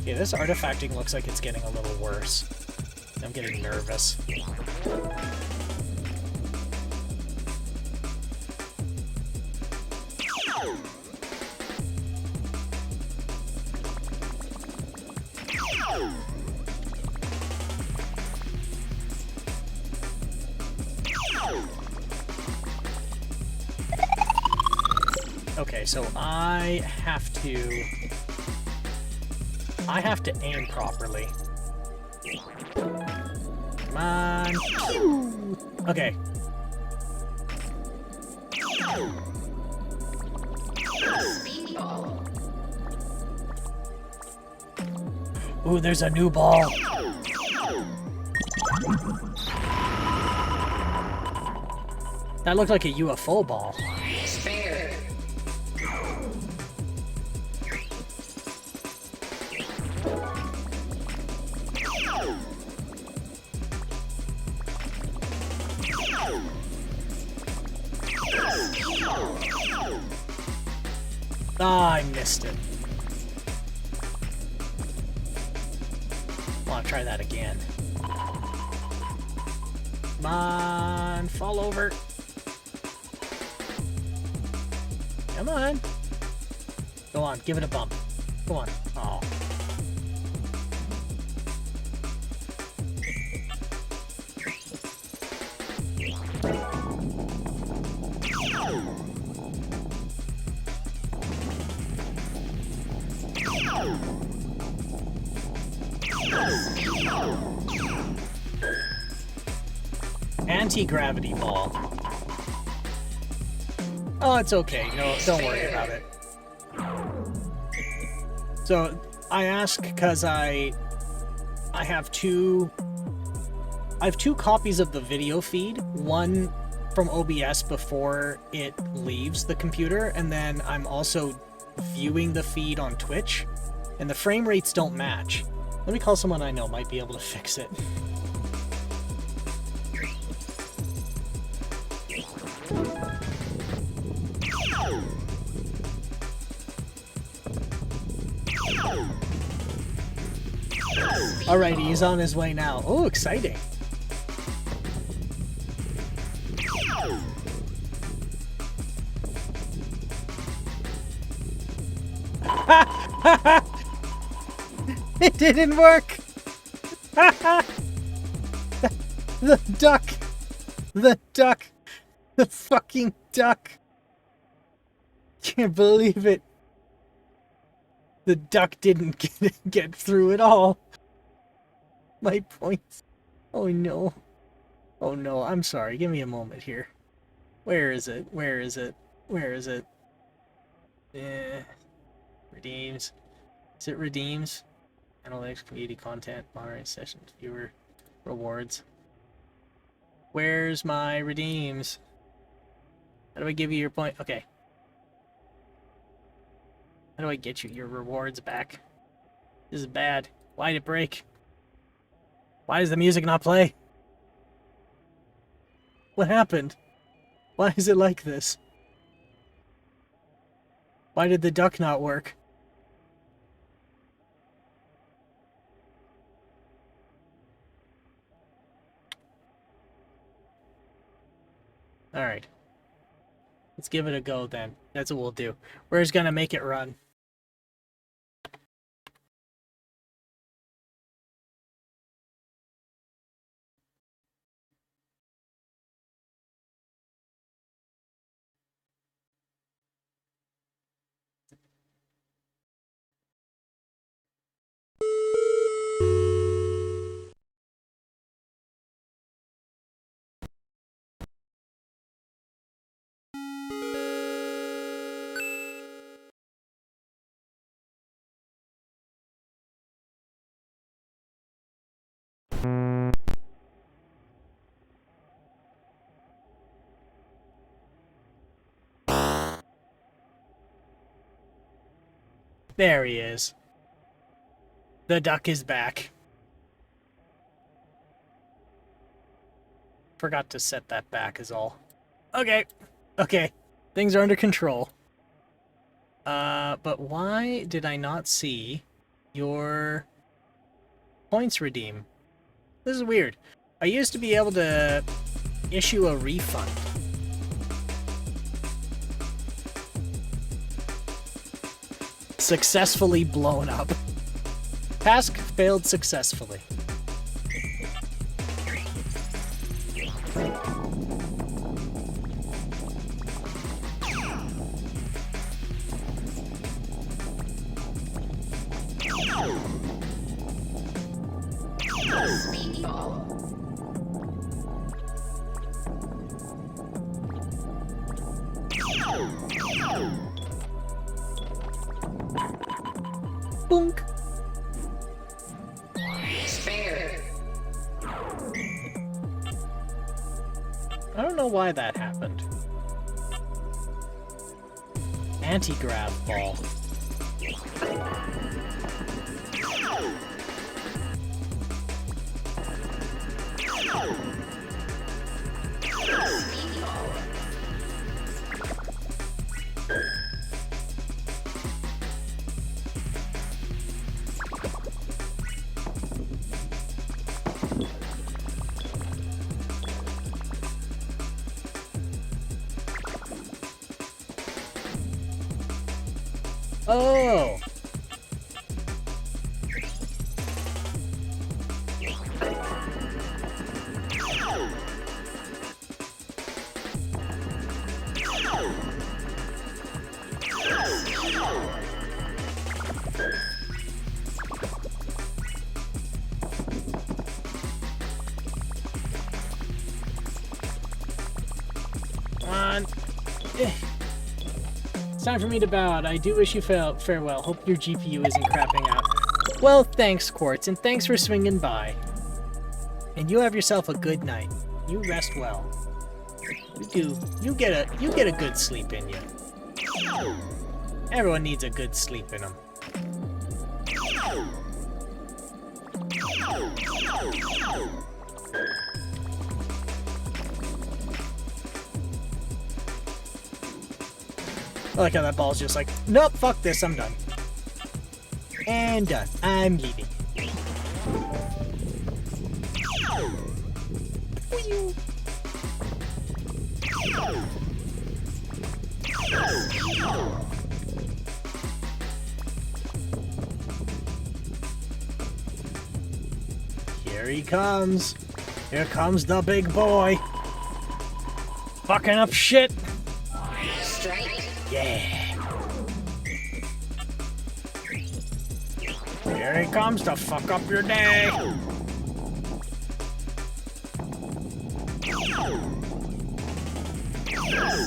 [SPEAKER 3] Yeah, this artifacting looks like it's getting a little worse. I'm getting nervous. Okay, so I have to aim properly. Come on. Okay.
[SPEAKER 4] Speedball.
[SPEAKER 3] Ooh, there's a new ball. That looked like a UFO ball.
[SPEAKER 4] Spare.
[SPEAKER 3] Ah, I missed it. I want to try that again. Come on, fall over. Come on. Go on, give it a bump. Go on. Oh. Anti-gravity ball. Oh, it's okay. No, don't worry about it. So, I ask because I have two copies of the video feed. One from OBS before it leaves the computer, and then I'm also viewing the feed on Twitch, and the frame rates don't match. Let me call someone I know might be able to fix it. Alrighty, he's on his way now. Oh, exciting. It didn't work! The duck! The duck! The fucking duck! Can't believe it. The duck didn't get through at all. My points. Oh no. Oh no, I'm sorry. Give me a moment here. Where is it? Where is it? Where is it? Redeems. Is it redeems? Analytics, community content, moderate sessions, viewer, rewards. Where's my redeems? How do I give you your point? Okay. How do I get you your rewards back? This is bad. Why did it break? Why does the music not play? What happened? Why is it like this? Why did the duck not work? Alright. Let's give it a go then. That's what we'll do. We're just gonna make it run. There he is. The duck is back. Forgot to set that back is all. Okay. Okay. Things are under control. But why did I not see your points redeem? This is weird. I used to be able to issue a refund. Successfully blown up. Task failed successfully.
[SPEAKER 4] Speedball.
[SPEAKER 3] Boonk.
[SPEAKER 4] Spare.
[SPEAKER 3] I don't know why that happened. Anti-grav ball. Oh! It's time for me to bow out. I do wish you farewell. Hope your GPU isn't crapping out. Well, thanks, Quartz, and thanks for swinging by. And you have yourself a good night. You rest well. You get a good sleep in you. Everyone needs a good sleep in them. I like how that ball's just like, nope, fuck this, I'm done. And done. I'm leaving. Here he comes. Here comes the big boy. Fucking up shit.
[SPEAKER 4] Strike.
[SPEAKER 3] Yeah. Here he comes to fuck up your day.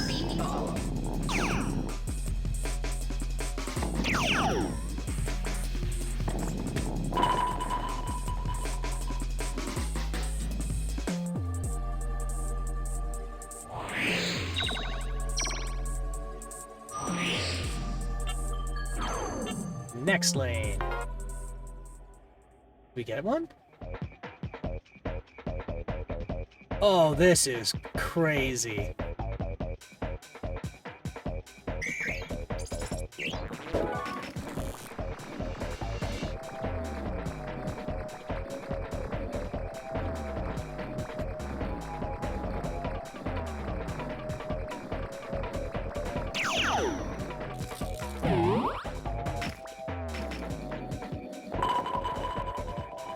[SPEAKER 4] Speedball.
[SPEAKER 3] Next lane. We get one? Oh, this is crazy.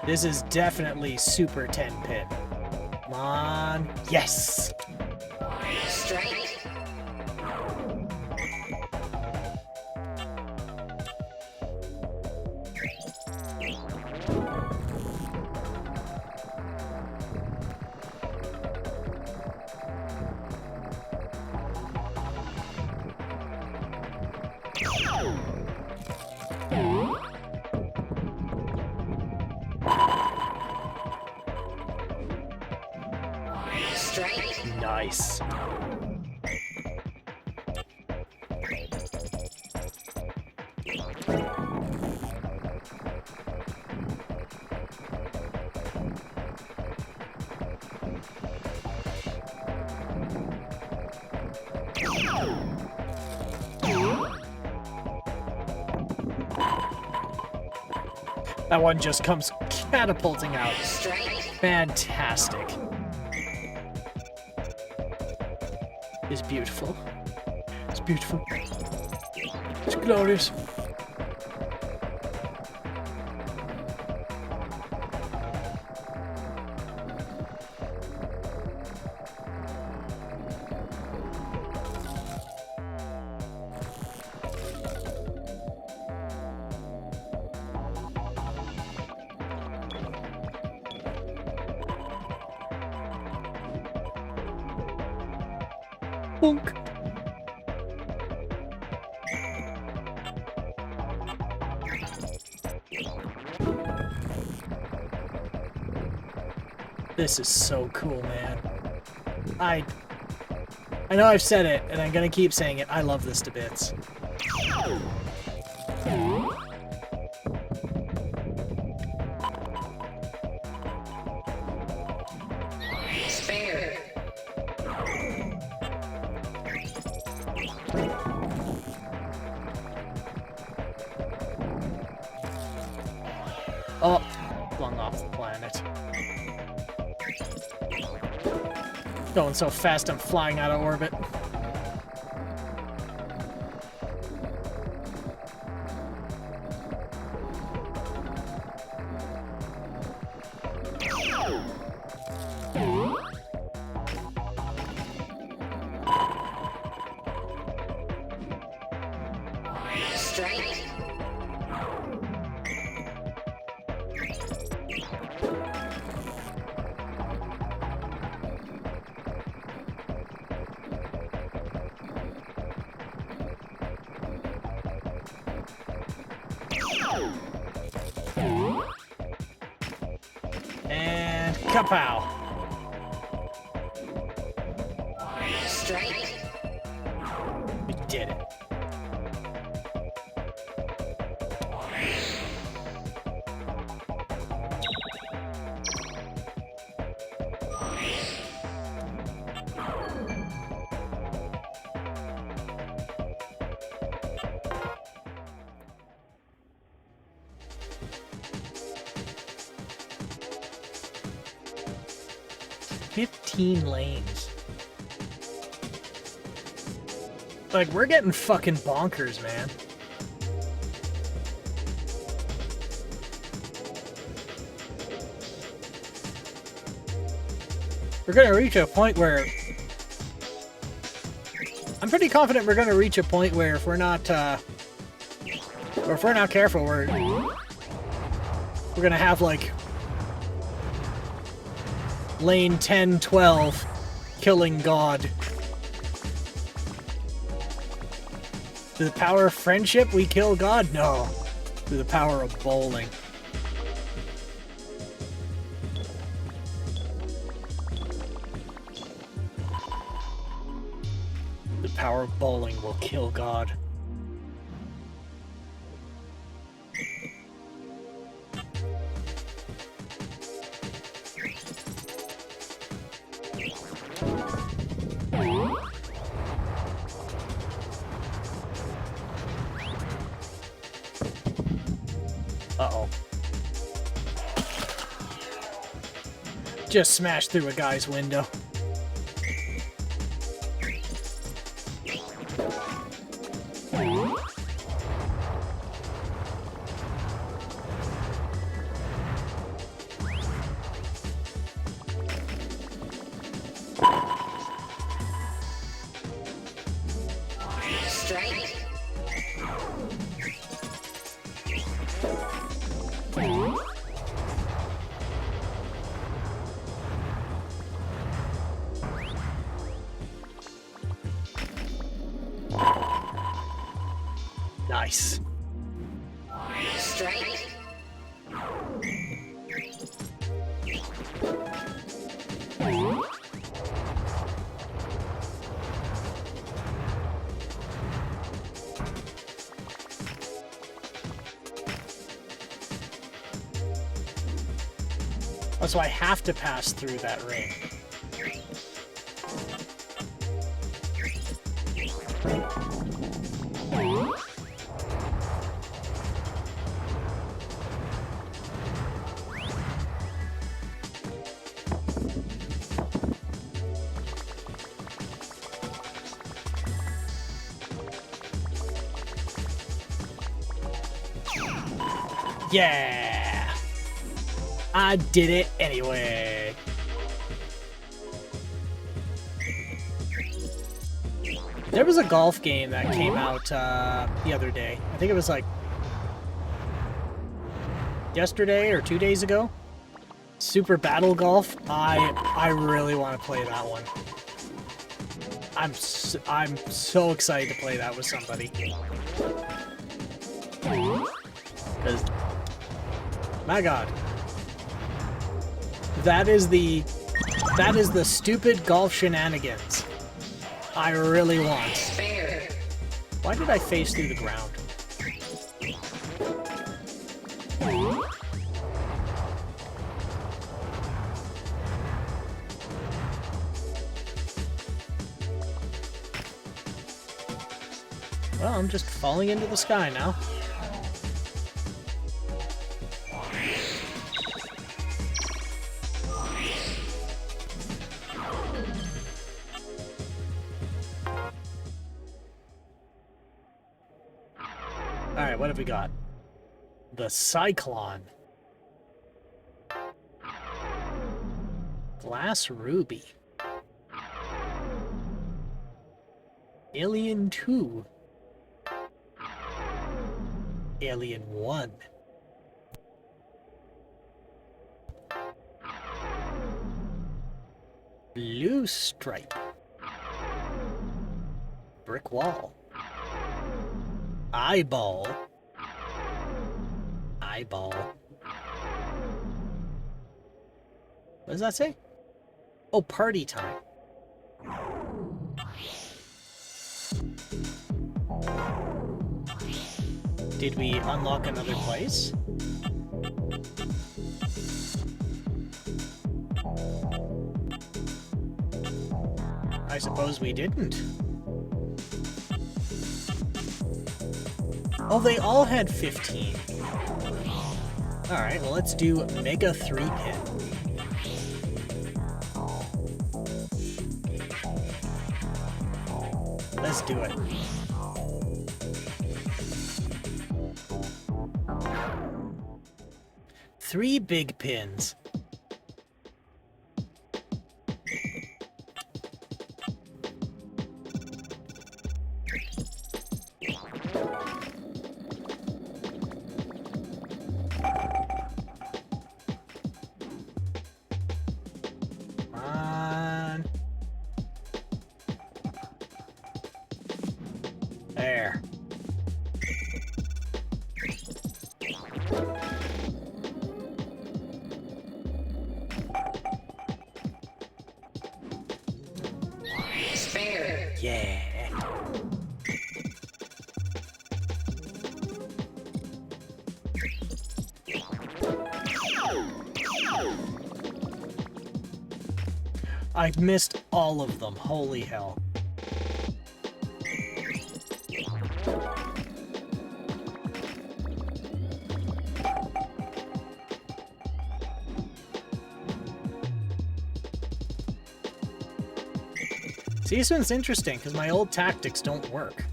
[SPEAKER 3] This is definitely Super 10 pit. Come on. Yes!
[SPEAKER 4] Strike. Strike.
[SPEAKER 3] Nice. That one just comes catapulting out.
[SPEAKER 4] Strike.
[SPEAKER 3] Fantastic. It's beautiful. It's beautiful. It's glorious. Bonk. This is so cool, man. I know I've said it, and I'm gonna keep saying it. I love this to bits.
[SPEAKER 4] Spare.
[SPEAKER 3] Oh, flung off the planet. Going so fast, I'm flying out of orbit.
[SPEAKER 4] Strike.
[SPEAKER 3] Kapow!
[SPEAKER 4] Strike.
[SPEAKER 3] We did it. "15 lanes. Like, we're getting fucking bonkers, man. We're gonna reach a point where... I'm pretty confident we're gonna reach a point where if we're not careful, we're gonna have, like, lane 10, 12, killing God. Through the power of friendship, we kill God? No. Through the power of bowling. The power of bowling will kill God. Uh-oh. Just smashed through a guy's window.
[SPEAKER 4] Strike.
[SPEAKER 3] Nice.
[SPEAKER 4] Strike.
[SPEAKER 3] Oh, so I have to pass through that ring. Yeah! I did it anyway. There was a golf game that came out the other day. I think it was like yesterday or 2 days ago. Super Battle Golf. I really want to play that one. I'm so excited to play that with somebody. 'Cause, my God, that is the stupid golf shenanigans I really want.
[SPEAKER 4] Spare.
[SPEAKER 3] Why did I face through the ground? Well, I'm just falling into the sky now. Alright, what have we got? The Cyclone. Glass Ruby. Alien 2. Alien 1. Blue Stripe. Brick Wall. Eyeball. Eyeball. What does that say? Oh, party time. Did we unlock another place? I suppose we didn't. Oh, they all had 15. Alright, well, let's do Mega 3-pin. Let's do it. Three big pins. There.
[SPEAKER 4] Spare.
[SPEAKER 3] Yeah. I've missed all of them. Holy hell. See, this one's interesting, because my old tactics don't work.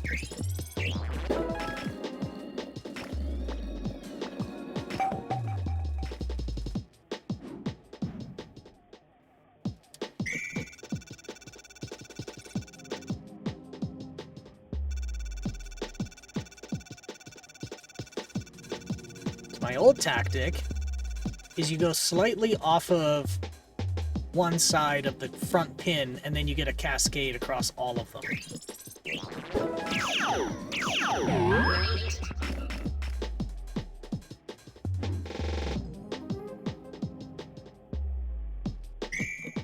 [SPEAKER 3] My old tactic is you go slightly off of one side of the front pin, and then you get a cascade across all of them.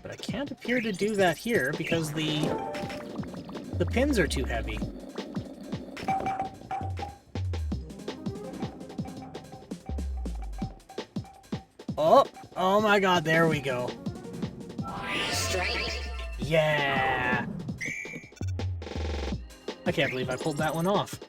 [SPEAKER 3] But I can't appear to do that here because the pins are too heavy. Oh my god, there we go.
[SPEAKER 4] Strike.
[SPEAKER 3] Yeah! I can't believe I pulled that one off.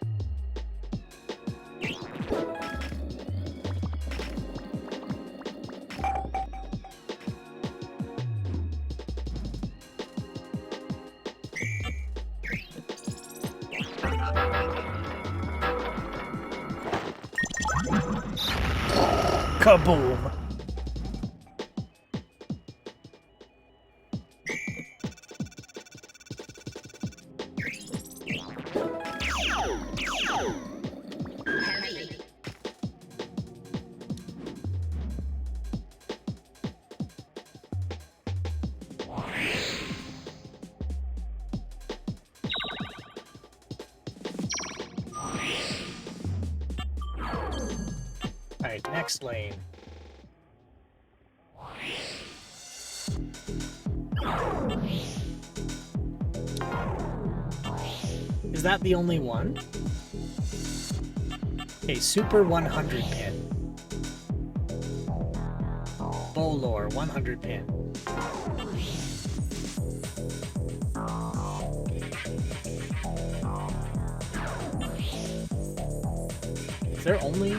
[SPEAKER 3] Kaboom!
[SPEAKER 4] Heavy.
[SPEAKER 3] Alright, next lane. Is that the only one? Okay, Super 100 pin. Bolor 100 pin. Is there only...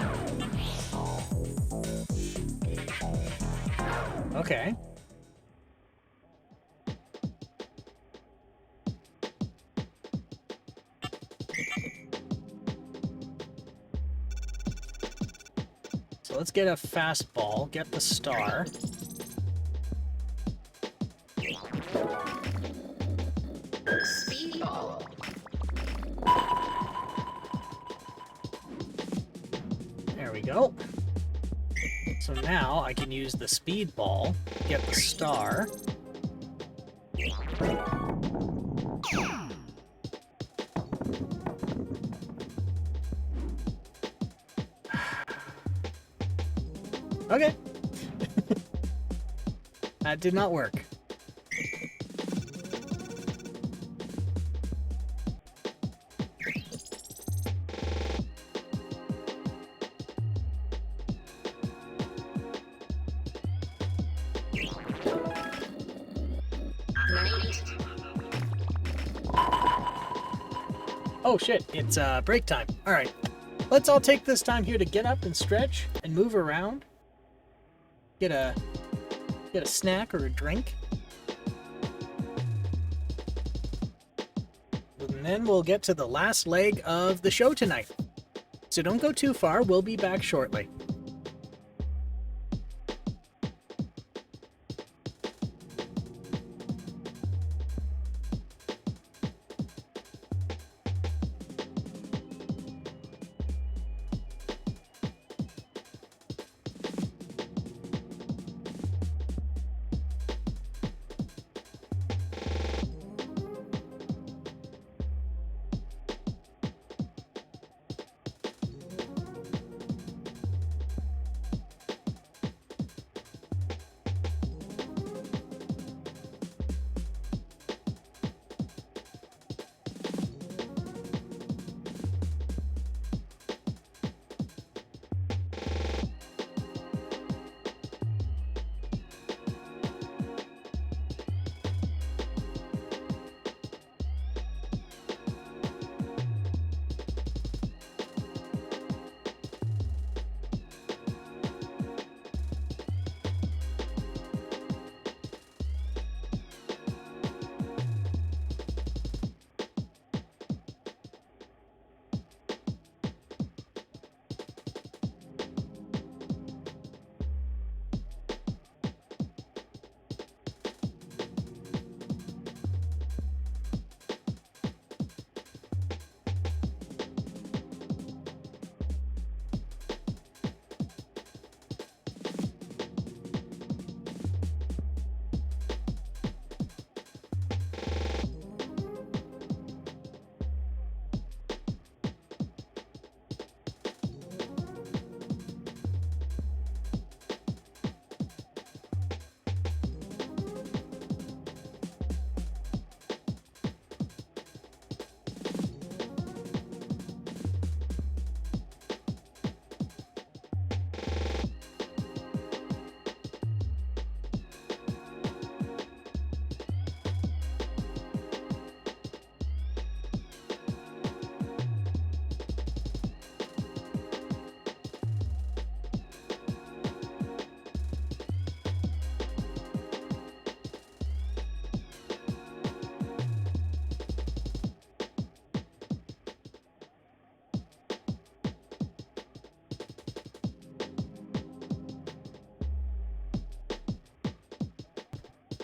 [SPEAKER 3] Okay. So let's get a fastball, get the star.
[SPEAKER 4] Speedball.
[SPEAKER 3] There we go. So now I can use the speedball, get the star. Okay. That did not work. Oh shit, it's break time. Alright. Let's all take this time here to get up and stretch and move around. Get a snack or a drink. And then we'll get to the last leg of the show tonight. So don't go too far, we'll be back shortly.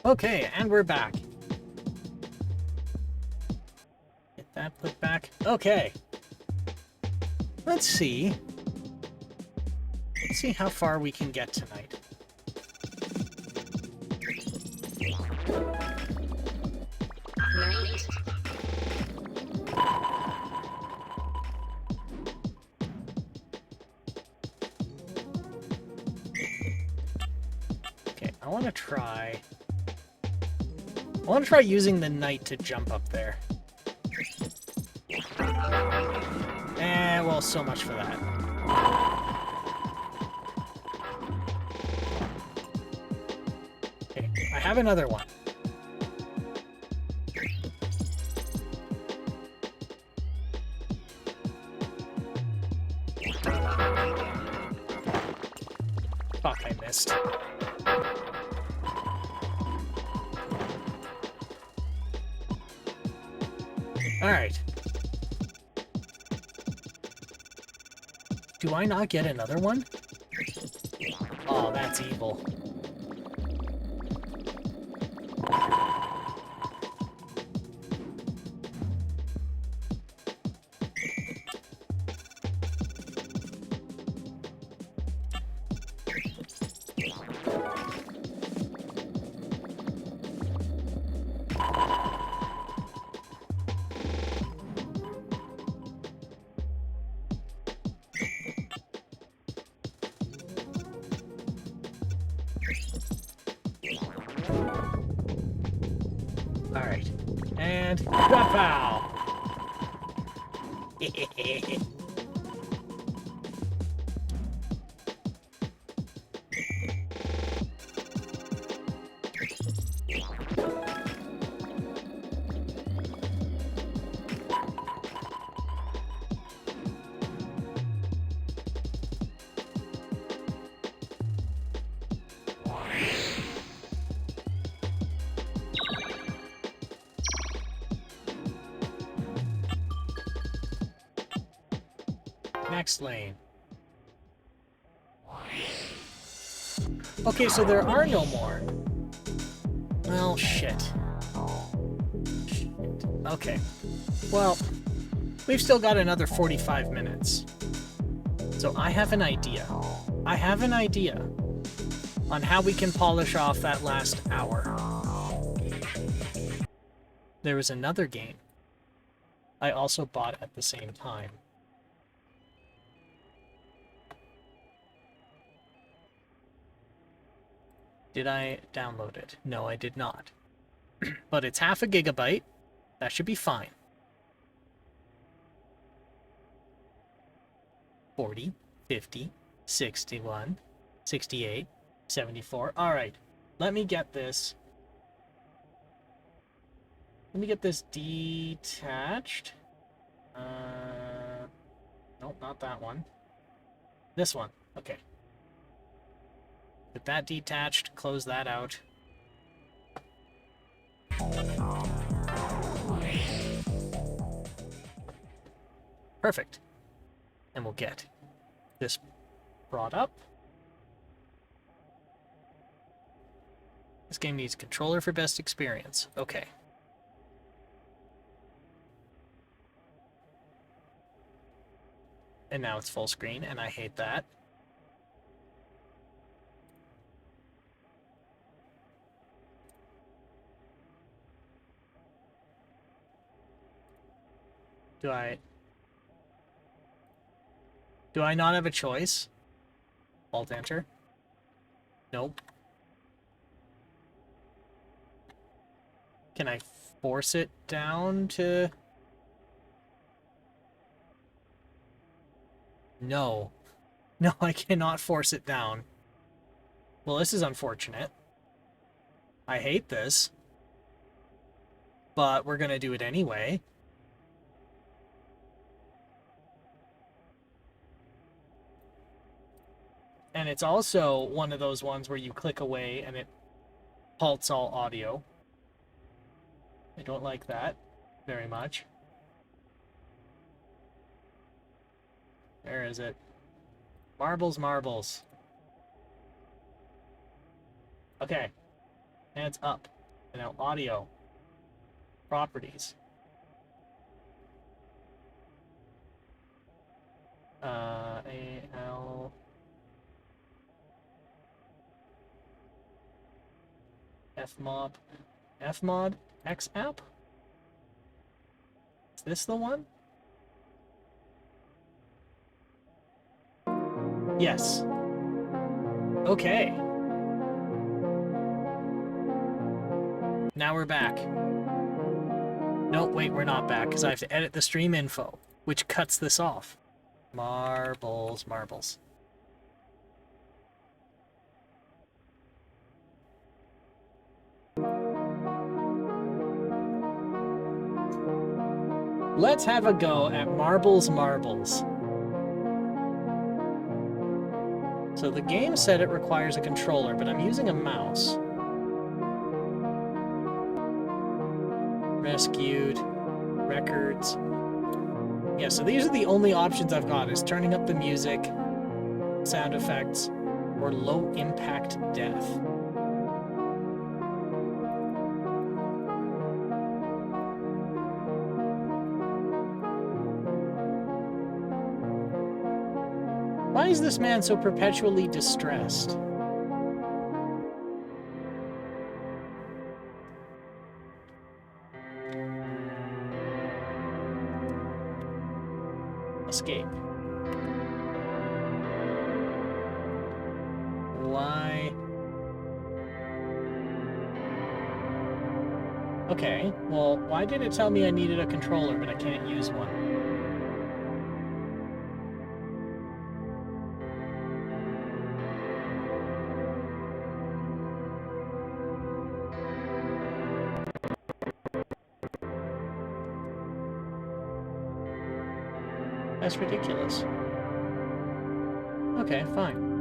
[SPEAKER 3] Okay, and we're back. Get that put back. Okay. Let's see. Let's see how far we can get tonight. Okay, I want to try using the knight to jump up there. Well, so much for that. Okay, I have another one. Fuck, I missed. Alright. Do I not get another one? Oh, that's evil. And kapow! Next lane. Okay, so there are no more. Well, shit. Okay. Well, we've still got another 45 minutes. So I have an idea. I have an idea on how we can polish off that last hour. There was another game I also bought at the same time. Did I download it? No, I did not. But it's half a gigabyte. That should be fine. 40, 50, 61, 68, 74. All right. Let me get this. Let me get this detached. Nope, not that one. This one. Okay. Get that detached, close that out. Perfect. And we'll get this brought up. This game needs controller for best experience. Okay. And now it's full screen, and I hate that. Do I not have a choice? Alt enter? Nope. Can I force it down to... No. No, I cannot force it down. Well, this is unfortunate. I hate this. But we're gonna do it anyway. And it's also one of those ones where you click away and it halts all audio. I don't like that very much. Where is it? Marbles, marbles. Okay. And it's up. And now audio. Properties. AL... Fmod X app? Is this the one? Yes. Okay. Now we're back. No, wait, we're not back, because I have to edit the stream info, which cuts this off. Marbles, marbles. Let's have a go at Marbles Marbles. So the game said it requires a controller, but I'm using a mouse. Rescued. Records. Yeah, so these are the only options I've got, is turning up the music, sound effects, or low impact death. Why is this man so perpetually distressed? Escape. Why? Okay, well, why did it tell me I needed a controller, but I can't use one? That's ridiculous. Okay, fine.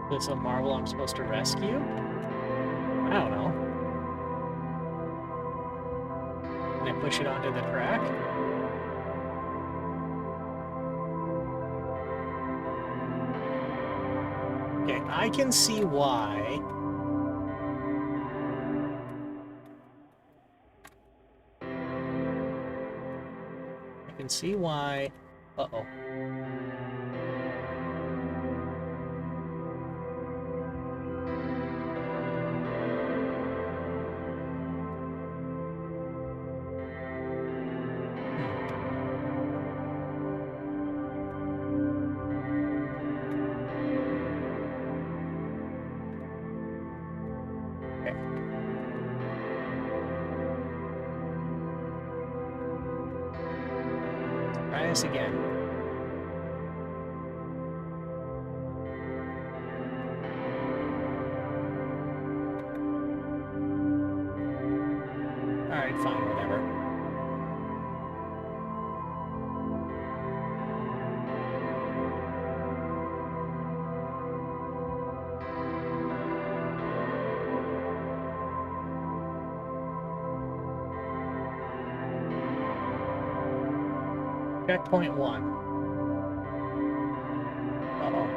[SPEAKER 3] This a marble I'm supposed to rescue? I don't know. Can I push it onto the track? Okay, I can see why. I can see why. Uh-oh. Try this again. Alright, fine, whatever. Checkpoint 1. Uh-oh.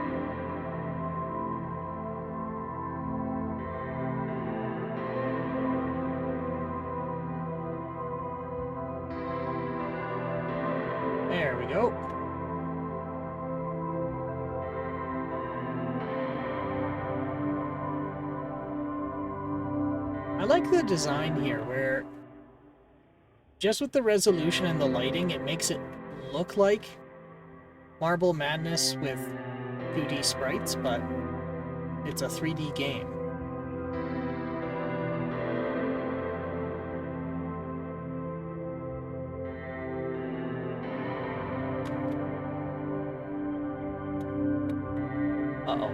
[SPEAKER 3] There we go. I like the design here where just with the resolution and the lighting, it makes it look like Marble Madness with 2D sprites, but it's a 3D game. Uh-oh.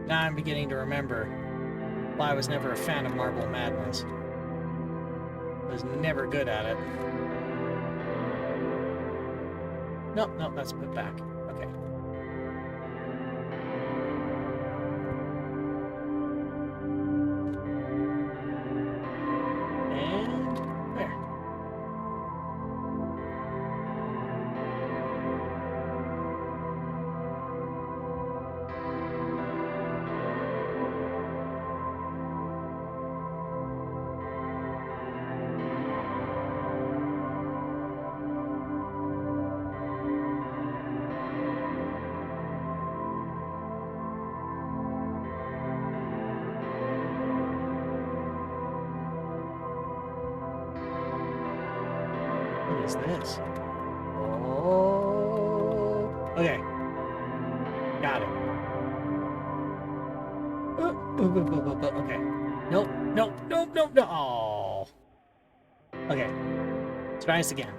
[SPEAKER 3] Now I'm beginning to remember why I was never a fan of Marble Madness. I was never good at it. Nope, nope, that's put back. Okay. And there. What is this? Oh. Okay. Got it. Okay. Nope, nope, nope, nope, no. Oh. Okay. Let's try this again.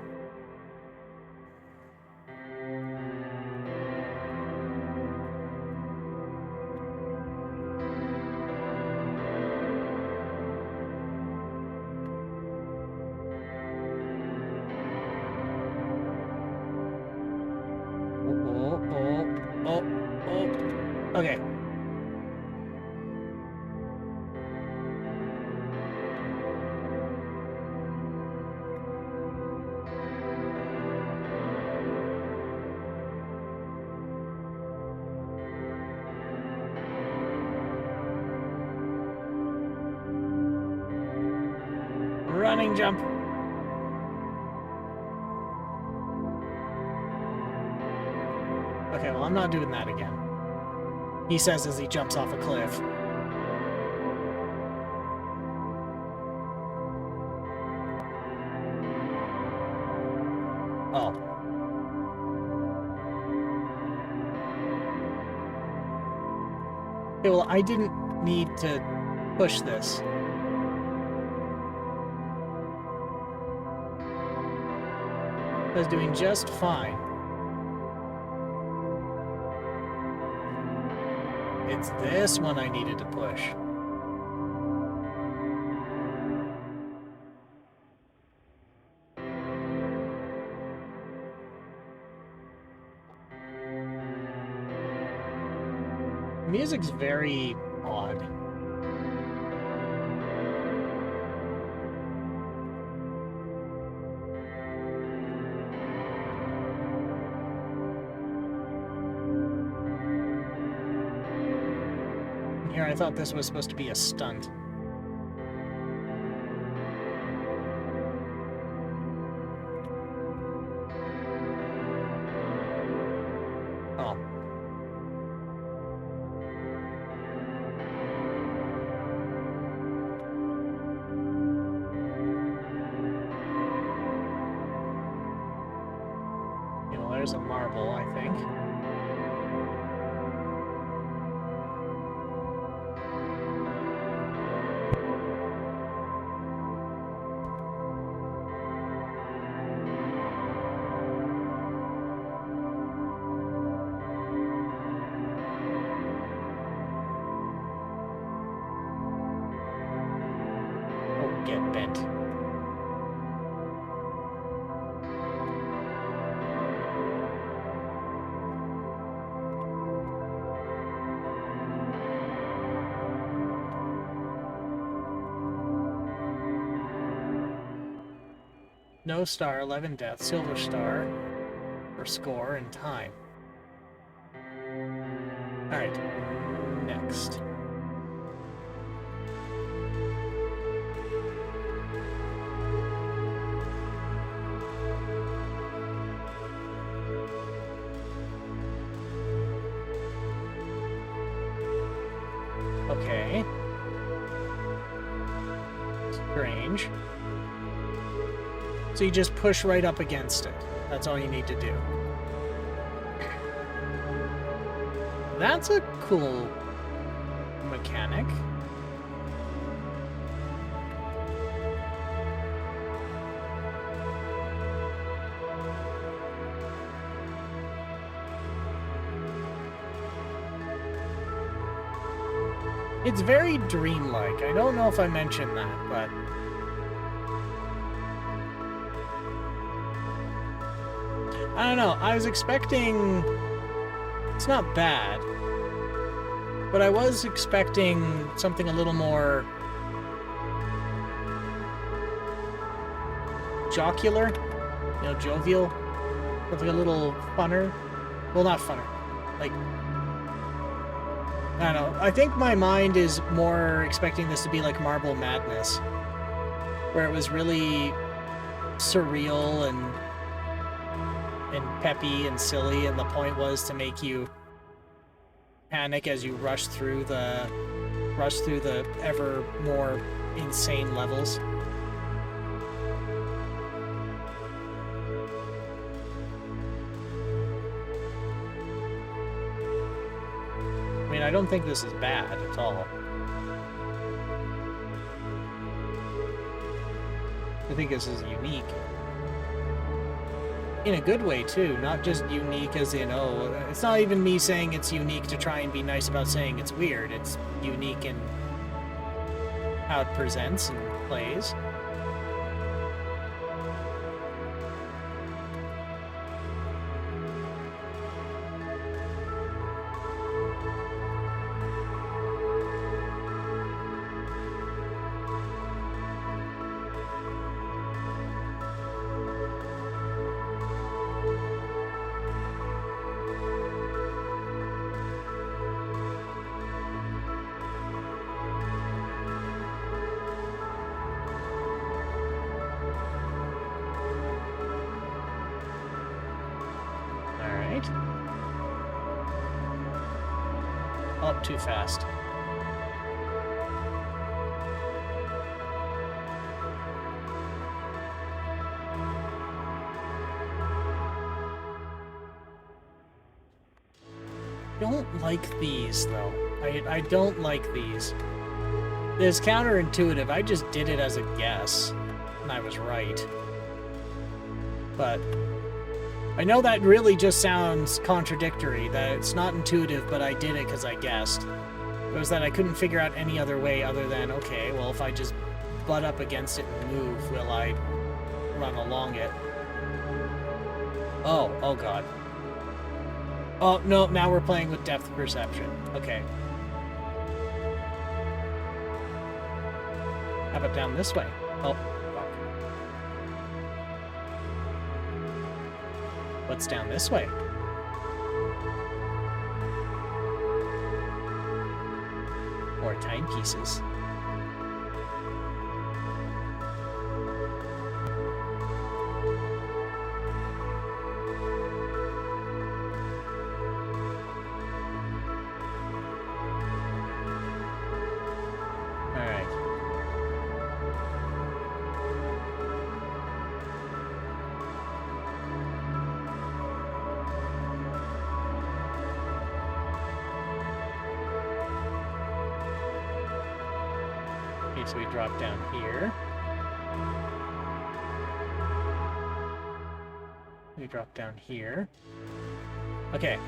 [SPEAKER 3] Okay. Running jump. well, I'm not doing that again. He says as he jumps off a cliff. Oh. Okay, well, I didn't need to push this. I was doing just fine. It's this one I needed to push. Music's very odd. Here, I thought this was supposed to be a stunt. Oh. You know, there's a marble, I think. Get bent. No star, 11 deaths, silver star for score and time. Alright, next. Okay. Strange. So you just push right up against it. That's all you need to do. That's a cool mechanic. It's very dreamlike. I don't know if I mentioned that, but I don't know. I was expecting... It's not bad, but I was expecting something a little more jocular, you know, jovial, something a little funner. Well, not funner, like, I don't know. I think my mind is more expecting this to be like Marble Madness, where it was really surreal and peppy and silly, and the point was to make you panic as you rush through the ever more insane levels. I mean, I don't think this is bad at all. I think this is unique. In a good way, too. Not just unique as in, oh, it's not even me saying it's unique to try and be nice about saying it's weird. It's unique in how it presents and plays. Oh, too fast. Don't like these, though. I don't like these. It's counterintuitive. I just did it as a guess, and I was right. But I know that really just sounds contradictory, that it's not intuitive, but I did it because I guessed. It was that I couldn't figure out any other way other than, okay, well, if I just butt up against it and move, will I run along it? Oh god. Oh, no, now we're playing with depth perception. Okay. How about down this way? Oh, fuck. What's down this way? More timepieces. So we drop down here. We drop down here. Okay.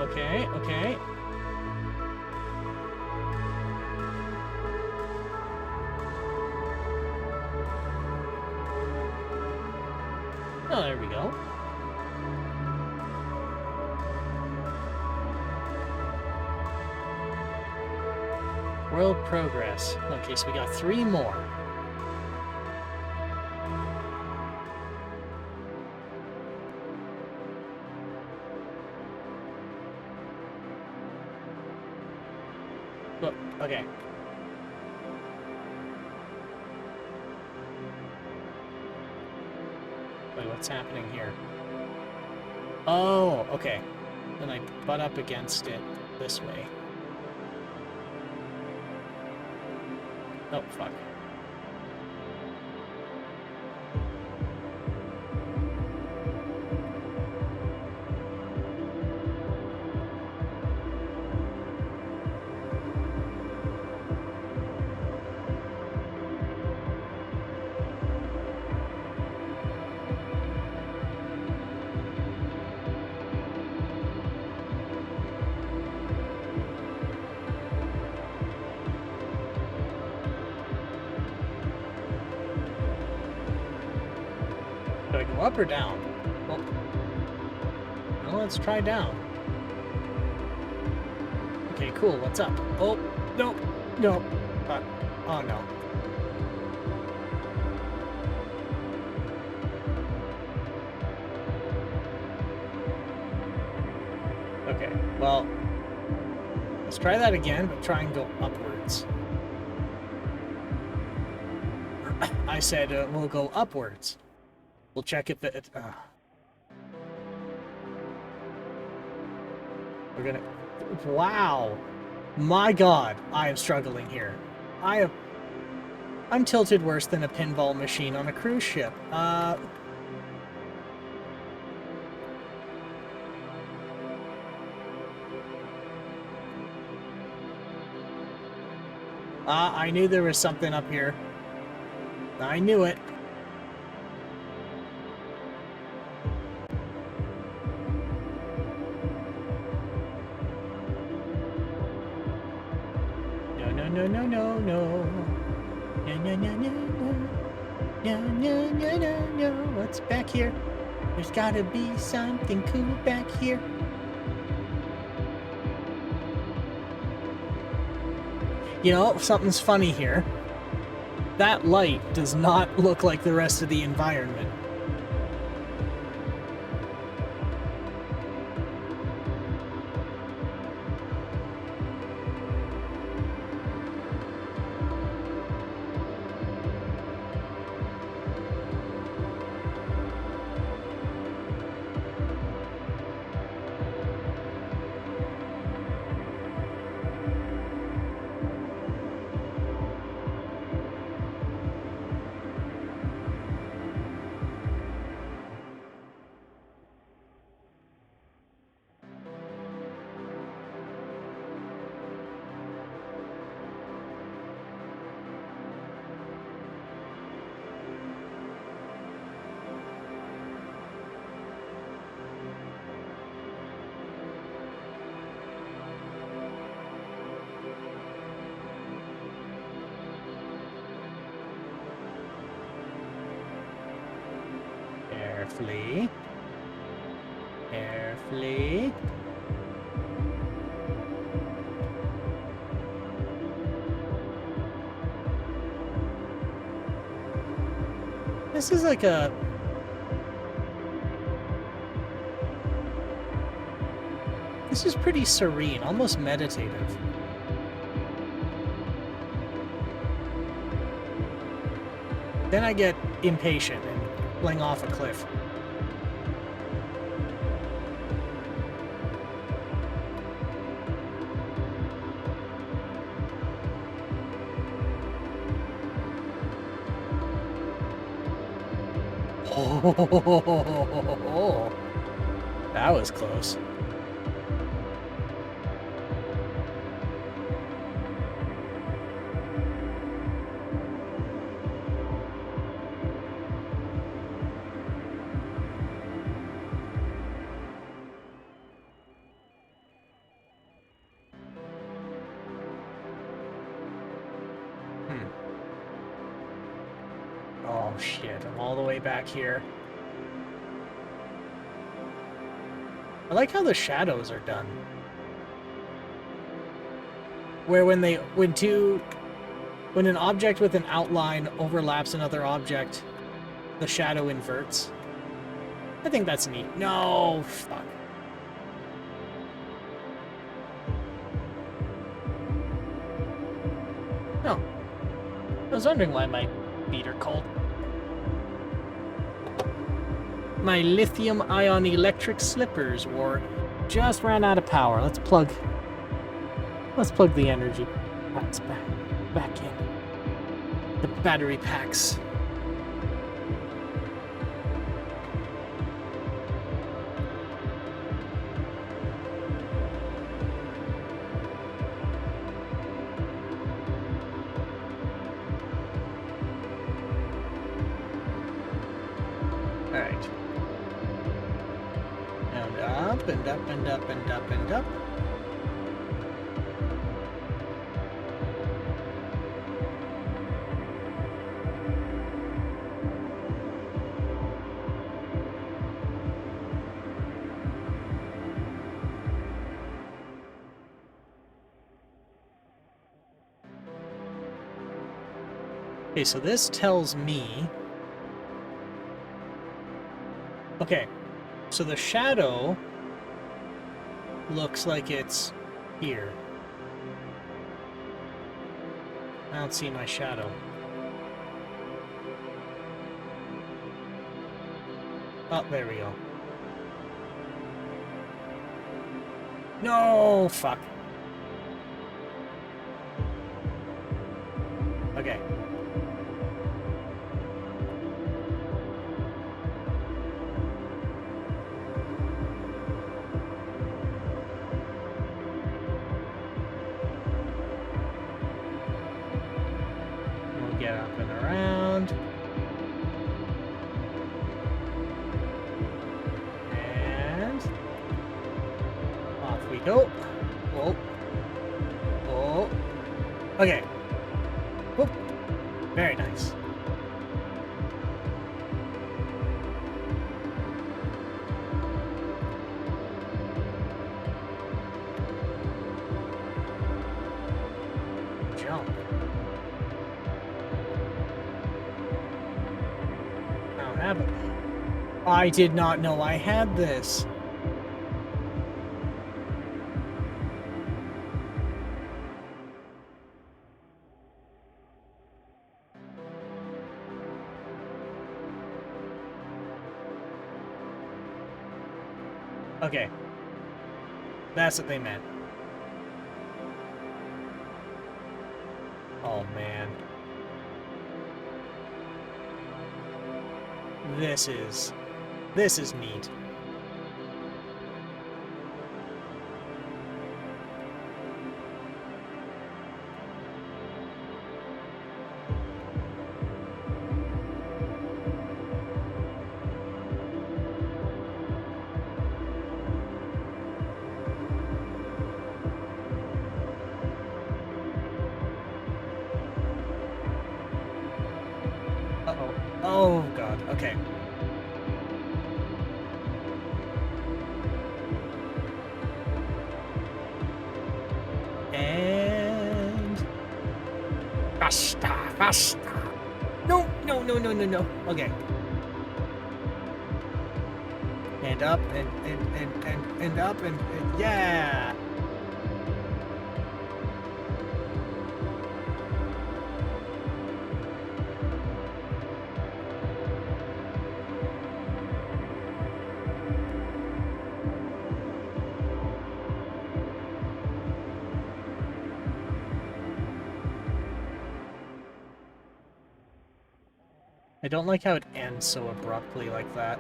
[SPEAKER 3] Okay. Okay. Oh, there we go. World progress. Okay, so we got 3 more. Okay. Wait, what's happening here? Oh, okay. Then I butt up against it this way. Oh, fuck. Do I go up or down? Well, let's try down. Okay, cool. What's up? Oh, no. No. Oh, no. Okay, well, let's try that again, but try and go upwards. I said we'll go upwards. We'll check if it... We're gonna... Wow! My god, I am struggling here. I'm tilted worse than a pinball machine on a cruise ship. I knew there was something up here. I knew it. No, no, no, no, no, no. No, no, no, no, no. No, no, no, no, no. What's back here? There's gotta be something cool back here. You know, something's funny here. That light does not look like the rest of the environment. Carefully. Carefully. This is like a... This is pretty serene, almost meditative. Then I get impatient and fling off a cliff. Oh, that was close. Oh shit, I'm all the way back here. I like how the shadows are done. Where when an object with an outline overlaps another object, the shadow inverts. I think that's neat. No, fuck. No. I was wondering why my feet are cold. My lithium-ion electric slippers just ran out of power. Let's plug the energy packs back in. The battery packs. All right. And up and up and up and up and up. Okay, so this tells me... Okay, so the shadow looks like it's here. I don't see my shadow. Oh, there we go. No, fuck. Okay. Go. Oh. Oh. Okay. Whoop. Very nice. Jump. I don't have it. I did not know I had this. Okay. That's what they meant. Oh, man. This is neat. Uh-oh. Oh, God. Okay. And... Faster, faster. No, no, no, no, no, no. Okay. And up, and up, and yeah! I don't like how it ends so abruptly like that.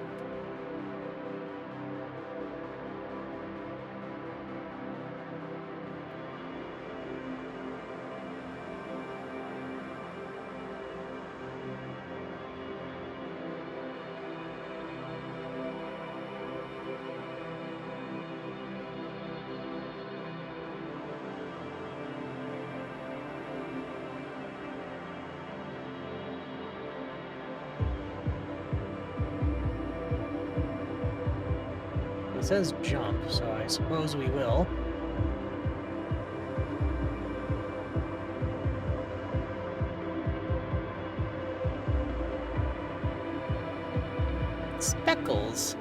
[SPEAKER 3] It says jump, so I suppose we will. Speckles.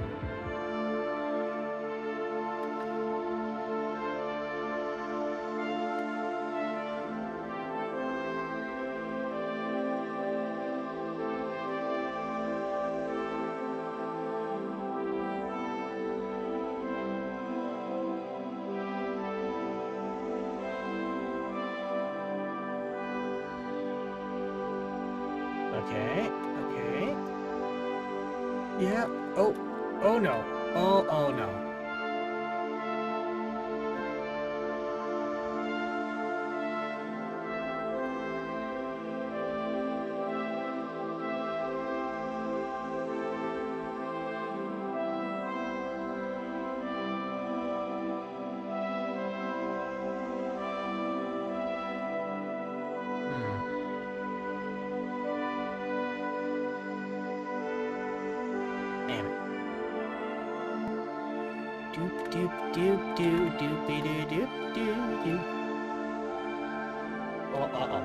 [SPEAKER 3] Okay, okay. Yeah. Oh, oh no. Oh, oh no. Damn it. Doop doop doop doop doopy doo doop doo doo. Oh, uh-oh.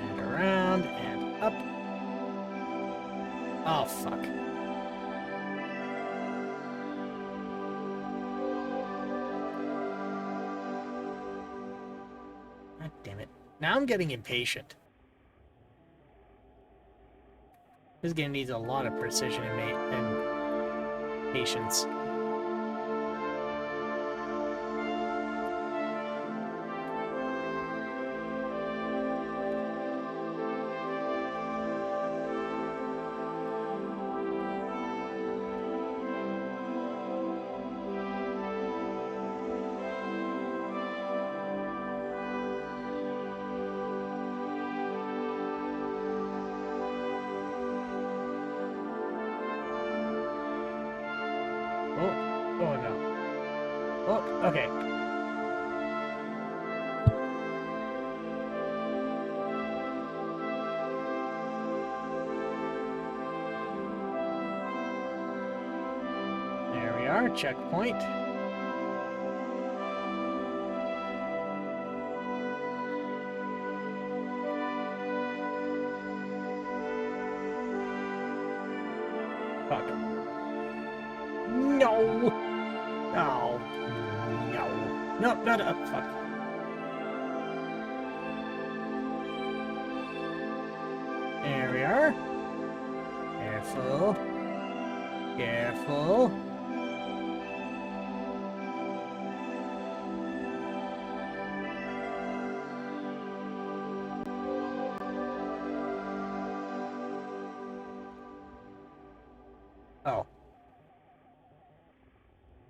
[SPEAKER 3] And around and up. Oh, fuck. God damn it. Now I'm getting impatient. This game needs a lot of precision and patience. Oh, okay. There we are, checkpoint. Fuck. No! Oh, no. Nope, not up. Fuck. There we are. Careful. Careful. Oh.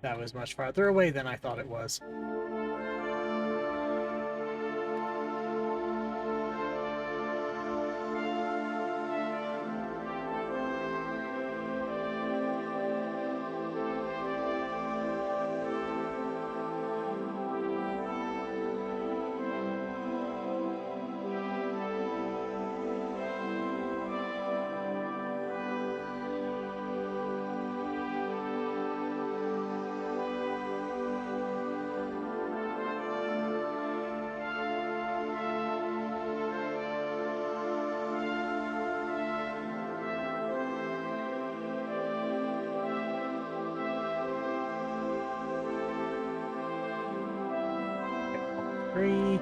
[SPEAKER 3] That was much farther away than I thought it was. Three.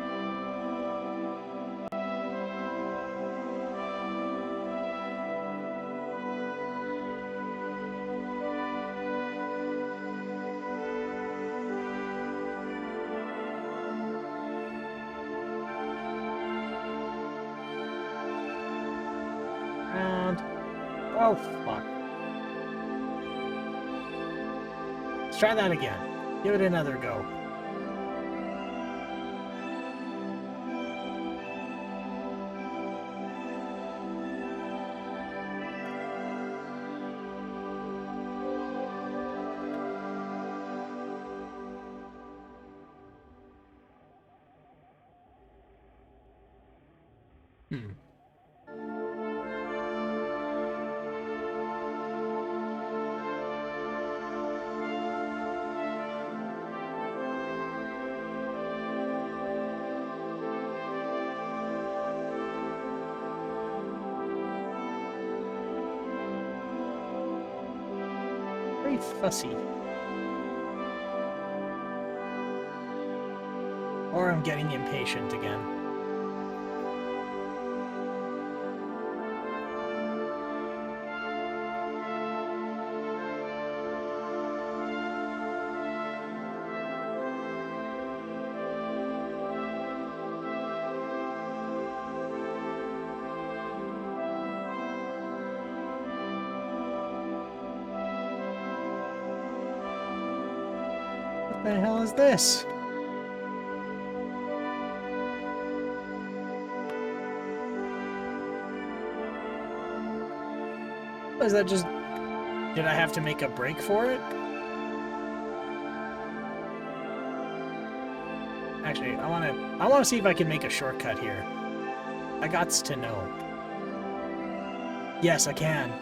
[SPEAKER 3] Round. Oh, fuck. Let's try that again. Give it another go. Hmm. Very fussy. Or I'm getting impatient again. What the hell is this? Was that just... Did I have to make a break for it? Actually, I wanna see if I can make a shortcut here. I gots to know. Yes, I can.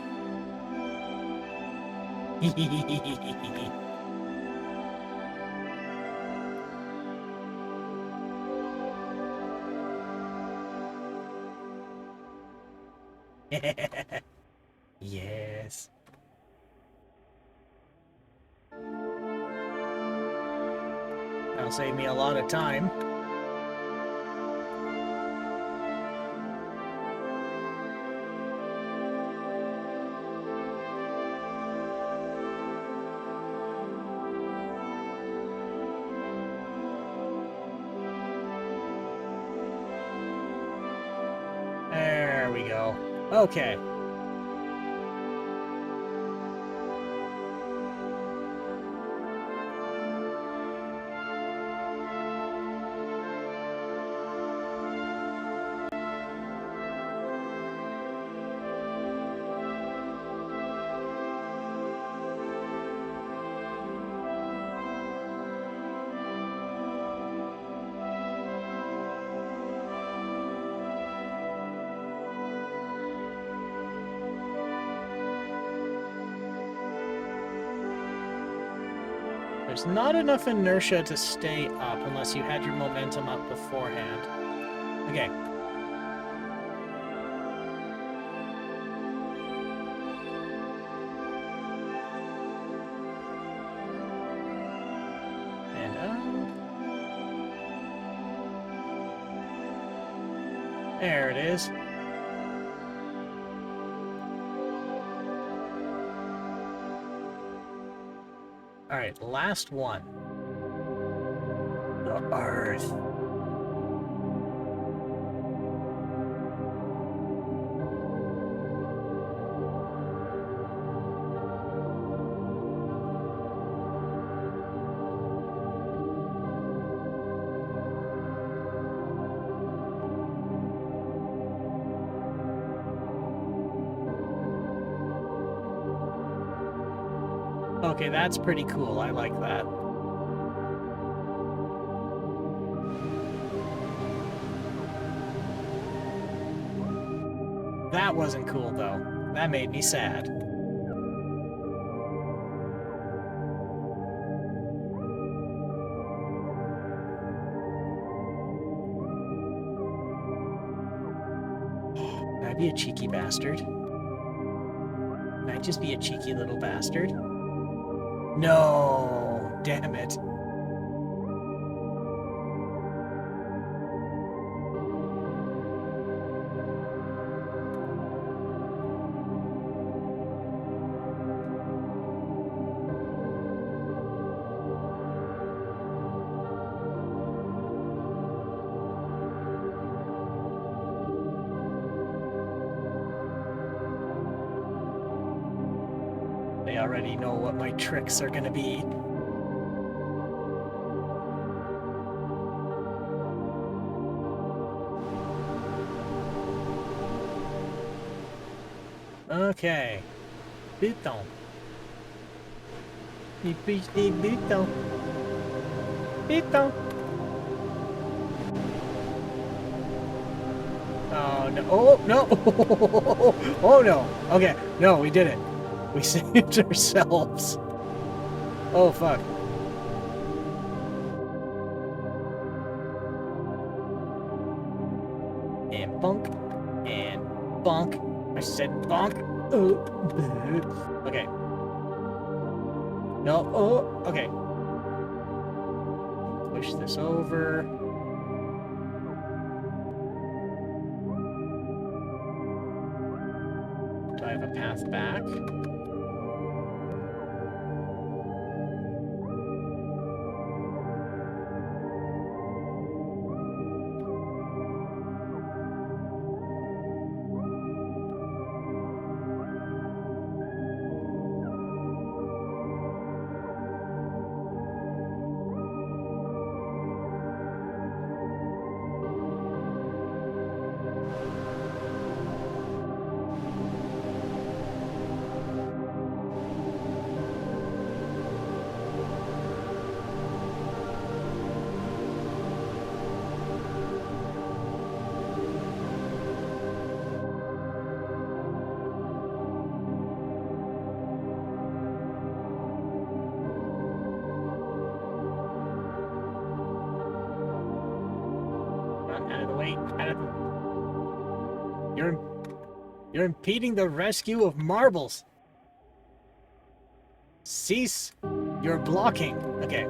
[SPEAKER 3] Yes. That'll save me a lot of time. There we go. Okay. There's not enough inertia to stay up unless you had your momentum up beforehand. Okay. And there it is. Alright, last one. The Earth. Okay, that's pretty cool. I like that. That wasn't cool, though. That made me sad. Can I be a cheeky bastard? Can I just be a cheeky little bastard? No! Damn it. They already know what my tricks are gonna be. Okay. Bouton. Bouton. Bouton. Oh no. Oh no. Oh no. Okay. No, we did it. We saved ourselves. Oh, fuck. And bonk. And bonk. I said bonk. Oh. Okay. No. Oh. Okay. Push this over. Do I have a path back? Out of the way. Out of the... You're impeding the rescue of marbles. Cease your blocking. Okay.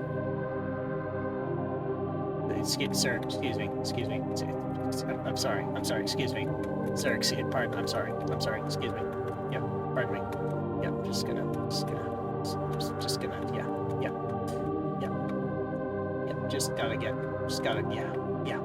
[SPEAKER 3] Sir, excuse me. Excuse me. I'm sorry. I'm sorry. Excuse me. Sir, pardon. I'm sorry. I'm sorry. Excuse me. Yeah. Pardon me. Yeah. Just gonna. Yeah. Yeah. Yeah. Yeah. Just gotta. Yeah. Yeah.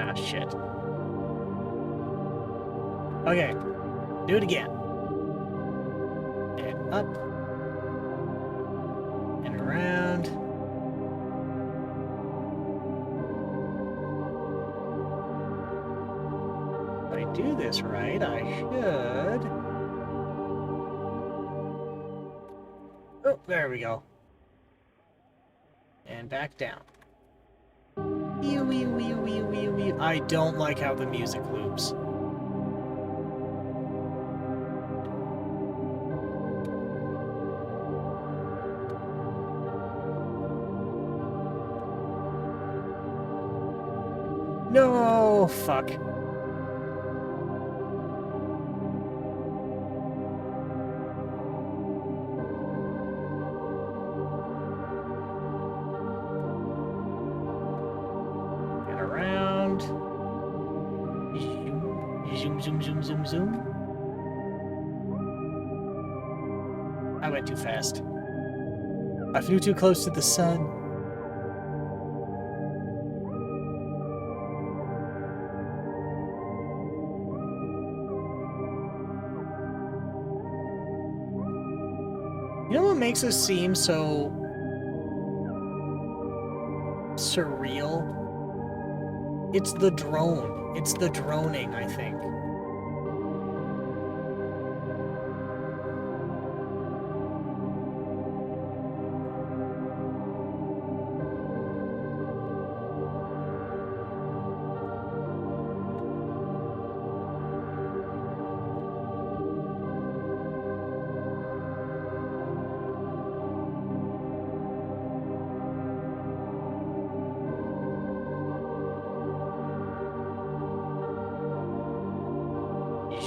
[SPEAKER 3] Ah, shit. Okay. Do it again. And up. And around. If I do this right, I should... Oh, there we go. And back down. I don't like how the music loops. No, fuck. Get around. Zoom, zoom, zoom, zoom, zoom. I went too fast. I flew too close to the sun. You know what makes this seem so surreal? It's the drone. It's the droning, I think.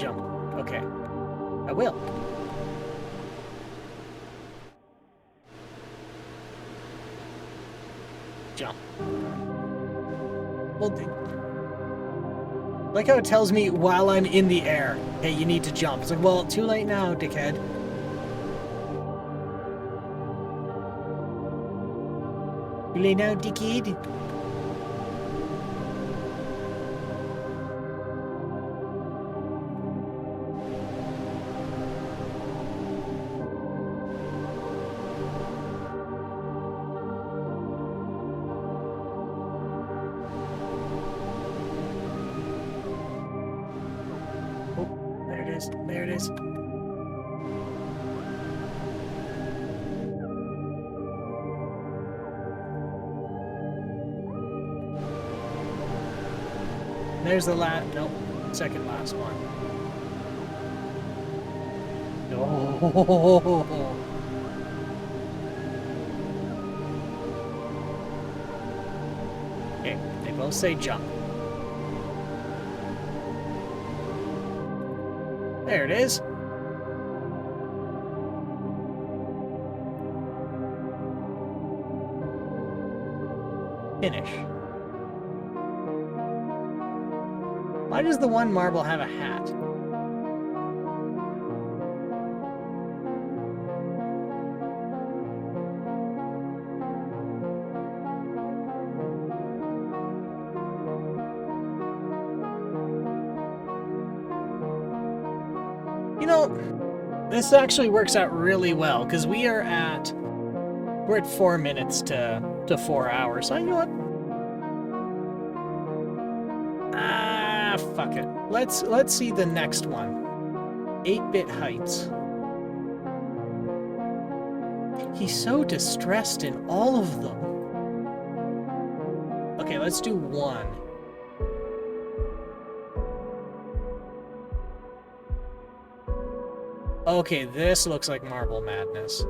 [SPEAKER 3] Jump. Okay. I will. Jump. Well, like how it tells me while I'm in the air, hey, you need to jump. It's like, well, too late now, dickhead. Too late now, dickhead. There it is. There's the last, nope, second last one. No. Okay, they both say jump. There it is. Finish. Why does the one marble have a hat? You know, this actually works out really well, because we're at 4 minutes to 4 hours. So you know what? Ah, fuck it. Let's see the next one. 8-bit heights. He's so distressed in all of them. Okay, let's do 1. Okay, this looks like Marble Madness.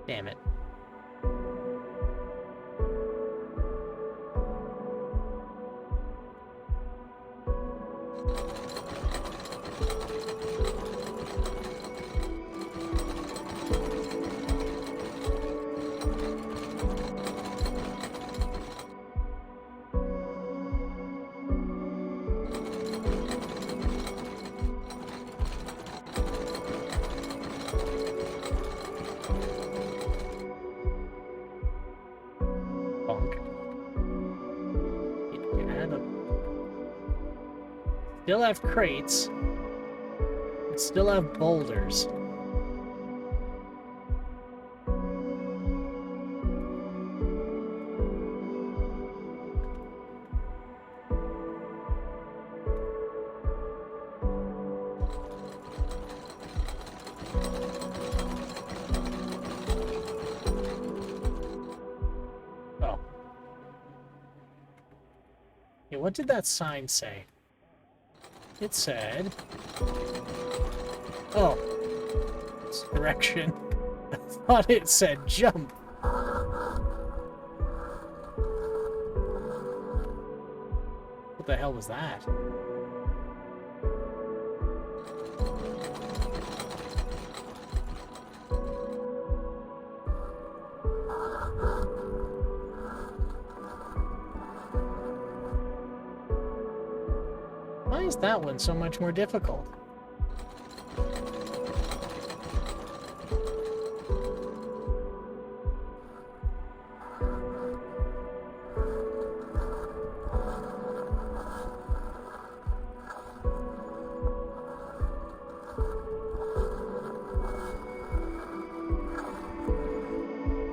[SPEAKER 3] Damn it. Bonk. Still have crates. And still have boulders. Oh. Yeah, what did that sign say? It said... Oh. It's direction. I thought it said jump. What the hell was that? Why is that one so much more difficult?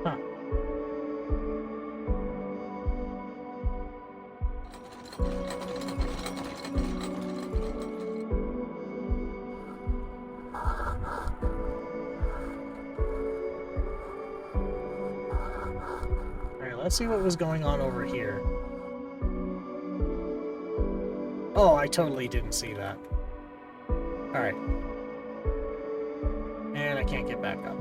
[SPEAKER 3] Huh. Alright, let's see what was going on over here. Oh, I totally didn't see that. Alright. And I can't get back up.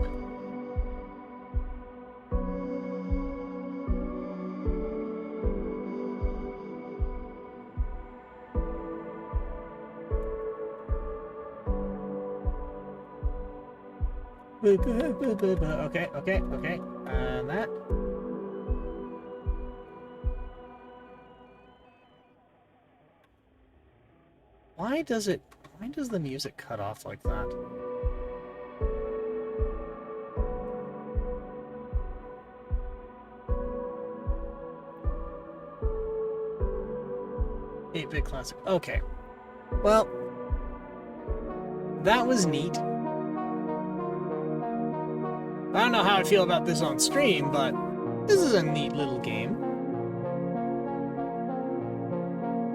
[SPEAKER 3] Okay. And that. Why does the music cut off like that? Eight-bit classic. Okay. Well, that was neat. I don't know how I feel about this on stream, but this is a neat little game.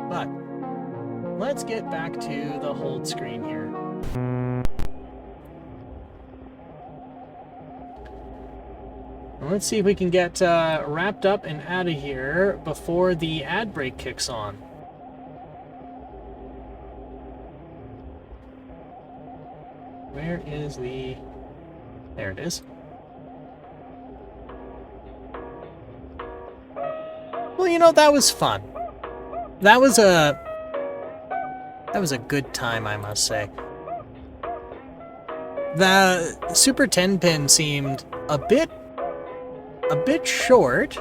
[SPEAKER 3] But let's get back to the hold screen here. Let's see if we can get wrapped up and out of here before the ad break kicks on. Where is the... There it is. Well, you know, that was fun. That was a good time, I must say. The Super 10-pin seemed a bit short,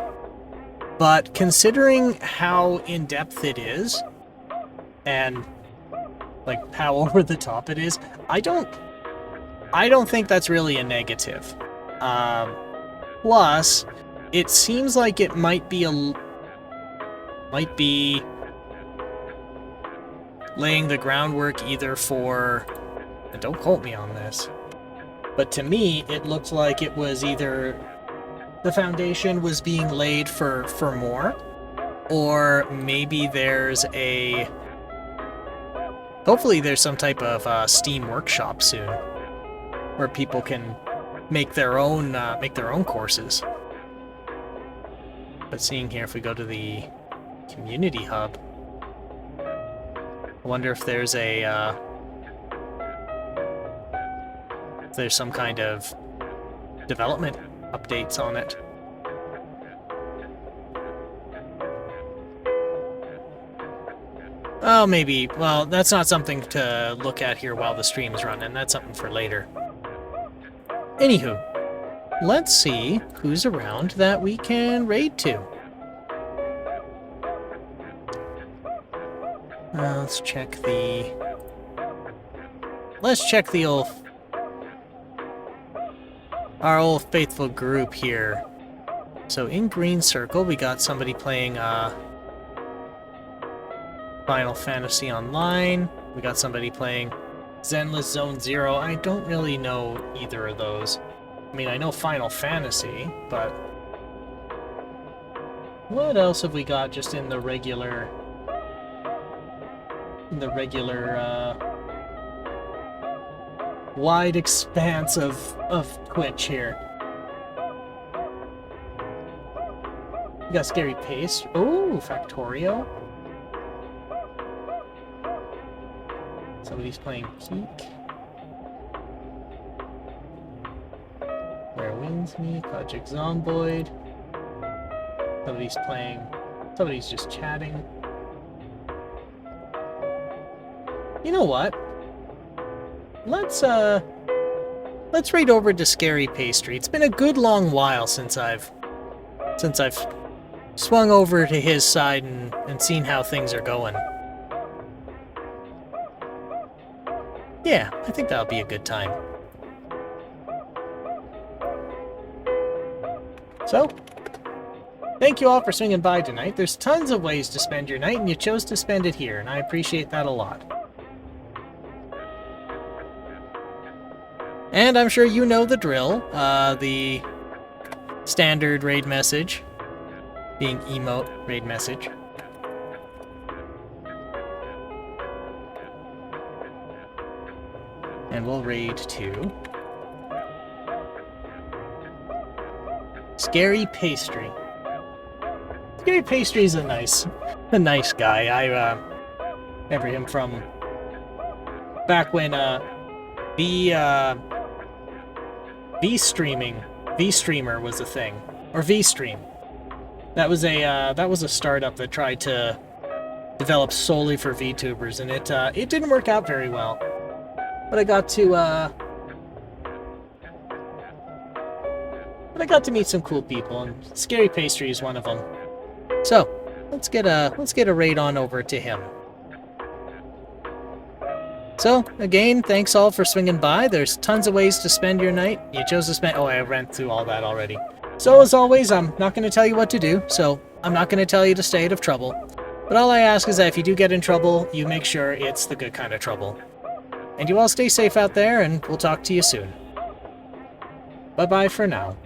[SPEAKER 3] but considering how in-depth it is, and like how over the top it is, I don't think that's really a negative. Plus, it seems like it might be laying the groundwork either for, and don't quote me on this, but to me it looked like it was either the foundation was being laid for more, or maybe hopefully there's some type of Steam workshop soon where people can make their own courses. But seeing here, if we go to the community hub, I wonder if there's some kind of development updates on it. Oh, maybe. Well, that's not something to look at here while the stream's running. That's something for later. Anywho, let's see who's around that we can raid to. Let's check the old our old faithful group here. So in Green Circle, we got somebody playing Final Fantasy Online. We got somebody playing Zenless Zone Zero. I don't really know either of those. I mean, I know Final Fantasy, but what else have we got just in the regular wide expanse of Twitch here? We got Scary Pace. Oh, Factorio. Somebody's playing Peak. Where Wins Me, Project Zomboid. Somebody's just chatting. You know what? Let's raid over to Scary Pastry. It's been a good long while since I've swung over to his side and seen how things are going. Yeah, I think that'll be a good time. So, thank you all for swinging by tonight. There's tons of ways to spend your night, and you chose to spend it here, and I appreciate that a lot. And I'm sure you know the drill. The standard raid message being emote raid message. And we'll raid to Scary Pastry. Scary Pastry's a nice guy. I remember him from back when V-Streamer was a thing, or V-Stream. That was a startup that tried to develop solely for VTubers, and it didn't work out very well. But I got to meet some cool people, and Scary Pastry is one of them. So let's get a raid on over to him. So again, thanks all for swinging by. There's tons of ways to spend your night. You chose to spend. Oh, I ran through all that already. So as always, I'm not going to tell you what to do. So I'm not going to tell you to stay out of trouble. But all I ask is that if you do get in trouble, you make sure it's the good kind of trouble. And you all stay safe out there, and we'll talk to you soon. Bye-bye for now.